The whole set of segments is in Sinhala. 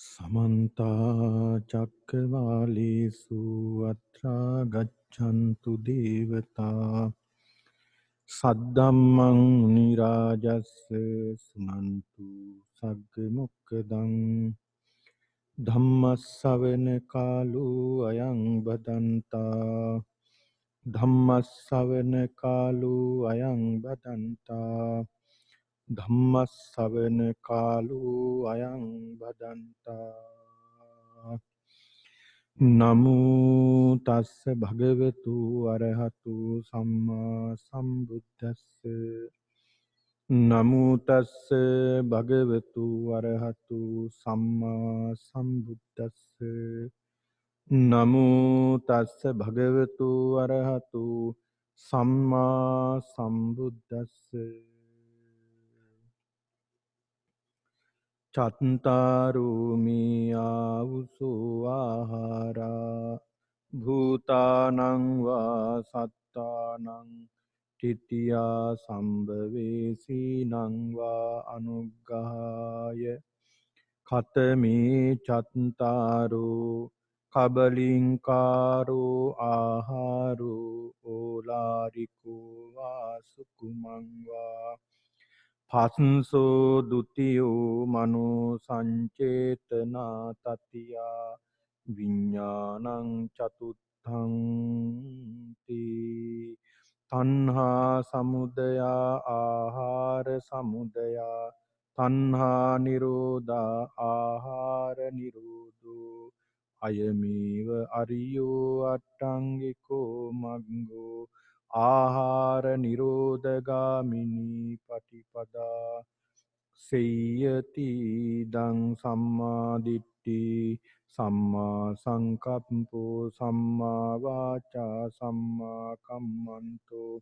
समन्ता चक्रवालेषु अत्रा गच्छन्तु देवता सद्धम्मं मुनिराजस्य शृण्वन्तु सग्मुखदं धम्मश्रवण कालो अयं बदन्ता धम्मश्रवण कालो अयं बदन्ता धम्मश्रवण कालो अयं बदन्ता नमो तස්ස භගවතු අරහතු සම්මා සම්බුද්දස්ස නමෝ තස්ස භගවතු අරහතු සම්මා සම්බුද්දස්ස නමෝ තස්ස භගවතු අරහතු සම්මා සම්බුද්දස්ස චත්තාරෝ මේ ආවුසෝ ආහාරා භූතානං වා සත්තානං තිතියා සම්භවේසීනං වා අනුග්ගහාය ඛතමේ චත්තාරෝ කබලින්කාරෝ ආහාරෝ ඕලාරිකෝ වා සුකුමං වා පස්සෝ ဒ ුතියෝ මනෝ සංචේතනා තතියා විඥානං චතුත්ථං තී තණ්හා සමුදය ආහාර සමුදය තණ්හා නිරෝධා ආහාර නිරෝධෝ අයමේව අරියෝ අට්ඨංගිකෝ මග්ගෝ ආහාර නිරෝධගාමිනී පටිපදා සේයති දං සම්මා දිට්ඨි සම්මා සංකප්පෝ සම්මා වාචා සම්මා කම්මන්තෝ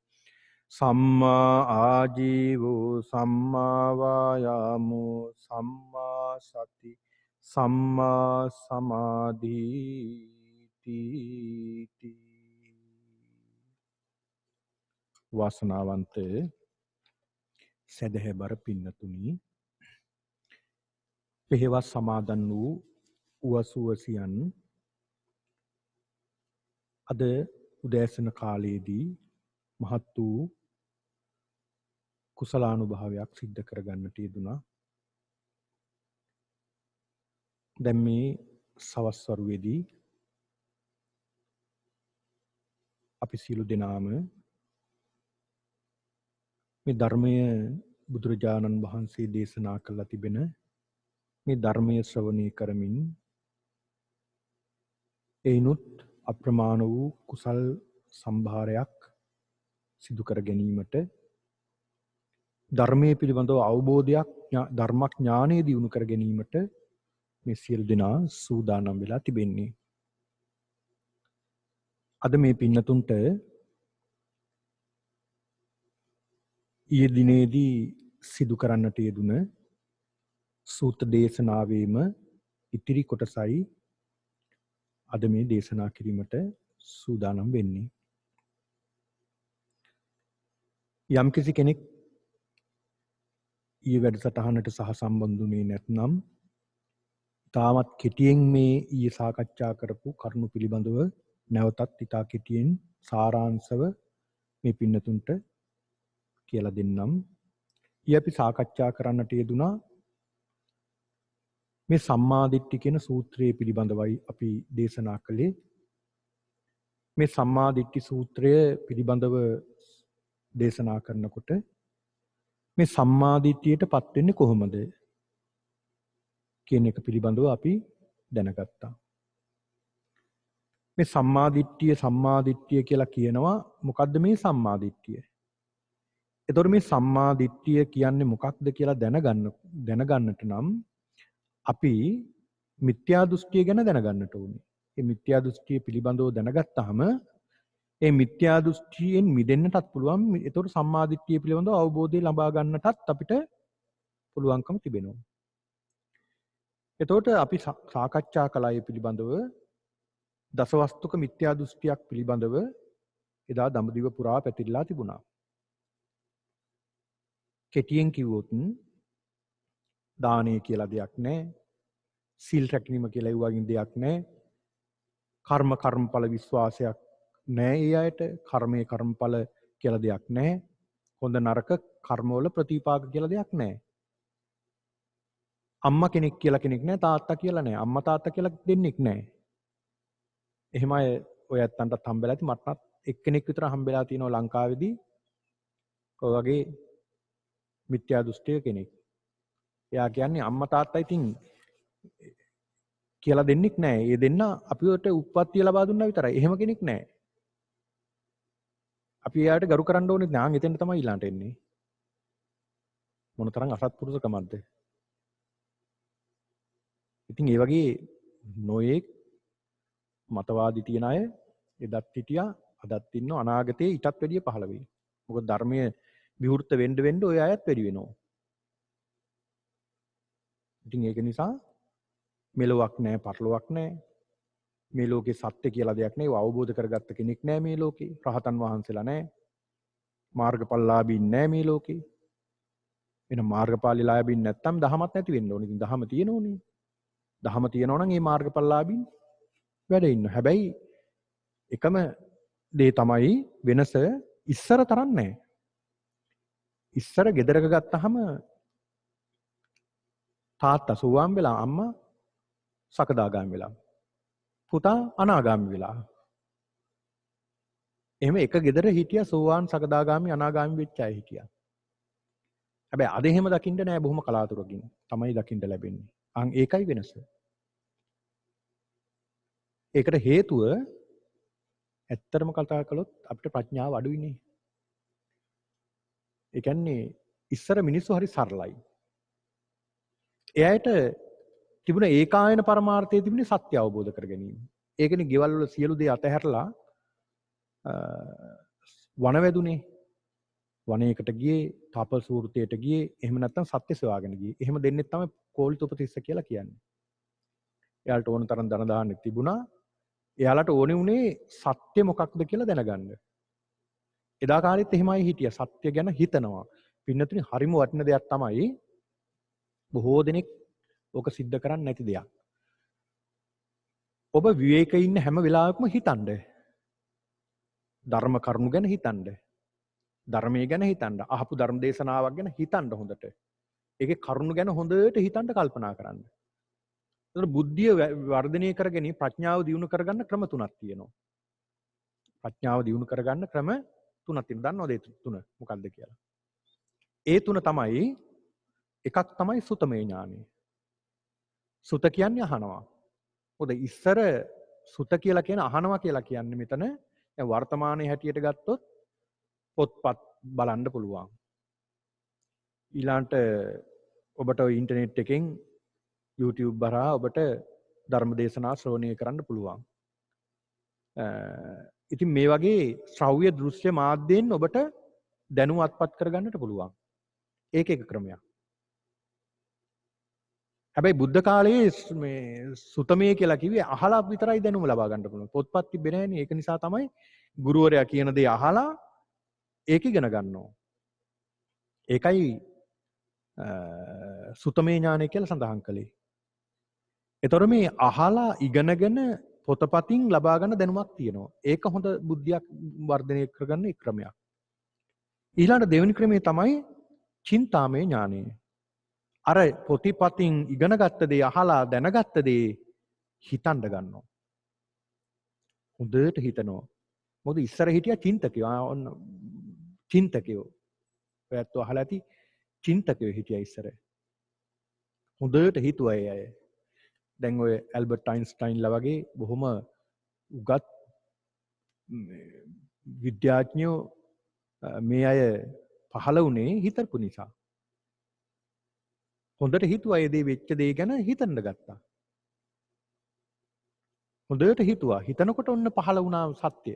සම්මා ආජීවෝ සම්මා වායාමෝ සම්මා සති සම්මා සමාධි වාසනාවන්ත සදහැබර පින්නතුනි පෙහෙවස් සමාදන් වූ උවසුවසියන් අද උදෑසන කාලයේදී මහත් වූ කුසලානුභාවයක් සිද්ධ කරගන්නට යෙදුණා. දැන් මේ සවස් වරුවේදී අපි සියලු දෙනාම මේ ධර්මය බුදුරජාණන් වහන්සේ දේශනා කළා තිබෙන මේ ධර්මය ශ්‍රවණය කරමින් එයිනුත් අප්‍රමාණ වූ කුසල් සම්භාරයක් සිදු කර ගැනීමට ධර්මයේ පිළිබඳව අවබෝධයක් ධර්මඥානය දියුණු කර ගැනීමට මේ සියලු දෙනා සූදානම් වෙලා තිබෙන්නේ. අද මේ පින්නතුන්ට ඊයේ දිනේදී සිදු කරන්නට යෙදුන සූත්‍ර දේශනාවේම ඉතිරි කොටසයි අද මේ දේශනා කිරීමට සූදානම් වෙන්නේ. යම්කිසි කෙනෙක් ඊයේ වැඩසටහනට සහසම්බන්ධුනේ නැත්නම් තාමත් කෙටියෙන් මේ ඊයේ සාකච්ඡා කරපු කරුණු පිළිබඳව නැවතත් ඉතා කෙටියෙන් සාරාංශව මේ පින්නතුන්ට කියලා දෙන්නම්. ඊයේ අපි සාකච්ඡා කරන්නට යෙදුනා මේ සම්මාදිට්ඨි කියන සූත්‍රයේ පිළිබඳවයි අපි දේශනා කළේ. මේ සම්මාදිට්ඨි සූත්‍රය පිළිබඳව දේශනා කරනකොට මේ සම්මාදිට්ඨියටපත් වෙන්නේ කොහොමද කියන එක පිළිබඳව අපි දැනගත්තා. මේ සම්මාදිට්ඨිය කියලා කියනවා මොකද්ද මේ සම්මාදිට්ඨිය? එතකොට මේ සම්මාදිට්ඨිය කියන්නේ මොකක්ද කියලා දැනගන්නට නම් අපි මිත්‍යා දෘෂ්ටිය ගැන දැනගන්නට ඕනේ. මේ මිත්‍යා දෘෂ්ටිය පිළිබඳව දැනගත්තාම ඒ මිත්‍යා දෘෂ්ටියෙන් මිදෙන්නටත් පුළුවන්. එතකොට සම්මාදිට්ඨිය පිළිබඳව අවබෝධය ලබා ගන්නටත් අපිට පුළුවන්කම තිබෙනවා. එතකොට අපි සාකච්ඡා කළා මේ පිළිබඳව දසවස්තුක මිත්‍යා දෘෂ්ටියක් පිළිබඳව එදා දඹදිව පුරා පැතිරලා තිබුණා. කෙටියෙන් කිව්වොත් දානය කියලා දෙයක් නැහැ. සීල් රැකීම කියලා ඒ වගේ දෙයක් නැහැ. කර්මඵල විශ්වාසයක් නැහැ ඒ අයට. කර්මයේ කර්මඵල කියලා දෙයක් නැහැ. හොඳ නරක කර්මවල ප්‍රතිපාක කියලා දෙයක් නැහැ. අම්මා කෙනෙක් කියලා කෙනෙක් නැහැ, තාත්තා කියලා නැහැ. අම්මා තාත්තා කියලා දෙන්නෙක් නැහැ. එහෙම අය ඔය ඇත්තන්ටත් හම්බෙලා ඇති. මටත් එක්කෙනෙක් විතර හම්බෙලා තියෙනවා ලංකාවේදී. ඔය වගේ මිත්‍යා දෘෂ්ටිය කෙනෙක්. එයා කියන්නේ අම්මා තාත්තා ඉතින් කියලා දෙන්නෙක් නැහැ. ඒ දෙන්න අපිට උප්පත්තිය ලබා දුන්නා විතරයි. එහෙම කෙනෙක් නැහැ. අපි එයාට ගරු කරන්න ඕනේ නැහැ. එතෙන් තමයි ඊළාට එන්නේ. මොනතරම් අසත්පුරුෂකමක්ද? ඉතින් ඒ වගේ නොයෙක් මතවාදී තියන අය එදත් හිටියා, අදත් ඉන්නව, අනාගතේ ඊටත් වැඩිය පහළ වෙයි. මොකද ධර්මයේ විවෘත වෙන්න ඔය අයත් වැඩි වෙනවා. ඉතින් ඒක නිසා මෙලොවක් නැහැ, පරලොවක් නැහැ. මේ ලෝකේ සත්‍ය කියලා දෙයක් නැහැ. ඒව අවබෝධ කරගත්ත කෙනෙක් නැහැ මේ ලෝකේ. රහතන් වහන්සේලා නැහැ. මාර්ගඵලලාභීන් නැහැ මේ ලෝකේ. එන මාර්ගඵලලාභීන් නැත්තම් දහමත් නැති වෙන්න ඕනේ. ඉතින් දහම තියෙනෝනේ. දහම තියෙනවා නම් මේ මාර්ගඵලලාභීන් වැඩ ඉන්න. හැබැයි එකම දේ තමයි වෙනස ඉස්සර තරම් නැහැ. ඉස්සර ගෙදරක ගත්තාම තාත්තා සෝවාන් වෙලා අම්මා සකදාගාමි වෙලා. පුතා අනාගාමි වෙලා. එහෙම එක ගෙදර හිටියා සෝවාන් සකදාගාමි අනාගාමි වෙච්ච අය හිටියා. හැබැයි අද එහෙම දකින්න නෑ, බොහොම කලාතුරකින් තමයි දකින්න ලැබෙන්නේ. අන් ඒකයි වෙනස. ඒකට හේතුව ඇත්තටම කතා කළොත් අපිට ප්‍රඥාව අඩුයිනේ. ඒ කියන්නේ ඉස්සර මිනිස්සු හරි සරලයි. එයාට තිබුණ ඒකායන පරමාර්ථයේ තිබුණේ සත්‍ය අවබෝධ කර ගැනීම. ඒකනේ ගෙවල් වල සියලු දේ අතහැරලා වනවැදුනේ. වනයේකට ගියේ, තපසූර්තයට ගියේ, එහෙම නැත්නම් සත්‍ය සොයාගෙන ගියේ. එහෙම දෙන්නේ තමයි කෝලිතෝපතිස්ස කියලා කියන්නේ. එයාලට ඕන තරම් ධන දාන්න තිබුණා. එයාලට ඕනේ උනේ සත්‍ය මොකක්ද කියලා දැනගන්න. එදා කාලෙත් එහෙමයි හිටියා. සත්‍ය ගැන හිතනවා. පින්නතුනි හරිම වටින දෙයක් තමයි බොහෝ දෙනෙක් ඕක සිද්ධ කරන්නේ නැති දෙයක්. ඔබ විවේකයේ ඉන්න හැම වෙලාවකම හිතන්න. ධර්ම කරුණු ගැන හිතන්න. ධර්මයේ ගැන හිතන්න. අහපු ධර්ම දේශනාවක් ගැන හිතන්න හොඳට. ඒකේ කරුණු ගැන හොඳට හිතන්න කල්පනා කරන්න. ඒතර බුද්ධිය වර්ධනය කරගෙන ප්‍රඥාව දියුණු කරගන්න ක්‍රම තුනක් තියෙනවා. ප්‍රඥාව දියුණු කරගන්න ක්‍රම තුනක් තියෙනවා. දන්නවද ඒ තුන මොකක්ද කියලා? ඒ තුන තමයි එකක් තමයි සුතමේ ඥානය. සුත කියන්නේ අහනවා. මොකද ඉස්සර සුත කියලා කියන අහනවා කියලා කියන්නේ මෙතන දැන් වර්තමානයේ හැටියට ගත්තොත් පොත්පත් බලන්න පුළුවන්. ඊළාට ඔබට ඉන්ටර්නෙට් එකෙන් YouTube බරහා ඔබට ධර්ම දේශනා ශ්‍රවණය කරන්න පුළුවන්. ඉතින් මේ වගේ ශ්‍රව්‍ය දෘශ්‍ය මාධ්‍යයෙන් ඔබට දැනුම අත්පත් කරගන්නට පුළුවන්. ඒක එක ක්‍රමයක්. හැබැයි බුද්ධ කාලයේ මේ සුතමේ කියලා කිව්වේ අහලා විතරයි දැනුම ලබා ගන්න පුළුවන්. පොත්පත් තිබ්බේ නැහැනේ. ඒක නිසා තමයි ගුරුවරයා කියන දේ අහලා ඒක ඉගෙන ගන්නවා. ඒකයි සුතමේ ඥානය කියලා සඳහන් කළේ. ඒතර මේ අහලා ඉගෙනගෙන පොතපතින් ලබා ගන්න දැනුමක් තියෙනවා. ඒක හොඳ බුද්ධියක් වර්ධනය කරගන්න එක ක්‍රමයක්. ඊළඟ දෙවෙනි ක්‍රමය තමයි චින්තාමය ඥානය. අර පොතිපතින් ඉගෙන ගත්ත දේ අහලා දැනගත්ත දේ හිතන්න ගන්නවා. හොඳට හිතනවා. මොකද ඉස්සර හිටියා චින්තකයෝ. ඔන්න චින්තකයෝ. ඔයත් අහලා ඇති චින්තකයෝ හිටියා ඉස්සර. හොඳට හිතුවා ඒ අය. දැන් ඔය ඇල්බර්ට් අයින්ස්ටයින්ලා වගේ බොහොම උගත් විද්‍යාඥයෝ මේ අය පහළ වුණේ හිතපු නිසා. හොඳට හිතුවා ඒ දේ වෙච්ච දේ ගැන හිතන්න ගත්තා. හොඳට හිතුවා. හිතනකොට ඔන්න පහළ වුණා සත්‍ය.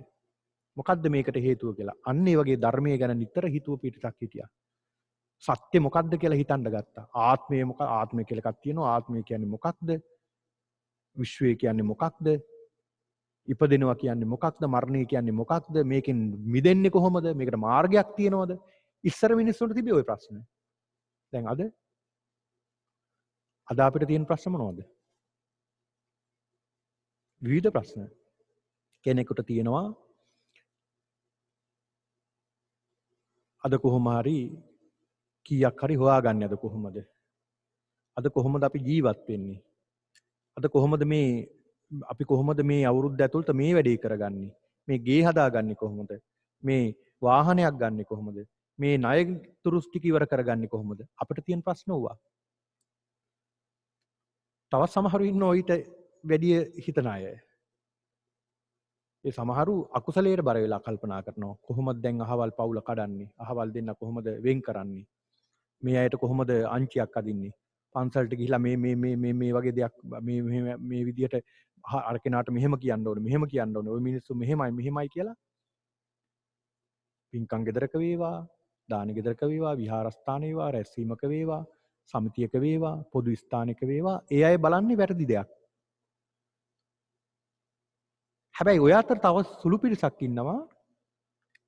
මොකද්ද මේකට හේතුව කියලා. අන්න ඒ වගේ ධර්මයේ ගැන නිතර හිතුව පිටසක් හිටියා. සත්‍ය මොකද්ද කියලා හිතන්න ගත්තා. ආත්මය මොකක්ද? ආත්මය කියලා එකක් තියෙනවා. ආත්මය කියන්නේ මොකක්ද? විශ්වය කියන්නේ මොකක්ද? ඉපදෙනවා කියන්නේ මොකක්ද? මරණය කියන්නේ මොකක්ද? මේකෙන් මිදෙන්නේ කොහොමද? මේකට මාර්ගයක් තියෙනවද? ඉස්සර මිනිස්සුන්ට තිබේ ওই ප්‍රශ්න. දැන් අද අපිට තියෙන ප්‍රශ්න මොනවද? විවිධ ප්‍රශ්න. කෙනෙකුට තියෙනවා අද කොහොම හරි කීයක් හරි හොයාගන්නේ අද කොහොමද? අද කොහොමද අපි ජීවත් වෙන්නේ? අද කොහොමද මේ අපි කොහොමද මේ අවුරුද්ද ඇතුළත මේ වැඩේ කරගන්නේ? මේ ගේ හදාගන්නේ කොහොමද? මේ වාහනයක් ගන්නෙ කොහොමද? මේ ණය තුරුස් ටික ඉවර කරගන්නේ කොහොමද? අපිට තියෙන ප්‍රශ්න ඕවා. තවත් සමහරු ඉන්නවා ඊට වැඩිය හිතන අය. ඒ සමහරු අකුසලයට බර වෙලා කල්පනා කරනවා. කොහොමද දැන් අහවල් පවුල කඩන්නේ? අහවල් දෙන්න කොහොමද වෙන් කරන්නේ? මේ අයට කොහොමද අංචියක් අදින්නේ? පන්සලට ගිහිලා මේ වගේ දෙයක් මේ විදියට අර කෙනාට මෙහෙම කියන්න ඕනේ මෙහෙම කියන්න ඕනේ. ওই මිනිස්සු මෙහෙමයි කියලා පින්කම් ගෙදරක වේවා, දාන ගෙදරක වේවා, විහාරස්ථාන වේවා, රැස්වීමක වේවා, සමිතියක වේවා, පොදු ස්ථානයක වේවා, ඒ අය බලන්නේ වැරදි දෙයක්. හැබැයි ඔය අතර තව සුළු පිරිසක් ඉන්නවා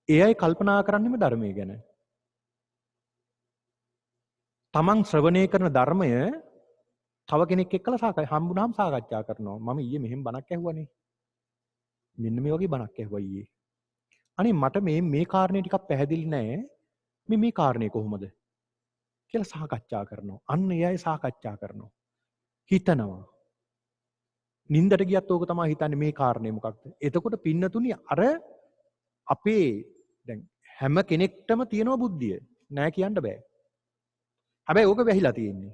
ඒ අය කල්පනා කරන්නෙම ධර්මය ගැන. තමන් ශ්‍රවණය කරන ධර්මය තව කෙනෙක් එක්කලා හම්බුනහම සාකච්ඡා කරනවා. මම ඊයේ මෙහෙම බණක් ඇහුවානේ. මෙන්න මේ වගේ බණක් ඇහුවා ඊයේ. අනේ මට මේ කාරණේ ටිකක් පැහැදිලි නෑ. මේ කාරණේ කොහොමද කියලා සාකච්ඡා කරනවා. අන්න ඒ අය සාකච්ඡා කරනවා. හිතනවා. නින්දට ගියත් ඕක තමයි හිතන්නේ මේ කාරණේ මොකක්ද? එතකොට පින්නතුනි අර අපේ දැන් හැම කෙනෙක්ටම තියෙනවා බුද්ධිය. නෑ කියන්න බෑ. හැබැයි ඕක වැහිලා තියෙන්නේ.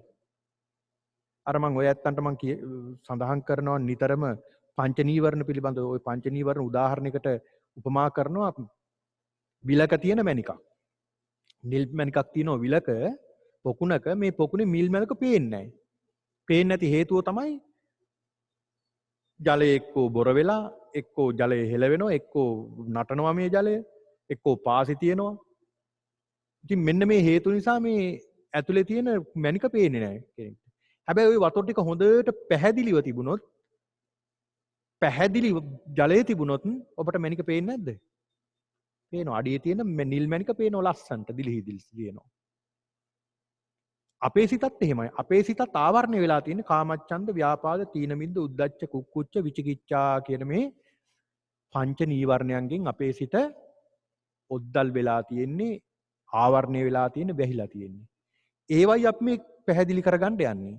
අර මම ඔය ඇත්තන්ට මම සඳහන් කරනවා නිතරම පංච නීවරණ පිළිබඳව ওই පංච නීවරණ උදාහරණයකට උපමා කරනවා විලක තියෙන මණිකක්. නිල් මණිකක් තියෙනවා විලක පොකුණක මේ පොකුණේ මිල් මණික පේන්නේ නැහැ. පේන්නේ නැති හේතුව තමයි ජලය එක්කෝ බොර වෙලා එක්කෝ ජලය හෙල වෙනවා එක්කෝ නටනවා මේ ජලය එක්කෝ පාසි තියෙනවා. ඉතින් මෙන්න මේ හේතු නිසා මේ ඇතුලේ තියෙන මණික පේන්නේ නැහැ කෙනෙක්ට. හැබැයි ওই වතුර ටික හොඳට පැහැදිලිව තිබුණොත් පැහැදිලි ජලය තිබුණොත් ඔබට මණික පේන්නේ නැද්ද? පේනවා. අඩියේ තියෙන නිල් මණික පේනවා ලස්සනට දිලිහිදිලි තියෙනවා. අපේ සිතත් එහෙමයි. අපේ සිතත් ආවරණය වෙලා තියෙන කාමච්ඡන්ද, ව්‍යාපාද, තීන මිද්ද, උද්ධච්ච, කුක්කුච්ච, විචිකිච්ඡා කියන මේ පංච නීවරණයන්ගෙන් අපේ සිත ඔද්දල් වෙලා තියෙන්නේ, ආවරණය වෙලා තියෙන්නේ, වැහිලා තියෙන්නේ. ඒවයි අපි මේ පැහැදිලි කරගන්න යන්නේ.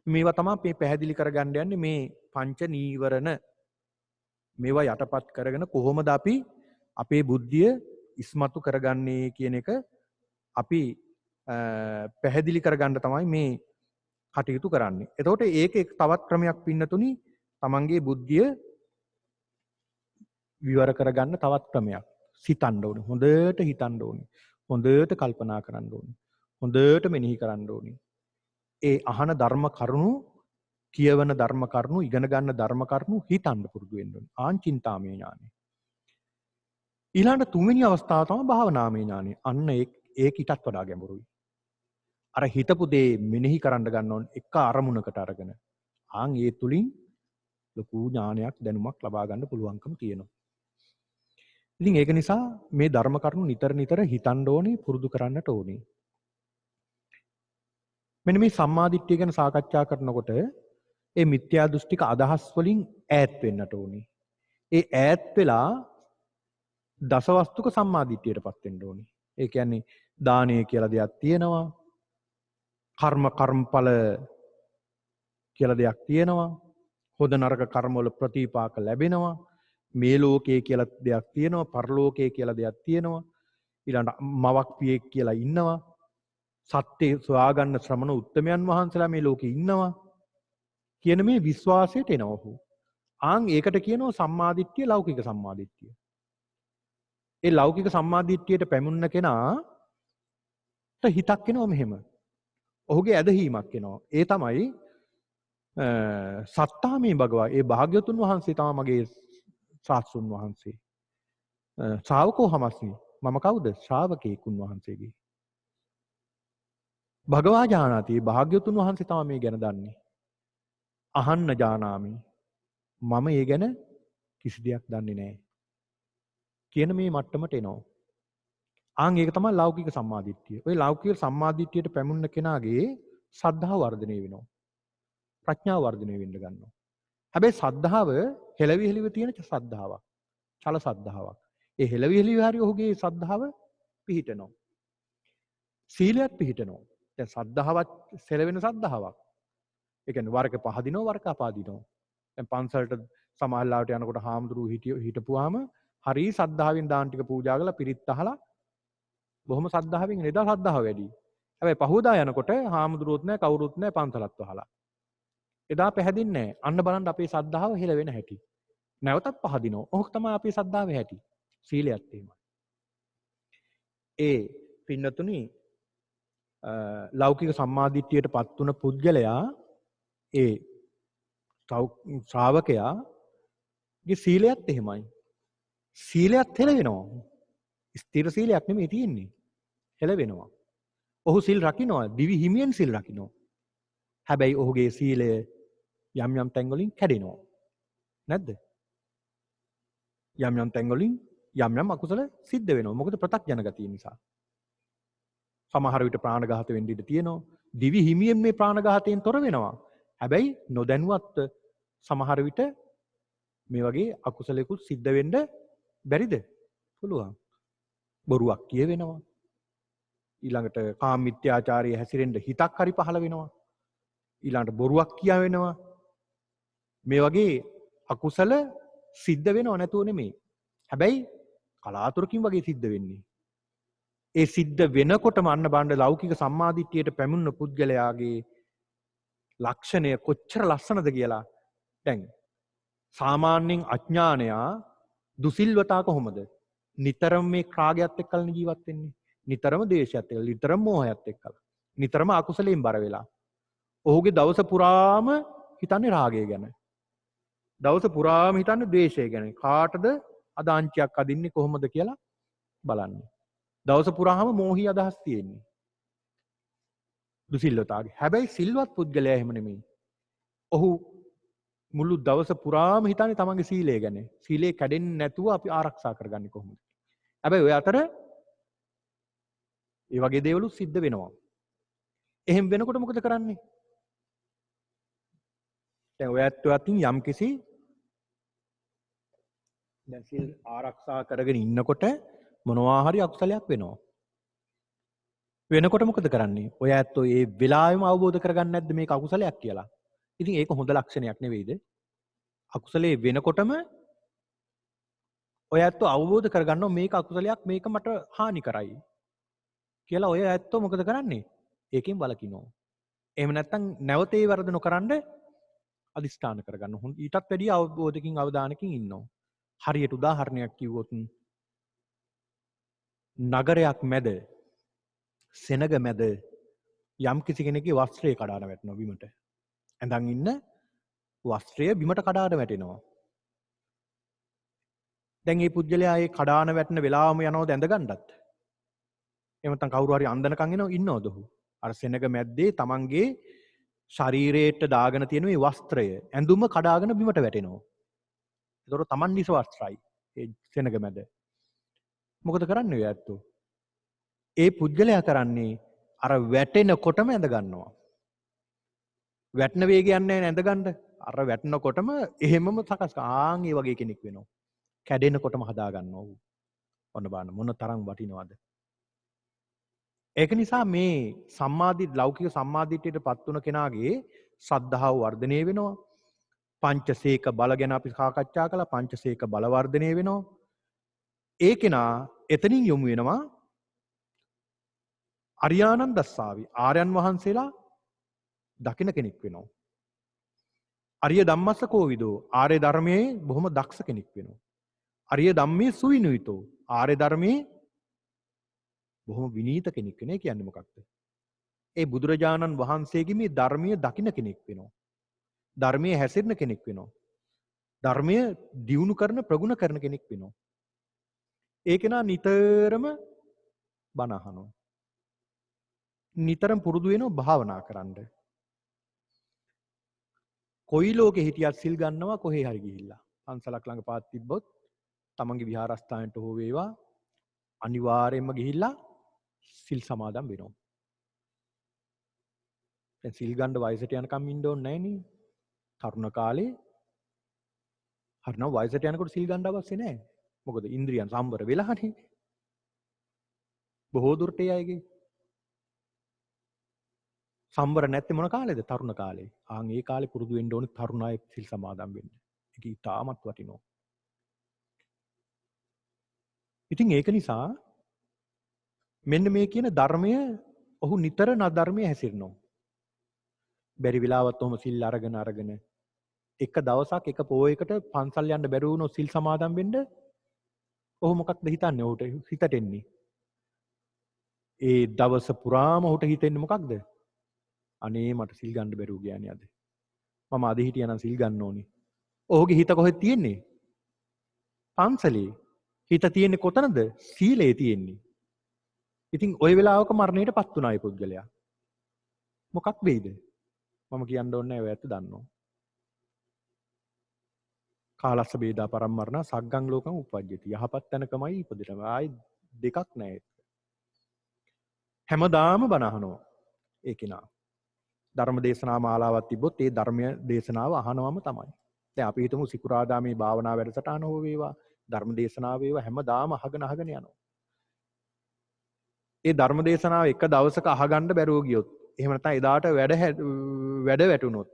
මේවා තමයි මේ පැහැදිලි කරගන්න යන්නේ මේ පංච නීවරණ. මේවා යටපත් කරගෙන කොහොමද අපි අපේ බුද්ධිය ඉස්මතු කරගන්නේ කියන එක අපි පැහැදිලි කරගන්න තමයි මේ කටයුතු කරන්නේ. එතකොට ඒක තවත් ක්‍රමයක් පින්නතුනි තමන්ගේ බුද්ධිය විවර කරගන්න තවත් ක්‍රමයක්. සිතන්න ඕනේ. හොඳට හිතන්න ඕනේ. හොඳට කල්පනා කරන්න ඕනේ. හොඳට මෙනෙහි කරන්න ඕනේ. ඒ අහන ධර්ම කරුණු, කියවන ධර්ම කරුණු, ඉගෙන ගන්න ධර්ම කරුණු හිතන්න පුරුදු වෙන්න ඕනේ. ආංචින්තාමය ඥානෙ. ඊළඟ තුන්වෙනි අවස්ථාව තමයි භාවනාමය ඥානෙ. අන්න ඒක ඊටත් වඩා ගැඹුරුයි. අර හිතපු දේ මෙනෙහි කරන්න ගන්න ඕන එක අරමුණකට අරගෙන. ආන් ඒ තුලින් ලොකු ඥානයක් දැනුමක් ලබා ගන්න පුළුවන්කම තියෙනවා. ඉතින් ඒක නිසා මේ ධර්ම කරුණු නිතර හිතන්න ඕනේ, පුරුදු කරන්නට ඕනේ. මෙන්න මේ සම්මාදිට්ඨිය ගැන සාකච්ඡා කරනකොට ඒ මිත්‍යා දෘෂ්ටික අදහස් වලින් ඈත් වෙන්නට ඕනේ. ඒ ඈත් වෙලා දසවස්තුක සම්මාදිට්ඨියටපත් වෙන්න ඕනේ. ඒ කියන්නේ දානය කියලා දෙයක් තියෙනවා. කර්මඵල කියලා දෙයක් තියෙනවා. හොඳ නරක කර්ම වල ප්‍රතිපාක ලැබෙනවා. මේ ලෝකයේ කියලා දෙයක් තියෙනවා. පරලෝකයේ කියලා දෙයක් තියෙනවා. ඊළඟ මවක් පියෙක් කියලා ඉන්නවා. සත්‍ය සොයාගන්න ශ්‍රමණ උත්තමයන් වහන්සේලා මේ ලෝකේ ඉන්නවා කියන මේ විශ්වාසයට එනවා ඔහු. ආන් ඒකට කියනවා සම්මාදිට්ඨිය, ලෞකික සම්මාදිට්ඨිය. ඒ ලෞකික සම්මාදිට්ඨියට පැමුණන කෙනාට හිතක් එනවා මෙහෙම. ඔහුගේ ඇදහිීමක් එනවා. ඒ තමයි සත්තාමේ භගවා. ඒ භාග්‍යතුන් වහන්සේ තමයි මගේ ශාස්ත්‍රුන් වහන්සේ. ශ්‍රාවකෝ හමස්මි. මම කවුද? ශ්‍රාවකෙකුන් වහන්සේගේ. භගවා ජානාති. භාග්‍යතුන් වහන්සේ තමයි මේ ගැන දන්නේ. අහන්න ජානාමි. මම ඒ ගැන කිසි දෙයක් දන්නේ නැහැ. කියන මේ මට්ටමට එනවා. ආන් ඒක තමයි ලෞකික සම්මාදිට්ඨිය. ওই ලෞකික සම්මාදිට්ඨියට පැමුණන කෙනාගේ ශ්‍රද්ධාව වර්ධනය වෙනවා. ප්‍රඥාව වර්ධනය වෙන්න ගන්නවා. හැබැයි සද්ධාව හෙළවිහෙළිව තියෙන සද්ධාවක්. චල සද්ධාවක්. ඒ හෙළවිහෙළිව හරි ඔහුගේ සද්ධාව පිහිටනවා. සීලයක් පිහිටනවා. දැන් සද්ධාවත් සෙලවෙන සද්ධාවක්. ඒ කියන්නේ වරක පහදිනවා වරක අපාදිනවා. දැන් පන්සලට සමාල්ලාවට යනකොට හාමුදුරුවෝ හිටපුවාම හරි සද්ධාවෙන් දාන ටික පූජා කරලා පිරිත් අහලා බොහොම සද්ධාවෙන් එදා සද්ධාව වැඩි. හැබැයි පහුවදා යනකොට හාමුදුරුවොත් නැහැ කවුරුත් නැහැ පන්සලත් වහලා. එදා පැහැදින්නේ නැහැ. අන්න බලන්න අපේ සද්ධාව හෙල වෙන හැටි. නැවතත් පහදිනවා. ඔහොක් තමයි අපේ සද්ධාවේ හැටි. සීලයත් එහෙමයි. ඒ පින්නතුනි ලෞකික සම්මාදිට්ඨියට පත් වුණ පුද්ගලයා ඒ ශ්‍රාවකයාගේ සීලයත් එහෙමයි. සීලයත් හෙල වෙනවා. ස්ථිර සීලයක් නෙමෙයි තියෙන්නේ. හෙල වෙනවා. ඔහු සිල් රකින්නවා. දිවි හිමියෙන් සිල් රකින්නවා. හැබැයි ඔහුගේ සීලය යම් යම් තැන් වලින් කැඩෙනවා. නැද්ද? යම් යම් තැන් වලින් යම් යම් අකුසල සිද්ධ වෙනවා. මොකද ප්‍රත්‍යඥ ගතිය නිසා. සමහර විට ප්‍රාණඝාත වෙන්න ඉඩ තියෙනවා. දිවි හිමියෙන් මේ ප්‍රාණඝාතයෙන් තොර වෙනවා. හැබැයි නොදැනුවත් සමහර විට මේ වගේ අකුසලයකුත් සිද්ධ වෙන්න බැරිද? පුළුවන්. බොරුවක් කියවෙනවා. ඊළඟට කාම මිත්‍යාචාරයේ හැසිරෙන්න හිතක් හරි පහළ වෙනවා. ඊළඟට බොරුවක් කියවෙනවා. මේ වගේ අකුසල සිද්ධ වෙනව නැතුව නෙමෙයි. හැබැයි කලාතුරකින් වගේ සිද්ධ වෙන්නේ. ඒ සිද්ධ වෙනකොටම අන්න බණ්ඩ ලෞකික සම්මාදිට්ඨියට පැමුණු පුද්ගලයාගේ ලක්ෂණය කොච්චර ලස්සනද කියලා. දැන් සාමාන්‍යයෙන් අඥානයා දුසිල්වතා කොහොමද? නිතරම මේ රාගයත් එක්කල්නේ ජීවත් වෙන්නේ. නිතරම ද්වේෂයත් එක්කලා, නිතරම මෝහයත් එක්කලා. නිතරම අකුසලයෙන් බර වෙලා. ඔහුගේ දවස පුරාම හිතන්නේ රාගය ගැන. දවස පුරාම හිතන්නේ ද්වේෂය ගැන. කාටද අදාංචියක් අදින්නේ කොහොමද කියලා බලන්න. දවස පුරාම මෝහී අදහස් තියෙන්නේ. දුසිල්වතාගේ. හැබැයි සිල්වත් පුද්ගලයා එහෙම නෙමෙයි. ඔහු මුළු දවස පුරාම හිතන්නේ තමන්ගේ සීලය ගැන. සීලය කැඩෙන්නේ නැතුව අපි ආරක්ෂා කරගන්නේ කොහොමද? හැබැයි ඔය අතර ඒ වගේ දේවලුත් සිද්ධ වෙනවා. එහෙම වෙනකොට මොකද කරන්නේ? දැන් ඔය ඇත්තෝ අතින් යම්කිසි දැන් සීල් ආරක්ෂා කරගෙන ඉන්නකොට මොනවා හරි අකුසලයක් වෙනවා. වෙනකොට මොකද කරන්නේ? ඔය ඇත්තෝ ඒ වෙලාවෙම අවබෝධ කරගන්නේ නැද්ද මේක අකුසලයක් කියලා? ඉතින් ඒක හොඳ ලක්ෂණයක් නෙවෙයිද? අකුසලයේ වෙනකොටම ඔය ඇත්තෝ අවබෝධ කරගන්නවා මේක අකුසලයක් මේක මට හානි කරයි කියලා. ඔය ඇත්තෝ මොකද කරන්නේ? ඒකෙන් වළකිනවා. එහෙම නැත්නම් නැවත ඒ වරද නොකරන්න අදිස්ථාන කරගන්න. ඊටත් වැඩිය අවබෝධකින් අවධානකින් ඉන්නවා. හරියට උදාහරණයක් කිව්වොත් නගරයක් මැද සෙනග මැද යම් කිසි කෙනෙක්ගේ වස්ත්‍රය කඩාන වැටෙනවා බිමට. ඇඳන් ඉන්න වස්ත්‍රය බිමට කඩාන වැටෙනවා. දැන් මේ පුජ්‍යලයා ඒ කඩාන වැටෙන වෙලාවම යනවද ඇඳ ගන්නත්? එහෙම නැත්නම් කවුරු හරි අන්දනකන් ඉන්නවද ඔහු? අර සෙනග මැද්දේ තමන්ගේ ශරීරයට දාගෙන තියෙන මේ වස්ත්‍රය ඇඳුම කඩාගෙන බිමට වැටෙනවා. ඒතකොට තමන් නිසවස්ත්‍රයි ඒ සෙනග මැද. මොකද කරන්නේ ඔය ඇත්තෝ? ඒ පුජ්‍යලයා කරන්නේ අර වැටෙනකොටම ඇඳ ගන්නවා. වැටෙන වේගය යන්නේ නැහැ ඇඳ ගන්න. අර වැටෙනකොටම එහෙමම සකස් ආන් ඒ වගේ කෙනෙක් වෙනවා. කැඩෙනකොටම හදා ගන්නවා ඌ. ඔන්න බලන්න මොන තරම් වටිනවද? ඒක නිසා මේ ලෞකික සම්මාදිට්ඨියට පත් වුණ කෙනාගේ ශ්‍රද්ධාව වර්ධනය වෙනවා. පංචසේක බල ගැන අපි සාකච්ඡා කළා. පංචසේක බල වර්ධනය වෙනවා. ඒ කෙනා එතනින් යොමු වෙනවා අරියානන් දස්සාවි. ආර්යයන් වහන්සේලා දකින කෙනෙක් වෙනවා. අරිය ධම්මස්ස කෝවිදෝ. ආර්ය ධර්මයේ බොහොම දක්ෂ කෙනෙක් වෙනවා. අරිය ධම්මේ සුවිනුයිතෝ. ආර්ය ධර්මයේ බොහොම විනීත කෙනෙක් වෙන. ඒ කියන්නේ මොකක්ද? ඒ බුදුරජාණන් වහන්සේගේ මේ ධර්මයේ දකින කෙනෙක් වෙනවා. ධර්මයේ හැසිරෙන කෙනෙක් වෙනවා. ධර්මය දියුණු කරන ප්‍රගුණ කරන කෙනෙක් වෙනවා. ඒක නා නිතරම බණ අහනවා. නිතරම පුරුදු වෙනවා භාවනා කරන්න. කොයි ලෝකෙ හිටියත් සිල් ගන්නවා කොහේ හරි ගිහිල්ලා. පන්සලක් ළඟ පාත් තිබ්බොත් තමන්ගේ විහාරස්ථානයට හෝ වේවා අනිවාර්යයෙන්ම ගිහිල්ලා සිල් සමාදන් වෙනවා. දැන් සිල් ගන්න වයසට යනකම් ඉන්න ඕනේ නැහැ නේ. තරුණ කාලේ හරිනම් වයසට යනකොට සිල් ගන්න අවශ්‍ය නැහැ. මොකද ඉන්ද්‍රියන් සම්වර වෙලානේ. බොහෝ දුරට ඒ අයගේ සම්වර නැත්තේ මොන කාලේද? තරුණ කාලේ. ආන් ඒ කාලේ පුරුදු වෙන්න ඕනේ තරුණ අය සිල් සමාදන් වෙන්න. ඒක ඉතාමත් වටිනවා. ඉතින් ඒක නිසා මෙන්න මේ කියන ධර්මය ඔහු නිතර නධර්මයේ හැසිරෙනවා. බැරි වෙලාවත් ඔහම සිල් අරගෙන එක දවසක් එක පොයකට පන්සල් යන්න බැරි වුණොත් සිල් සමාදන් වෙන්න ඔහු මොකක්ද හිතන්නේ? ඔහුට හිතට එන්නේ. ඒ දවස පුරාම ඔහුට හිතෙන්නේ මොකක්ද? අනේ මට සිල් ගන්න බැරුව ගියානේ අද. මම අද හිටියනම් සිල් ගන්න ඕනේ. ඔහුගේ හිත කොහෙද තියෙන්නේ? පන්සලේ. හිත තියෙන්නේ කොතනද? සීලේ තියෙන්නේ. ඉතින් ওই වෙලාවක මරණයට පත් වුණා ඒ පුද්ගලයා. මොකක් වෙයිද? මම කියන්න ඕනේ නැහැ ඔය ඇත්ත දන්නවා. කාලස්ස බේදා පරම්මරණ සග්ගං ලෝකං උපජ්ජති. යහපත් තැනකමයි ඉපදෙනවා. ආයි දෙකක් නැහැ. හැමදාම බණ අහනවා ඒ කෙනා. ධර්ම දේශනා මාලාවක් තිබ්බොත් ඒ ධර්මය දේශනාව අහනවම තමයි. දැන් අපි හිතමු සිකුරාදා මේ භාවනා වැඩසටහන හෝ වේවා ධර්ම දේශනාව වේවා හැමදාම අහගෙන යනවා. ඒ ධර්ම දේශනාව එක දවසක අහගන්න බැරුව ගියොත් එහෙම නැත්නම් එදාට වැඩ වැටුනොත්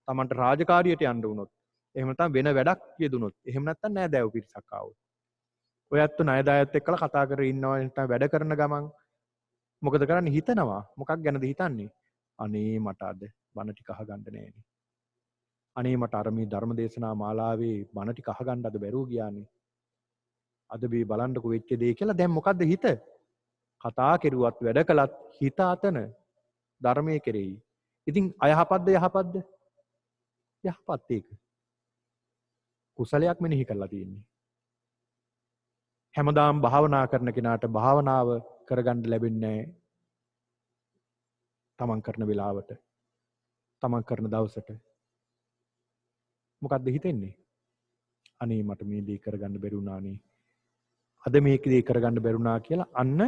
Tamanට රාජකාරියට යන්න වුණොත් එහෙම නැත්නම් වෙන වැඩක් යෙදුනොත් එහෙම නැත්නම් නෑ දැව පිරිසක් ආවොත් ඔය ඇත්තු ණයදායත් එක්කලා කතා කරගෙන ඉන්නවා නැත්නම් වැඩ කරන ගමන් මොකද කරන්නේ හිතනවා මොකක් ගැනද හිතන්නේ අනේ මට අද බණ ටික අහගන්න නෑනේ අනේ මට අර මේ ධර්ම දේශනා මාලාවේ බණ ටික අහගන්න අද බැරුව ගියානේ අද මේ බලන්නකො වෙච්ච දේ කියලා දැන් මොකද්ද හිත කතා කෙරුවත් වැඩ කළත් හිත අතන ධර්මයේ කෙරෙහි. ඉතින් අයහපත්ද යහපත්ද? යහපත් ඒක. කුසලයක් මෙනෙහි කරලා තියෙන්නේ. හැමදාම භාවනා කරන කෙනාට භාවනාව කරගන්න ලැබෙන්නේ නැහැ. තමන් කරන වෙලාවට. තමන් කරන දවසට. මොකද්ද හිතෙන්නේ? අනේ මට මේ දේ කරගන්න බැරි වුණානේ. අද මේක දේ කරගන්න බැරි වුණා කියලා අන්න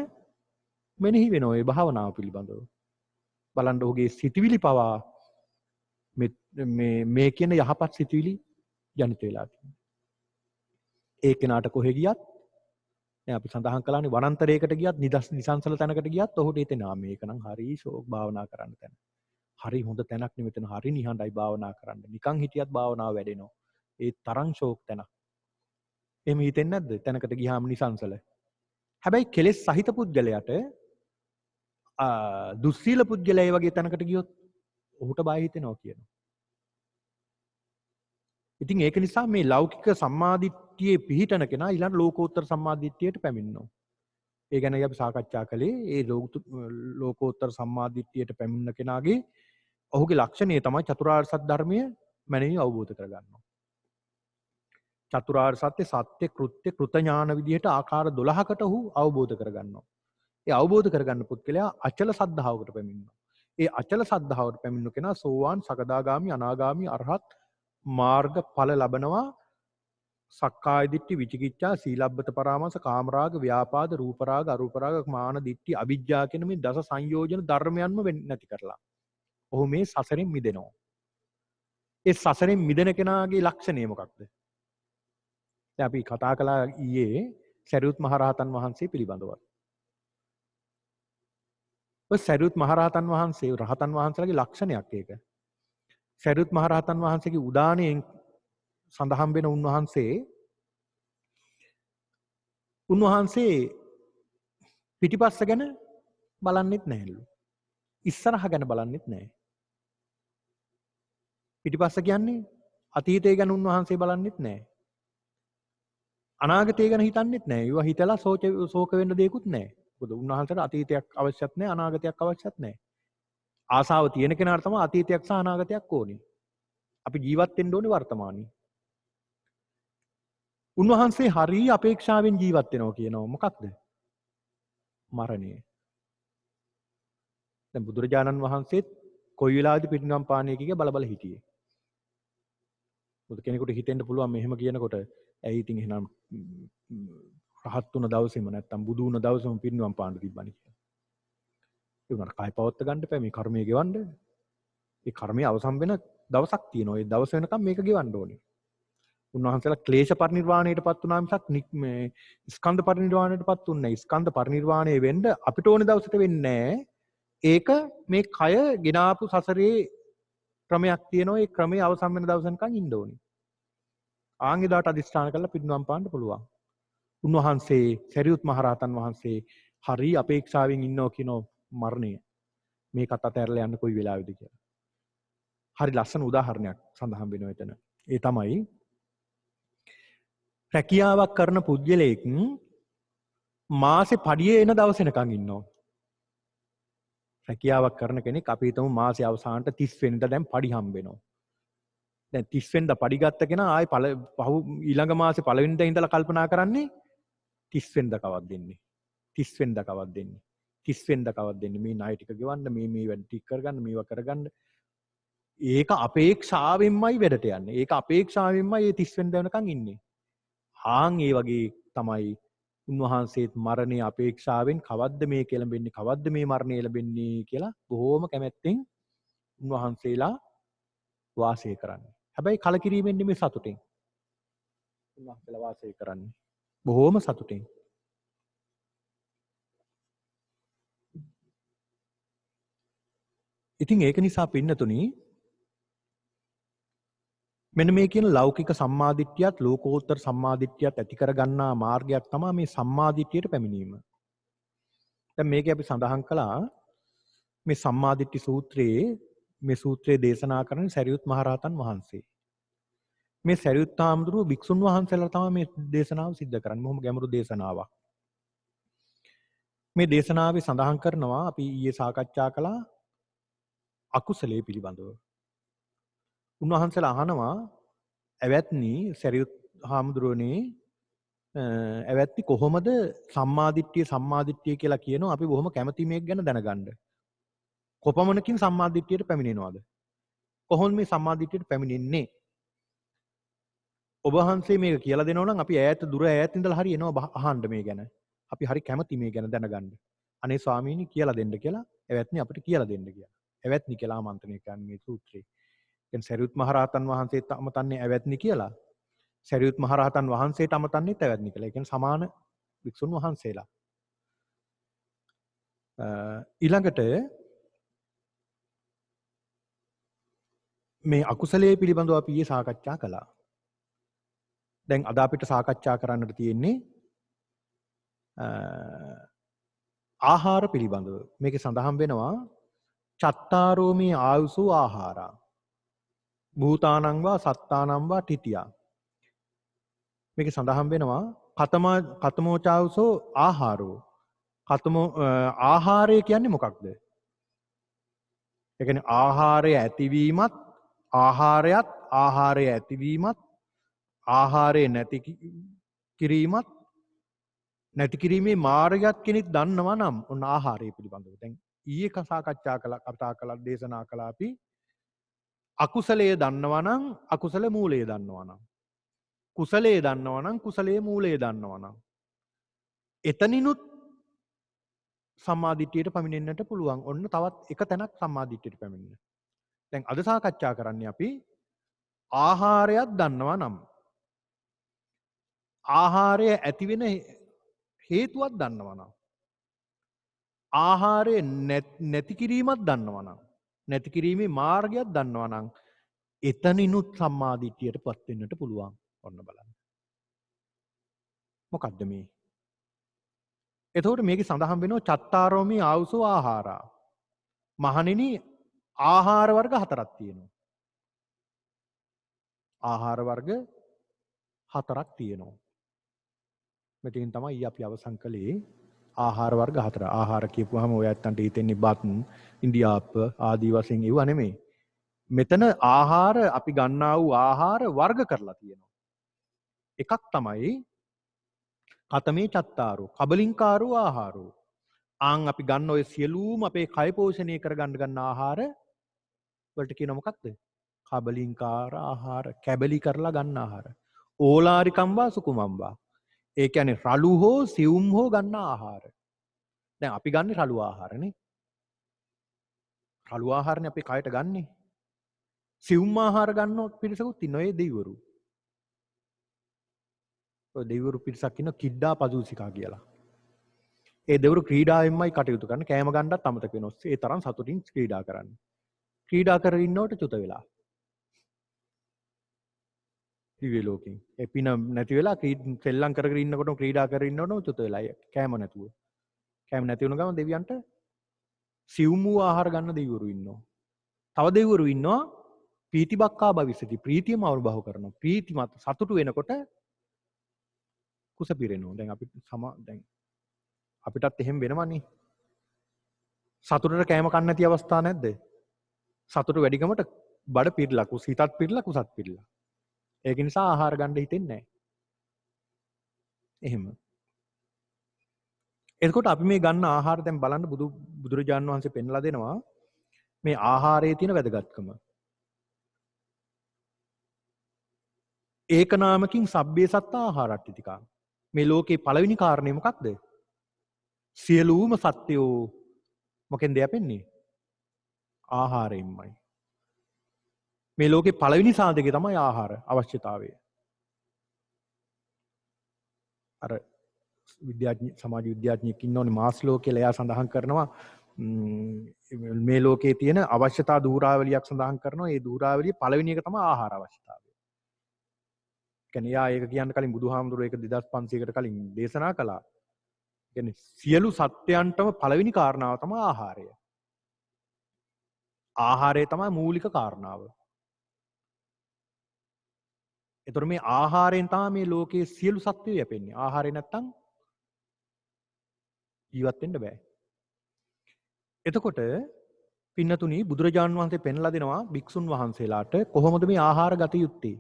මෙනෙහි වෙනවා ඒ භාවනාව පිළිබඳව. බලන්න ඔහුගේ සිතවිලි පවා මේ කියන යහපත් සිතවිලි ජනිත වෙලා තියෙනවා. ඒ කෙනාට කොහෙ ගියත් දැන් අපි සඳහන් කළානේ වනාන්තරයකට ගියත් නිසංසල තැනකට ගියත් ඔහුට හිතෙනවා මේක නම් හරි ෂෝක් භාවනා කරන්න තැන. හරි හොඳ තැනක් නෙමෙයි මෙතන හරි නිහඬයි භාවනා කරන්න. නිකන් හිටියත් භාවනාව වැඩෙනවා. ඒ තරම් ෂෝක් තැනක්. එහෙම හිතෙන්නේ නැද්ද? තැනකට ගියාම නිසංසල. හැබැයි කෙලෙස් සහිත පුද්ගලයාට දුස්සීල පුද්ගලයා වගේ තැනකට ගියොත් ඔහුට බය හිතෙනවා කියනවා. ඉතින් ඒක නිසා මේ ලෞකික සම්මාදිට්ඨියේ පිහිටන කෙනා ඊළඟ ලෝකෝත්තර සම්මාදිට්ඨියට පැමිණෙනවා. ඒ ගැන අපි සාකච්ඡා කළේ ඒ ලෝකෝත්තර සම්මාදිට්ඨියට පැමිණෙන කෙනාගේ ඔහුගේ ලක්ෂණය තමයි චතුරාර්ය සත්‍ය ධර්මය මනමින් අවබෝධ කරගන්නවා. චතුරාර්ය සත්‍ය කෘත්‍ය කෘත ඥාන විදිහට ආකාර 12කට ඔහු අවබෝධ කරගන්නවා. ඒ අවබෝධ කරගන්න පුද්ගලයා අචල සද්ධාවකට පැමිණෙනවා. ඒ අචල සද්ධාවට පැමිණෙන කෙනා සෝවාන්, සකදාගාමි, අනාගාමි, අරහත් මාර්ග ඵල ලබනවා. සක්කාය දිට්ඨි, විචිකිච්ඡා, සීලබ්බත පරාමාස, කාමරාග, ව්‍යාපාද, රූපරාග, අරූපරාග, මාන දිට්ඨි, අවිජ්ජා කියන මේ දස සංයෝජන ධර්මයන්ම නැති කරලා. ඔහු මේ සසරෙන් මිදෙනවා. ඒ සසරෙන් මිදෙන කෙනාගේ ලක්ෂණය මොකක්ද? දැන් අපි කතා කළා ඊයේ සරියුත් මහරහතන් වහන්සේ පිළිබඳව. ඔය සරියුත් මහරහතන් වහන්සේ රහතන් වහන්සේලාගේ ලක්ෂණයක් ඒක. සරියුත් මහරහතන් වහන්සේගේ උදානයෙන් සඳහන් වෙන උන්වහන්සේ පිටිපස්ස ගැන බලන්නෙත් නැහැලු. ඉස්සරහ ගැන බලන්නෙත් නැහැ. පිටිපස්ස කියන්නේ අතීතය ගැන උන්වහන්සේ බලන්නෙත් නැහැ. අනාගතය ගැන හිතන්නෙත් නැහැ. ඒවා හිතලා ශෝක වෙන්න දෙයක්වත් නැහැ. මොකද උන්වහන්සේට අතීතයක් අවශ්‍යත් නැහැ, අනාගතයක් අවශ්‍යත් නැහැ. ආසාව තියෙන කෙනාට තමයි අතීතයක් සහ අනාගතයක් ඕනේ. අපි ජීවත් වෙන්න ඕනේ වර්තමානයේ. උන්වහන්සේ හරිය අපේක්ෂාවෙන් ජීවත් වෙනවා කියනවා. මොකක්ද? මරණය. දැන් බුදුරජාණන් වහන්සේත් කොයි වෙලාවද පිරිනිවන් පාන්නේ කිය බල හිටියේ. බුදු කෙනෙකුට හිතෙන්න පුළුවන් මෙහෙම කියනකොට ඇයි ඉතින් එහෙනම් රහත් වුණ දවසේම නැත්තම් බුදු වුණ දවසේම පිරිනිවන් පාන්න තිබ්බනේ කියලා. ඒ උනාට කය පවත්ත ගන්න එපා මේ කර්මය ගෙවන්න. ඒ කර්මය අවසන් වෙන දවසක් තියෙනවා. ඒ දවස වෙනකම් මේක ගෙවන්න ඕනේ. උන්වහන්සේලා ක්ලේශ පරිනිර්වාණයටපත් වුණා මිසක් මේ ස්කන්ධ පරිනිර්වාණයටපත් උන්නේ නැහැ. ස්කන්ධ පරිනිර්වාණය වෙන්න අපිට ඕනේ දවසට වෙන්නේ නැහැ. ඒක මේ කය ගෙනාපු සසරේ ක්‍රමයක් තියෙනවා. ඒ ක්‍රමයේ අවසන් වෙන දවසකන් ඉන්න ඕනේ. ආන් එදාට අදිස්ථාන කරලා පිරිනුවම් පාන්න පුළුවන්. උන්වහන්සේ සරියුත් මහරහතන් වහන්සේ හරි අපේක්ෂාවෙන් ඉන්නෝ කියනෝ මරණය මේකත් අතහැරලා යන්න කොයි වෙලාවෙද කියලා. හරි ලස්සන උදාහරණයක් සඳහන් වෙනවා එතන. ඒ තමයි රැකියාවක් කරන පුද්ගලයෙක් මාසේ පඩියේ එන දවස් වෙනකන් ඉන්නවා. රැකියාවක් කරන කෙනෙක් අපි හිතමු මාසේ අවසානට 30 වෙනිදා දැන් පඩි හම්බ වෙනවා. දැන් 30 වෙනිදා පඩි ගත්ත කෙනා ආයේ ඊළඟ මාසේ පළවෙනිදා ඉඳලා කල්පනා කරන්නේ 30 වෙනිදා කවද්ද දෙන්නේ. 30 වෙනිදා කවද්ද දෙන්නේ. 30 වෙනිදා කවද්ද දෙන්නේ. මේ ණය ටික ගෙවන්න මේ වැඩ ටික කරගන්න මේවා කරගන්න. ඒක අපේක්ෂාවෙන්මයි වැඩට යන්නේ. ඒක අපේක්ෂාවෙන්මයි මේ 30 වෙනිදා වෙනකන් ඉන්නේ. ආන් ඒ වගේ තමයි උන්වහන්සේත් මරණය අපේක්ෂාවෙන් කවද්ද මේ කෙලඹෙන්නේ කවද්ද මේ මරණය ලැබෙන්නේ කියලා බොහෝම කැමැත්තෙන් උන්වහන්සේලා වාසය කරන්නේ. හැබැයි කලකිරීමෙන් නෙමෙයි සතුටින්. උන්වහන්සේලා වාසය කරන්නේ බොහෝම සතුටින්. ඉතින් ඒක නිසා පින්නතුනි මෙන්න මේ කියන ලෞකික සම්මාදිට්ඨියත් ලෝකෝත්තර සම්මාදිට්ඨියත් ඇති කරගන්නා මාර්ගයක් තමයි මේ සම්මාදිට්ඨියට පැමිණීම. දැන් මේක අපි සඳහන් කළා මේ සම්මාදිට්ඨි සූත්‍රයේ මේ සූත්‍රයේ දේශනා කරන සරියුත් මහරහතන් වහන්සේ. මේ සරියුත් හාමුදුරුවෝ භික්ෂුන් වහන්සේලා තමයි මේ දේශනාව සිද්ධ කරන්නේ. බොහොම ගැඹුරු දේශනාවක්. මේ දේශනාවේ සඳහන් කරනවා අපි ඊයේ සාකච්ඡා කළා අකුසලයේ පිළිබඳව. උන්වහන්සේලා අහනවා ඇවැත්නි සරියුත් හාමුදුරුවනේ ඇවැත්නි කොහොමද සම්මාදිට්ඨිය කියලා කියනවා අපි බොහොම කැමති මේක ගැන දැනගන්න. කොපමණකින් සම්මාදිට්ඨියට පැමිණෙනවද? කොහොමද මේ සම්මාදිට්ඨියට පැමිණෙන්නේ? ඔබ වහන්සේ මේක කියලා දෙනවා නම් අපි දුර ඈත ඉඳලා හරි එනවා අහන්න මේ ගැන. අපි හරි කැමති මේ ගැන දැනගන්න. අනේ ස්වාමීනි කියලා දෙන්න කියලා ඇවැත්නි අපිට කියලා දෙන්න කියලා. ඇවැත්නි කියලා ආමන්ත්‍රණය කරන්නේ මේ සූත්‍රයේ. දැන් සරියුත් මහරහතන් වහන්සේට අමතන්නේ ඇවැත්නි කියලා. සරියුත් මහරහතන් වහන්සේට අමතන්නේ ඇවැත්නි කියලා. ඒ කියන්නේ සමාන වික්ෂුන් වහන්සේලා. ඊළඟට මේ අකුසලයේ පිළිබඳව අපි ඊයේ සාකච්ඡා කළා. දැන් අද අපිට සාකච්ඡා කරන්නට තියෙන්නේ ආහාර පිළිබඳව. මේකේ සඳහන් වෙනවා චත්තාරෝමී ආයුසෝ ආහාරා භූතානං වා සත්තානං වා තිතියා. මේකේ සඳහන් වෙනවා කතමෝචායුසෝ ආහාරෝ. ආහාරය කියන්නේ මොකක්ද? ඒ කියන්නේ ආහාරය ඇතිවීමත් ආහාරයත් ආහාරය ඇතිවීමත් ආහාරය නැති කිරීමත් නැති කිරීමේ මාර්ගයක් කෙනෙක් දන්නවා නම් ඔන්න ආහාරය පිළිබඳව. දැන් ඊයේ කතා කළා දේශනා කළා අපි අකුසලයේ දන්නවා නම් අකුසල මූලය දන්නවා නම් කුසලයේ දන්නවා නම් කුසලයේ මූලය දන්නවා නම් එතනිනුත් සම්මාදිට්ඨියට පැමිණෙන්නට පුළුවන්. ඔන්න තවත් එක තැනක් සම්මාදිට්ඨියට පැමිණෙන්න. දැන් අද සාකච්ඡා කරන්නේ අපි ආහාරයක් දන්නවා නම් ආහාරය ඇති වෙන හේතුවක් දන්නවා නම් ආහාරය නැති කිරීමක් දන්නවා නම් නැති කිරීමේ මාර්ගයක් දන්නවා නම් එතනිනුත් සම්මාදිට්ඨියට පත් වෙන්නට පුළුවන්. ඔන්න බලන්න. මොකද්ද මේ? එතකොට මේකේ සඳහන් වෙනවා චත්තාරෝමී ආවුසෝ ආහාරා. මහණෙනි ආහාර වර්ග හතරක් තියෙනවා. ආහාර වර්ග හතරක් තියෙනවා. මෙතකින් තමයි අපි අවසන් කළේ ආහාර වර්ග හතර. ආහාර කියපුවාම ඔය ඇත්තන්ට හිතෙන්නේ බත්, ඉන්දියාප්ප ආදී වශයෙන් ඒවා නෙමෙයි. මෙතන ආහාර අපි ගන්නා වූ ආහාර වර්ග කරලා තියෙනවා. එකක් තමයි කතමේ චත්තාරෝ කබලින්කාරෝ ආහාරෝ. ආන් අපි ගන්න ඔය සියලුම අපේ කය පෝෂණය කරගන්න ගන්න ආහාර වලට කියන මොකක්ද? කබලින්කාර ආහාර, කැබලි කරලා ගන්න ආහාර. ඕලාරිකම් වා සුකුමම් වා. ඒ කියන්නේ රළු හෝ සියුම් හෝ ගන්න ආහාර. දැන් අපි ගන්න රළු ආහාරනේ. රළු ආහාරනේ අපි කයට ගන්නෙ. සියුම් ආහාර ගන්නොත් පිරිසකුත් ඉන්නවා ඒ දෙවිවරු. ඔය දෙවිවරු පිරිසක් ඉන්න කිඩ්ඩා පදූසිකා කියලා. ඒ දෙවිවරු ක්‍රීඩාවෙන්මයි කටයුතු කරන්නේ. කෑම ගන්නත් අමතක වෙනවා. ඒ තරම් සතුටින් ක්‍රීඩා කරන්නේ. ක්‍රීඩා කරගෙන ඉන්නකොට චුත වෙලා. දිව්‍ය ලෝකෙන්. ඒ පින නැති වෙලා සෙල්ලම් කරගෙන ඉන්නකොටම ක්‍රීඩා කරගෙන ඉන්නකොටම චුත වෙලා. කෑම නැතුව. කෑම නැති වුණ ගමන් දෙවියන්ට සිවුම් වූ ආහාර ගන්න දෙවිවරු ඉන්නවා. තව දෙවිවරු ඉන්නවා පීතිබක්කා භවිසති. ප්‍රීතියම අනුභව කරනවා. ප්‍රීතිමත් සතුටු වෙනකොට කුස පිරෙනවා. දැන් අපිටත් එහෙම වෙනවනේ. සතුටට කෑම කන්න නැති අවස්ථා නැද්ද? සතුට වැඩිකමට බඩ පිරලා හිතත් පිරලා කුසත් පිරලා. ඒක නිසා ආහාර ගන්න හිතෙන්නේ නැහැ. එහෙම. එතකොට අපි මේ ගන්න ආහාර දැන් බලන්න බුදුරජාණන් වහන්සේ පෙන්ලා දෙනවා මේ ආහාරයේ තියෙන වැදගත්කම. ඒක නාමකින් සබ්බේ සත්තා ආහාරට්ඨිතිකා. මේ ලෝකේ පළවෙනි කාරණේ මොකක්ද? සියලුම සත්‍යෝ මොකෙන්ද යපෙන්නේ? ආහාරයෙන්මයි. මේ ලෝකේ පළවෙනි සාධකය තමයි ආහාර අවශ්‍යතාවය. අර සමාජ විද්‍යාඥයෙක් ඉන්නෝනේ මාස්ලෝ කියලා එයා සඳහන් කරනවා මේ ලෝකේ තියෙන අවශ්‍යතා ධූරාවලියක් සඳහන් කරනවා. ඒ ධූරාවලිය පළවෙනි එක තමයි ආහාර අවශ්‍යතාවය. කියන්නේ එයා ඒක කියන්න කලින් බුදුහාමුදුරුවෝ ඒක 2500කට කලින් දේශනා කළා. කියන්නේ සියලු සත්‍යයන්ටම පළවෙනි කාරණාව තමයි ආහාරය. ආහාරය තමයි මූලික කාරණාව. එතකොට මේ ආහාරයෙන් තමයි මේ ලෝකයේ සියලු සත්වයෝ යැපෙන්නේ. ආහාරය නැත්තම් ජීවත් වෙන්න බෑ. එතකොට පින්නතුනි බුදුරජාණන් වහන්සේ පෙන්ලා දෙනවා භික්ෂුන් වහන්සේලාට කොහොමද මේ ආහාර ගත යුත්තේ?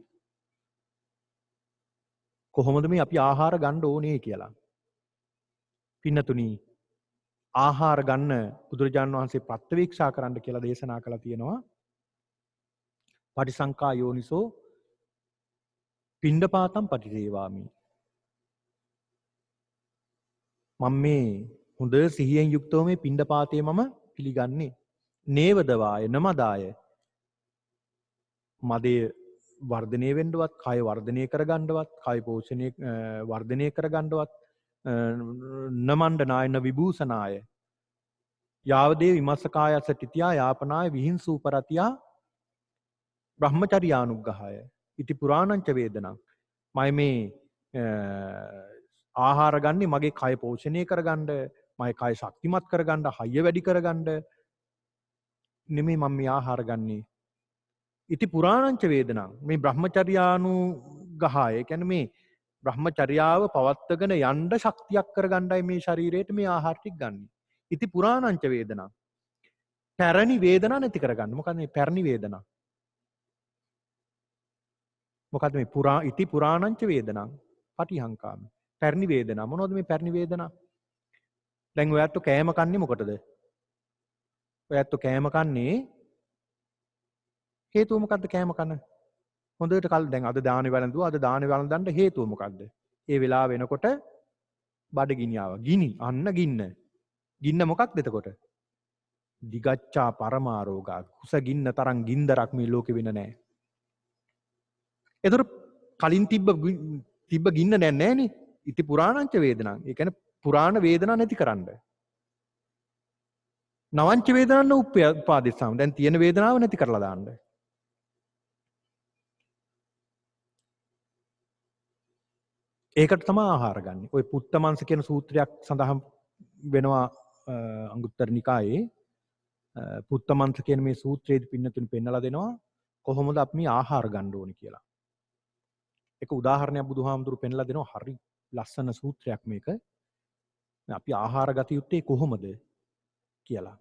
කොහොමද මේ අපි ආහාර ගන්න ඕනේ කියලා. පින්නතුනි ආහාර ගන්න බුදුරජාණන් වහන්සේ ප්‍රත්‍යවේක්ෂා කරන්න කියලා දේශනා කළා තියෙනවා. පටිසංකා යෝනිසෝ පිණ්ඩපාතම් පටිසේවාමි. මම මේ හොඳ සිහියෙන් යුක්තව මේ පිණ්ඩපාතය මම පිළිගන්නේ. නේවදවාය නමදාය. මදය වර්ධනය වෙන්නවත්, කය වර්ධනය කරගන්නවත්, කය පෝෂණය වර්ධනය කරගන්නවත්, නමණ්ඩනාය න විභූෂනාය. යාවදේ විමස්සකායස තිතියා යාපනාය විහිංසූපරතියා බ්‍රහ්මචර්යානුග්‍රහය. ඉති පුරාණංච වේදනං. මම මේ ආහාර ගන්නේ මගේ කය පෝෂණය කරගන්න, මගේ කය ශක්තිමත් කරගන්න, හයිය වැඩි කරගන්න නෙමෙයි මම මේ ආහාර ගන්නේ. ඉති පුරාණංච වේදනං. මේ බ්‍රහ්මචර්යානුග්‍රහය කියන්නේ මේ බ්‍රහ්මචර්යාව පවත්වාගෙන යන්න ශක්තියක් කරගන්නයි මේ ශරීරයට මේ ආහාර ටික ගන්න. ඉති පුරාණංච වේදනං. පැරණි වේදනා නැති කරගන්න. මොකද මේ පැරණි වේදනා? මොකද මේ ඉති පුරාණංච වේදනං පටිහංකාමි. පැරණි වේදනා. මොනවද මේ පැරණි වේදනා? දැන් ඔයත් කෑම කන්නේ මොකටද? ඔයත් කෑම කන්නේ හේතුව මොකද්ද කෑම කන? හොඳට කල් දැන් අද දානේ වළඳුවා. අද දානේ වළඳන්න හේතුව මොකද්ද? ඒ වෙලාව වෙනකොට බඩගිනි ආවා. ගිනි අන්න ගින්න. ගින්න මොකක්ද එතකොට? දිගච්ඡා පරමාරෝගා. කුස ගින්න තරම් ගින්දරක් මේ ලෝකෙ වෙන නැහැ. එතකොට කලින් තිබ්බ ගින්න දැන් නැහැනේ. ඉති පුරාණංච වේදනං. ඒ කියන්නේ පුරාණ වේදනා නැති කරන්න. නවංච වේදනන්න උපාදිස්සාම. දැන් තියෙන වේදනාව නැති කරලා දාන්න. ඒකට තමයි ආහාර ගන්න. ඔය පුත්තමංශ කියන සූත්‍රයක් සඳහන් වෙනවා අංගුත්තර නිකායේ. පුත්තමංශ කියන මේ සූත්‍රයේදී පින්නතුනි පෙන්නලා දෙනවා කොහොමද අපි මේ ආහාර ගන්න ඕනේ කියලා. එක උදාහරණයක් බුදුහාමුදුරු පෙන්ලා දෙනවා. හරි ලස්සන සූත්‍රයක් මේක. අපි ආහාර ගත යුත්තේ කොහොමද කියලා.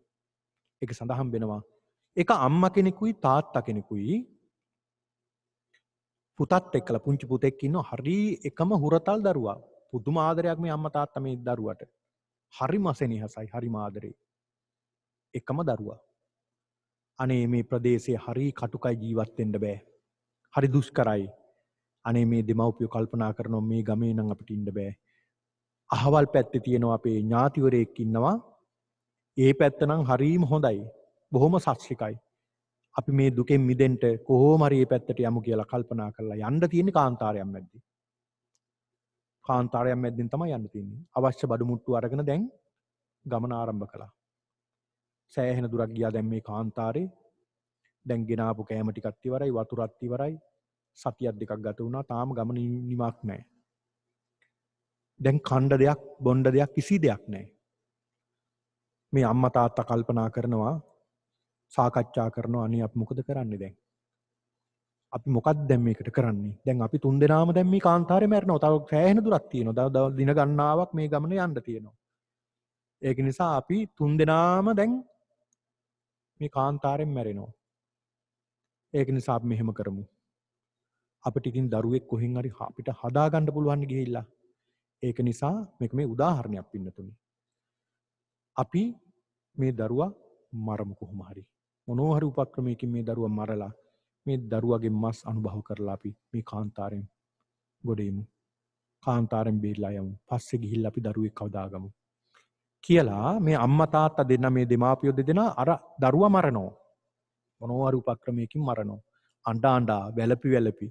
ඒක සඳහන් වෙනවා. එක අම්මා කෙනෙකුයි තාත්තා කෙනෙකුයි පුතත් එක්කලා පුංචි පුතෙක් ඉන්නවා. හරි එකම හුරතල් දරුවා. පුදුම ආදරයක් මේ අම්මා තාත්තා මේ දරුවට. හරිම සෙනෙහසයි, හරිම ආදරේ. එකම දරුවා. අනේ මේ ප්‍රදේශයේ හරි කටුකයි ජීවත් වෙන්න බෑ. හරි දුෂ්කරයි. අනේ මේ දෙමව්පියෝ කල්පනා කරනවා මේ ගමේ නම් අපිට ඉන්න බෑ. අහවල් පැත්තේ තියෙනවා අපේ ඥාතිවරයෙක් ඉන්නවා. ඒ පැත්ත නම් හරීම හොඳයි. බොහොම සස්්‍රිකයි. අපි මේ දුකෙන් මිදෙන්න කොහොම හරි මේ පැත්තට යමු කියලා කල්පනා කරලා යන්න තියෙන කාන්තාරයක් මැද්දේ. කාන්තාරයක් මැද්දෙන් තමයි යන්න තියෙන්නේ. අවශ්‍ය බඩු මුට්ටු අරගෙන දැන් ගමන ආරම්භ කළා. සෑහෙන දුරක් ගියා දැන් මේ කාන්තාරේ. දැන් ගෙනාපු කෑම ටිකක් ඉවරයි, වතුරත් ඉවරයි. සතියක් දෙකක් ගත වුණා. තාම ගමන නිමක් නැහැ. දැන් කණ්ඩ දෙයක්, බොණ්ඩ දෙයක් කිසි දෙයක් නැහැ. මේ අම්මා තාත්තා කල්පනා කරනවා, සාකච්ඡා කරනවා අනේ අපි මොකද කරන්නේ දැන්? අපි මොකක්ද දැන් මේකට කරන්නේ? දැන් අපි තුන් දෙනාම දැන් මේ කාන්තාරේ මැරෙනවා. තව සෑහෙන දුරක් තියෙනවා. තව දින ගණනාවක් මේ ගමන යන්න තියෙනවා. ඒක නිසා අපි තුන් දෙනාම දැන් මේ කාන්තාරයෙන් මැරෙනවා. ඒක නිසා අපි මෙහෙම කරමු. අපිට ඉතින් දරුවෙක් කොහෙන් හරි අපිට හදාගන්න පුළුවන් ගිහිල්ලා. ඒක නිසා මේක මේ උදාහරණයක් පින්නතුනි. අපි මේ දරුවා මරමු කොහොම හරි. මොනවා හරි උපක්‍රමයකින් මේ දරුවා මරලා මේ දරුවගේ මස් අනුභව කරලා අපි මේ කාන්තාරයෙන් ගොඩ එමු. කාන්තාරයෙන් බේරලා යමු. පස්සේ ගිහිල්ලා අපි දරුවෙක් කවදාගමු. කියලා මේ අම්මා තාත්තා දෙන්න මේ දෙමාපියෝ දෙදෙනා අර දරුවා මරනවා. මොනවා හරි උපක්‍රමයකින් මරනවා. අඬා වැළපි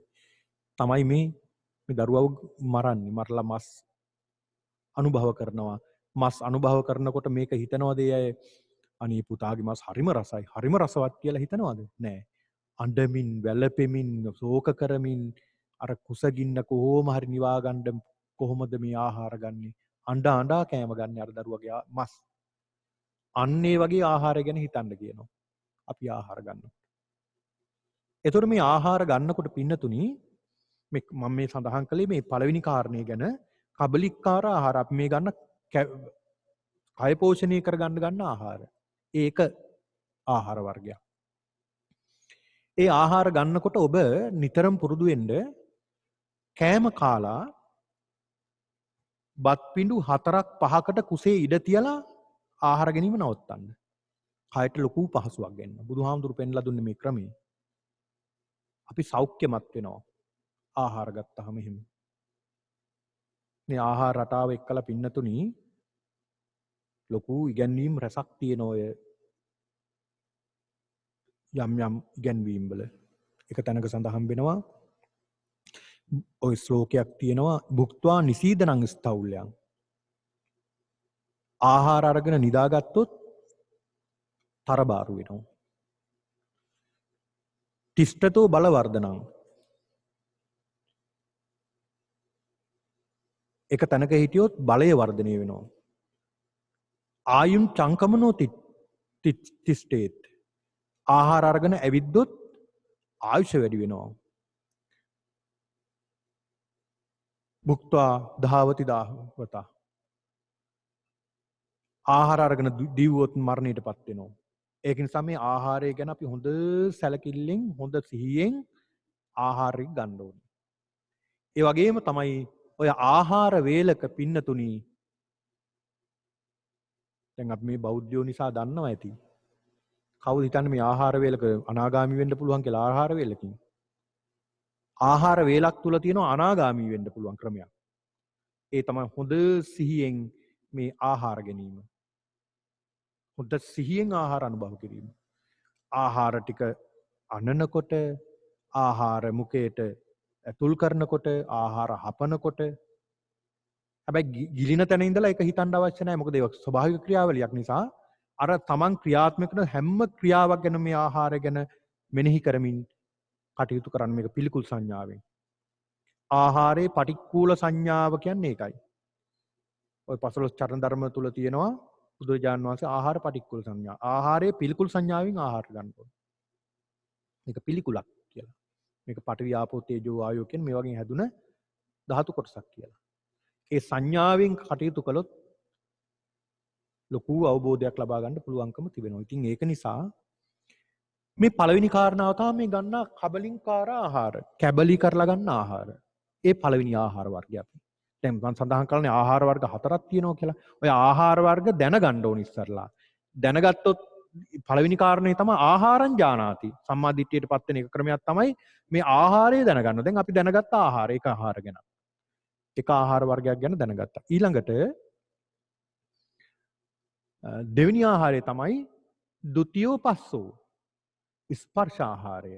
තමයි මේ දරුවව මරන්නේ. මරලා මස් අනුභව කරනවා. මස් අනුභව කරනකොට මේක හිතනවාද අය අනේ පුතාගේ මස් හරිම රසයි, හරිම රසවත් කියලා හිතනවාද? නෑ. අඬමින්, වැළපෙමින්, ශෝක කරමින් අර කුසගින්න කොහොම හරි නිවා ගන්න කොහොමද මේ ආහාර ගන්නෙ? අඬා කෑම ගන්න අර දරුවගේ මස්. අන්න ඒ වගේ ආහාරය ගැන හිතන්න කියනවා. අපි ආහාර ගන්නවා. එතකොට මේ ආහාර ගන්නකොට පින්නතුනි මම මේ සඳහන් කළේ මේ පළවෙනි කාරණේ ගැන කබලිකාර ආහාර අපි මේ ගන්න කය පෝෂණය කරගන්න ආහාර. ඒක ආහාර වර්ගයක්. ඒ ආහාර ගන්නකොට ඔබ නිතරම පුරුදු වෙන්න කෑම කාලා බත් පිඬු 4ක් 5කට කුසේ ඉඩ තියලා ආහාර ගැනීම නවත්තන්න. කයට ලොකු පහසුවක් ගන්න. බුදුහාමුදුරු පෙන්ලා දුන්නේ මේ ක්‍රමය. අපි සෞඛ්‍යමත් වෙනවා. ආහාර ගත්තාම එහෙම. මේ ආහාර රටාව එක්කලා පින්නතුනි ලොකු ඉගැන්වීම් රසක් තියෙන ඔය යම් ඉගැන්වීම් වල එක තැනක සඳහන් වෙනවා ඔය ශ්ලෝකයක් තියෙනවා භුක්ත්වා නිසීදනං ස්තෞල්‍යං ආහාර අරගෙන නිදාගත්තොත් තරබාරු වෙනවා තිෂ්ඨතෝ බලවර්ධනං එක තැනක හිටියොත් බලය වර්ධනය වෙනවා ආයුම් චංකමනෝ තිෂ්ඨේත් ආහාර අරගෙන ඇවිද්දොත් ආයුෂ වැඩි වෙනවා භුක්ත්වා ධාවති දාවතා ආහාර අරගෙන දිව්වොත් මරණයටපත් වෙනවා ඒක නිසා මේ ආහාරය ගැන අපි හොඳ සැලකිල්ලෙන් හොඳ සිහියෙන් ආහාරය ගන්න ඕනේ. ඒ වගේම තමයි ඔය ආහාර වේලක පින්නතුනි දැන් අපි මේ බෞද්ධයෝ නිසා දන්නවා ඇති. කවුද හිතන්නේ මේ ආහාර වේලක අනාගාමී වෙන්න පුළුවන් කියලා ආහාර වේලකින්? ආහාර වේලක් තුල තියෙන අනාගාමී වෙන්න පුළුවන් ක්‍රමයක්. ඒ තමයි හොඳ සිහියෙන් මේ ආහාර ගැනීම. හොඳ සිහියෙන් ආහාර අනුභව කිරීම. ආහාර ටික අනනකොට ආහාර මුකේට ඇතුල් කරනකොට ආහාර හපනකොට හැබැයි ගිලින තැන ඉඳලා ඒක හිතන්න අවශ්‍ය නැහැ මොකද ඒක ස්වභාවික ක්‍රියාවලියක් නිසා අර තමන් ක්‍රියාත්මක කරන හැම ක්‍රියාවක් ගැන මේ ආහාරය ගැන මෙනෙහි කරමින් කටයුතු කරන්න මේක පිළිකුල් සංඥාවෙන් ආහාරයේ පටික්කුල සංඥාව කියන්නේ ඒකයි ඔය 15 චරණ ධර්ම තුල තියෙනවා බුදුරජාණන් වහන්සේ ආහාර පටික්කුල සංඥා. ආහාරයේ පිළිකුල් සංඥාවෙන් ආහාර ගන්න ඕනේ. මේක පිළිකුලක් කියලා. මේක පඨවි ආපෝ තේජෝ වායෝ කියන මේ වගේ හැදුන ධාතු කොටසක් කියලා. ඒ සංඥාවෙන් කටයුතු කළොත් ලොකු අවබෝධයක් ලබා ගන්න පුළුවන්කම තිබෙනවා. ඉතින් ඒක නිසා මේ පළවෙනි කාරණාව තමයි මේ ගන්න කබලින්කාර ආහාර. කැබලි කරලා ගන්න ආහාර. ඒ පළවෙනි ආහාර වර්ගය අපි. දැන් මම සඳහන් කළනේ ආහාර වර්ග 4ක් තියෙනවා කියලා. ඔය ආහාර වර්ග දැනගන්න ඕනි ඉස්සරලා. දැනගත්තොත් පළවෙනි කාරණේ තමයි ආහාරං ජානාති. සම්මා දිට්ඨියටපත් වෙන එක ක්‍රමයක් තමයි මේ ආහාරය දැනගන්න. දැන් අපි දැනගත්ත ආහාර ඒක ආහාර ගැන. එක ආහාර වර්ගයක් ගැන දැනගත්තා. ඊළඟට දෙවෙනි ආහාරය තමයි ဒုတိ යෝ පස්සෝ ස්පර්ශ ආහාරය.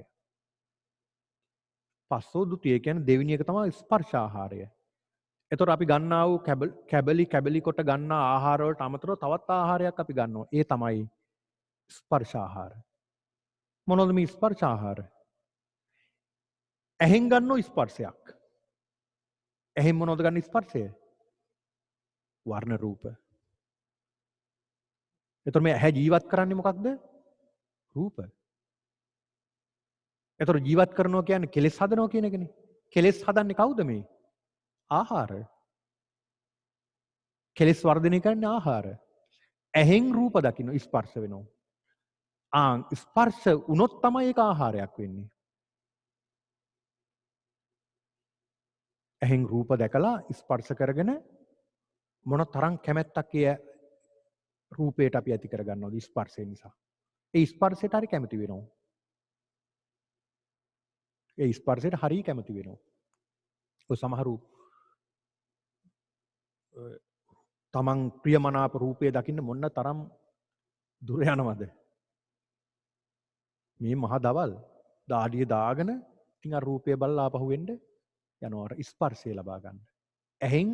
පස්සෝ ဒုတိ ය කියන්නේ දෙවෙනි එක තමයි ස්පර්ශ ආහාරය. එතකොට අපි ගන්නා වූ කැබලි කොට ගන්නා ආහාර වලට අමතරව තවත් ආහාරයක් අපි ගන්නවා. ඒ තමයි ස්පර්ශ ආහාර. මොනවද මේ ස්පර්ශ ආහාර? ඇහෙන් ගන්නෝ ස්පර්ශයක්. ඇහෙන් මොනවද ගන්න ස්පර්ශය? වර්ණ රූප. එතකොට මේ ඇහැ ජීවත් කරන්නේ මොකක්ද? රූප. එතකොට ජීවත් කරනවා කියන්නේ කෙලෙස් හදනවා කියන එකනේ. කෙලෙස් හදන්නේ කවුද මේ? ආහාර. කෙලෙස් වර්ධනය කරන්නේ ආහාර. ඇහෙන් රූප දකින්න ස්පර්ශ වෙනවා. ස්පර්ශ වුණොත් තමයි ඒක ආහාරයක් වෙන්නේ. ඇහෙන් රූප දැකලා ස්පර්ශ කරගෙන මොන තරම් කැමැත්තක් ඒ රූපයට අපි ඇති කරගන්නවද ස්පර්ශය නිසා. ඒ ස්පර්ශයට හරි කැමති වෙනවා. ඒ ස්පර්ශයට හරි කැමති වෙනවා. ඔය සමහරු තමන් ප්‍රියමනාප රූපය දකින්න මොන්න තරම් දුර යනවද? මේ මහ දවල් දාඩිය දාගෙන ඉතින් අර රූපය බලලා ආපහු වෙන්න යනවා ස්පර්ශය ලබා ගන්න. ඇහෙන්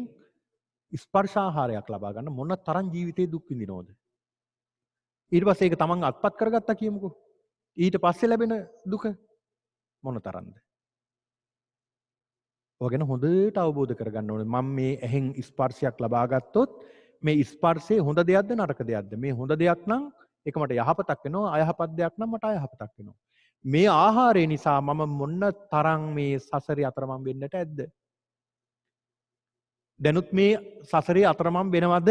ස්පර්ශ ආහාරයක් ලබා ගන්න මොන තරම් ජීවිතේ දුක් විඳිනවද? ඊට පස්සේ ඒක තමන් අත්පත් කරගත්තා කියමුකෝ. ඊට පස්සේ ලැබෙන දුක මොන තරම්ද? ඔය ගැන හොඳට අවබෝධ කරගන්න ඕනේ. මම මේ ඇහෙන් ස්පර්ශයක් ලබා ගත්තොත් මේ ස්පර්ශය හොඳ දෙයක්ද නරක දෙයක්ද? මේ හොඳ දෙයක් නම් ඒක මට යහපතක් වෙනවා, අයහපත් දෙයක් නම් මට අයහපතක් වෙනවා. මේ ආහාරය නිසා මම මොන්න තරම් මේ සසරේ අතරමං වෙන්නට ඇද්ද? දැනුත් මේ සසරේ අතරමං වෙනවද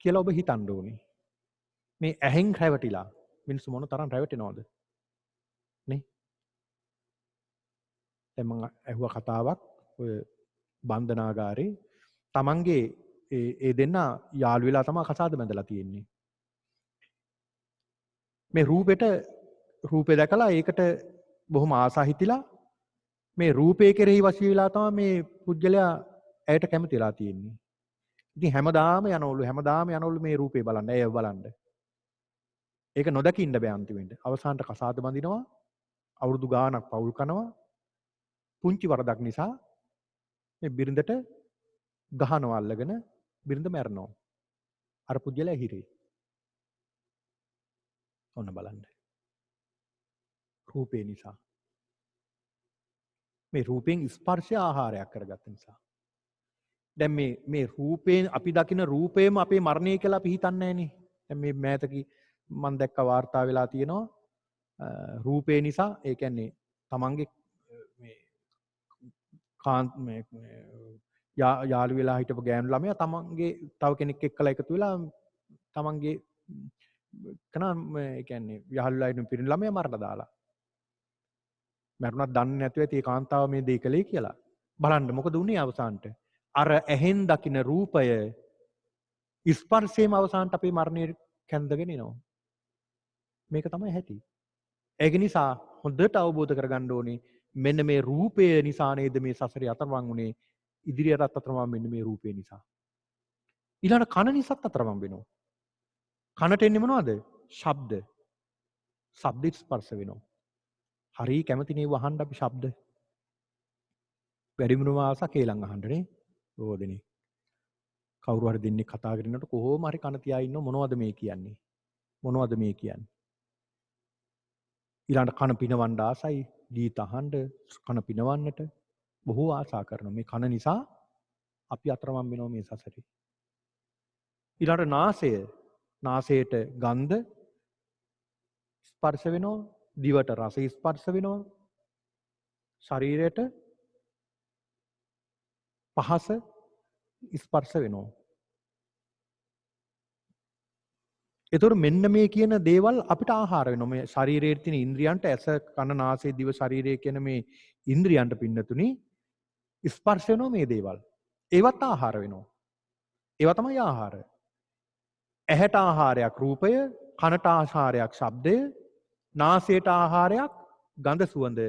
කියලා ඔබ හිතන්න ඕනේ. මේ ඇහෙන් රැවටිලා මිනිස්සු මොන තරම් රැවටෙනවද? නේ? දැන් මම ඇහුවා කතාවක් ඔය බන්ධනාගාරේ තමන්ගේ ඒ දෙන්න යාළු වෙලා තමයි කසාද බැඳලා තියෙන්නේ. මේ රූපේ දැකලා ඒකට බොහොම ආසා හිතිලා මේ රූපේ කෙරෙහි වශී වෙලා තමයි මේ පුජ්‍යලයා ඇයට කැමති වෙලා තියෙන්නේ. ඉතින් හැමදාම යනවලු මේ රූපේ බලන්න, ඇයව බලන්න. ඒක නොදකින්න බෑ අන්තිමට. අවසානට කසාද බඳිනවා. අවුරුදු ගාණක් පවුල් කනවා. පුංචි වරදක් නිසා මේ බිරිඳට ගහනවා අල්ලගෙන බිරිඳ මැරෙනවා. අර පුජ්‍යලයා හිරේ. ඔන්න බලන්න. රූපේ නිසා. මේ රූපෙන් ස්පර්ශය ආහාරයක් කරගත්ත නිසා. දැන් මේ රූපයෙන් අපි දකින රූපේම අපේ මරණය කියලා අපි හිතන්නේ නැහනේ. දැන් මේ මෑතකී මම දැක්ක වාර්තා වෙලා තියෙනවා රූපේ නිසා ඒ කියන්නේ තමන්ගේ මේ යාළු වෙලා හිටපු ගෑනු ළමයා තමන්ගේ තව කෙනෙක් එක්කලා එකතු වෙලා තමන්ගේ ඒ කියන්නේ යහළුලා ඉන්න පිරිමි ළමයා මරලා දාලා. මරුණත් දන්නේ නැතුව ඇති ඒ කාන්තාව මේ දේ කළේ කියලා. බලන්න මොකද වුනේ අවසානට? අර ඇහෙන් දකින රූපය ස්පර්ශයෙන් අවසානට අපේ මරණය කැඳගෙන එනවා. මේක තමයි ඇති. ඒක නිසා හොඳට අවබෝධ කරගන්න ඕනේ මෙන්න මේ රූපය නිසා නේද මේ සසරේ අතරමං උනේ. ඉදිරියටත් අතරමං මෙන්න මේ රූපය නිසා. ඊළඟ කන නිසාත් අතරමං වෙනවා. කනට එන්නේ මොනවද? ශබ්ද. ශබ්ද ස්පර්ශ වෙනවා. හරි කැමතිනේ වහන්න අපි ශබ්ද. වැඩිමුණුම ආස කේලම් අහන්නනේ. බොහෝ දෙනෙක්. කවුරු හරි දෙන්නේ කතා කරනකොට කොහොම හරි කන තියා ඉන්න මොනවද මේ කියන්නේ? මොනවද මේ කියන්නේ? ඊළඟ කන පිනවන්න ආසයි, ගීත අහන්න, කන පිනවන්නට බොහෝ ආසා කරනවා. මේ කන නිසා අපි අතරමං වෙනවා මේ සසරේ. ඊළඟ නාසය, නාසයට ගන්ධ ස්පර්ශ වෙනවා, දිවට රස ස්පර්ශ වෙනවා, ශරීරයට පහස ස්පර්ශ වෙනවා. එතකොට මෙන්න මේ කියන දේවල් අපිට ආහාර වෙනවා. මේ ශරීරයේ තියෙන ඉන්ද්‍රියන්ට ඇස, කන, නාසය, දිව, ශරීරය කියන මේ ඉන්ද්‍රියන්ට පින්නතුනි ස්පර්ශ වෙනවා මේ දේවල්. ඒවත් ආහාර වෙනවා. ඒවා තමයි ආහාර. ඇහැට ආහාරයක් රූපය, කනට ආහාරයක් ශබ්දය, නාසයට ආහාරයක් ගඳ සුවඳ,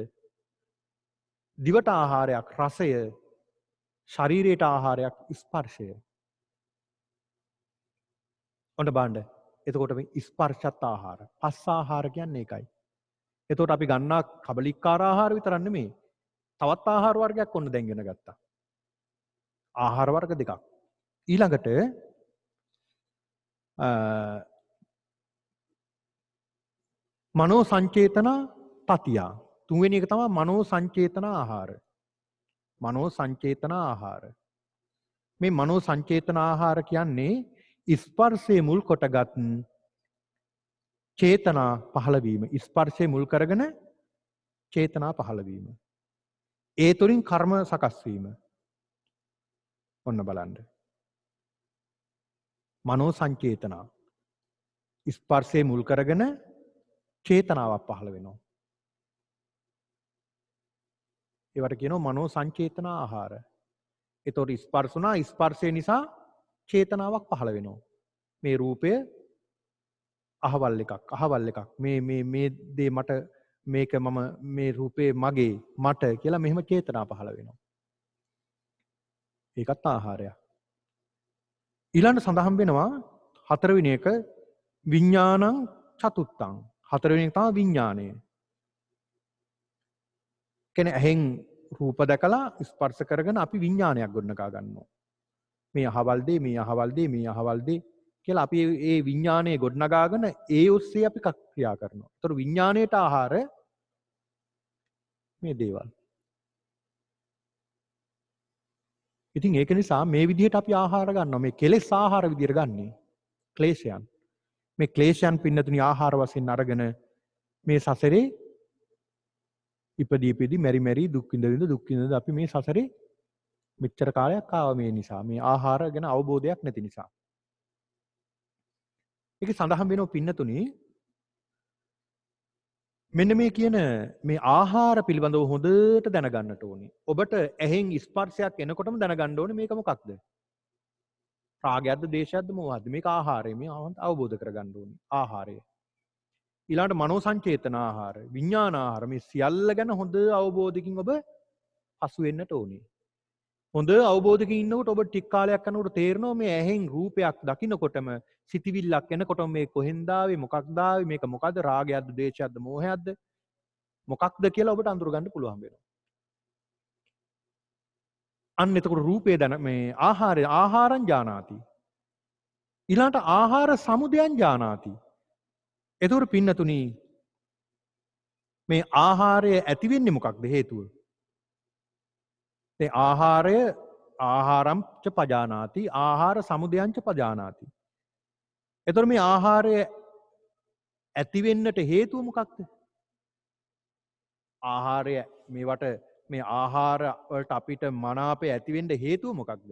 දිවට ආහාරයක් රසය, ශරීරයට ආහාරයක් ස්පර්ශය. ඔන්න බලන්න. එතකොට මේ ස්පර්ශත් ආහාර. පස් ආහාර කියන්නේ ඒකයි. එතකොට අපි ගන්නා කබලිකාර ආහාර විතරක් නෙමෙයි. තවත් ආහාර වර්ගයක් ඔන්න දැන් ඉගෙන ගත්තා. ආහාර වර්ග දෙකක්. ඊළඟට මනෝ සංචේතන තතියා. තුන්වෙනි එක තමයි මනෝ සංචේතන ආහාර. මනෝ සංචේතන ආහාර. මේ මනෝ සංචේතන ආහාර කියන්නේ ස්පර්ශයේ මුල් කොටගත් චේතනා පහළවීම. ස්පර්ශයේ මුල් කරගෙන චේතනා පහළවීම. ඒ තුළින් කර්ම සකස් වීම. ඔන්න බලන්න. මනෝ සංචේතනා. ස්පර්ශයේ මුල් කරගෙන චේතනාවක් පහළ වෙනවා. ඒවට කියනවා මනෝ සංචේතන ආහාර. එතකොට ස්පර්ශ වුණා, ස්පර්ශය නිසා චේතනාවක් පහළ වෙනවා. මේ රූපය අහවල් එකක්. මේ දේ මට මේක මම මේ රූපේ මගේ මට කියලා මෙහෙම චේතනා පහළ වෙනවා. ඒකත් ආහාරයක්. ඊළඟ සඳහන් වෙනවා හතරවෙනි එක විඥානං චතුත්තං. හතරවෙනි එක තමයි විඥාණය. කියන්නේ ඇහෙන් රූප දැකලා ස්පර්ශ කරගෙන අපි විඥානයක් ගොඩනගා ගන්නවා. මේ අහවල් දේ කියලා අපි ඒ විඥානයේ ගොඩනගාගෙන ඒ ඔස්සේ අපි ක්‍රියා කරනවා. ඒතර විඥාණයට ආහාර මේ දේවල්. ඉතින් ඒක නිසා මේ විදිහට අපි ආහාර ගන්නවා. මේ කෙලෙස් ආහාර විදිහට ගන්නෙ. ක්ලේශයන්. මේ ක්ලේශයන් පින්නතුනි ආහාර වශයෙන් අරගෙන මේ සසරේ ඉපදී මෙරි දුක් විඳ අපි මේ සසරේ මෙච්චර කාලයක් ආවා මේ නිසා. මේ ආහාර ගැන අවබෝධයක් නැති නිසා. ඒක සඳහන් වෙනවා පින්නතුනි මෙන්න මේ කියන මේ ආහාර පිළිබඳව හොඳට දැනගන්නට ඕනේ. ඔබට ඇහෙන් ස්පර්ශයක් එනකොටම දැනගන්න ඕනේ මේක මොකක්ද? රාගයක්ද, දේශයක්ද, මෝහයක්ද? මේක ආහාරය. මේ අවබෝධ කරගන්න ඕනේ. ආහාරය. ඊළඟට මනෝ සංචේතන ආහාර, විඥාන ආහාර මේ සියල්ල ගැන හොඳ අවබෝධයකින් ඔබ හසු වෙන්නට ඕනේ. හොඳ අවබෝධයකින් ඉන්නකොට ඔබ ටික කාලයක් යනකොට තේරෙනවා මේ ඇහෙන් රූපයක් දකින්නකොටම සිතිවිල්ලක් එනකොටම මේ කොහෙන්ද ආවේ මොකක්ද ආවේ මේක මොකද්ද රාගයක්ද දේශයක්ද මෝහයක්ද මොකක්ද කියලා ඔබට අඳුර ගන්න පුළුවන් වෙනවා. අන්න එතකොට රූපේ දැන මේ ආහාරං ජානාති. ඊළඟට ආහාර සමුදයං ජානාති. එතකොට පින්නතුනි මේ ආහාරය ඇති වෙන්නේ මොකක්ද හේතුව? ආහාරය ආහාරම් ච පජානාති ආහාර සමුදයං ච පජානාති. එතකොට මේ ආහාරය ඇති වෙන්නට හේතුව මොකක්ද? ආහාරය මේවට මේ ආහාර වලට අපිට මනාපය ඇති වෙන්න හේතුව මොකක්ද?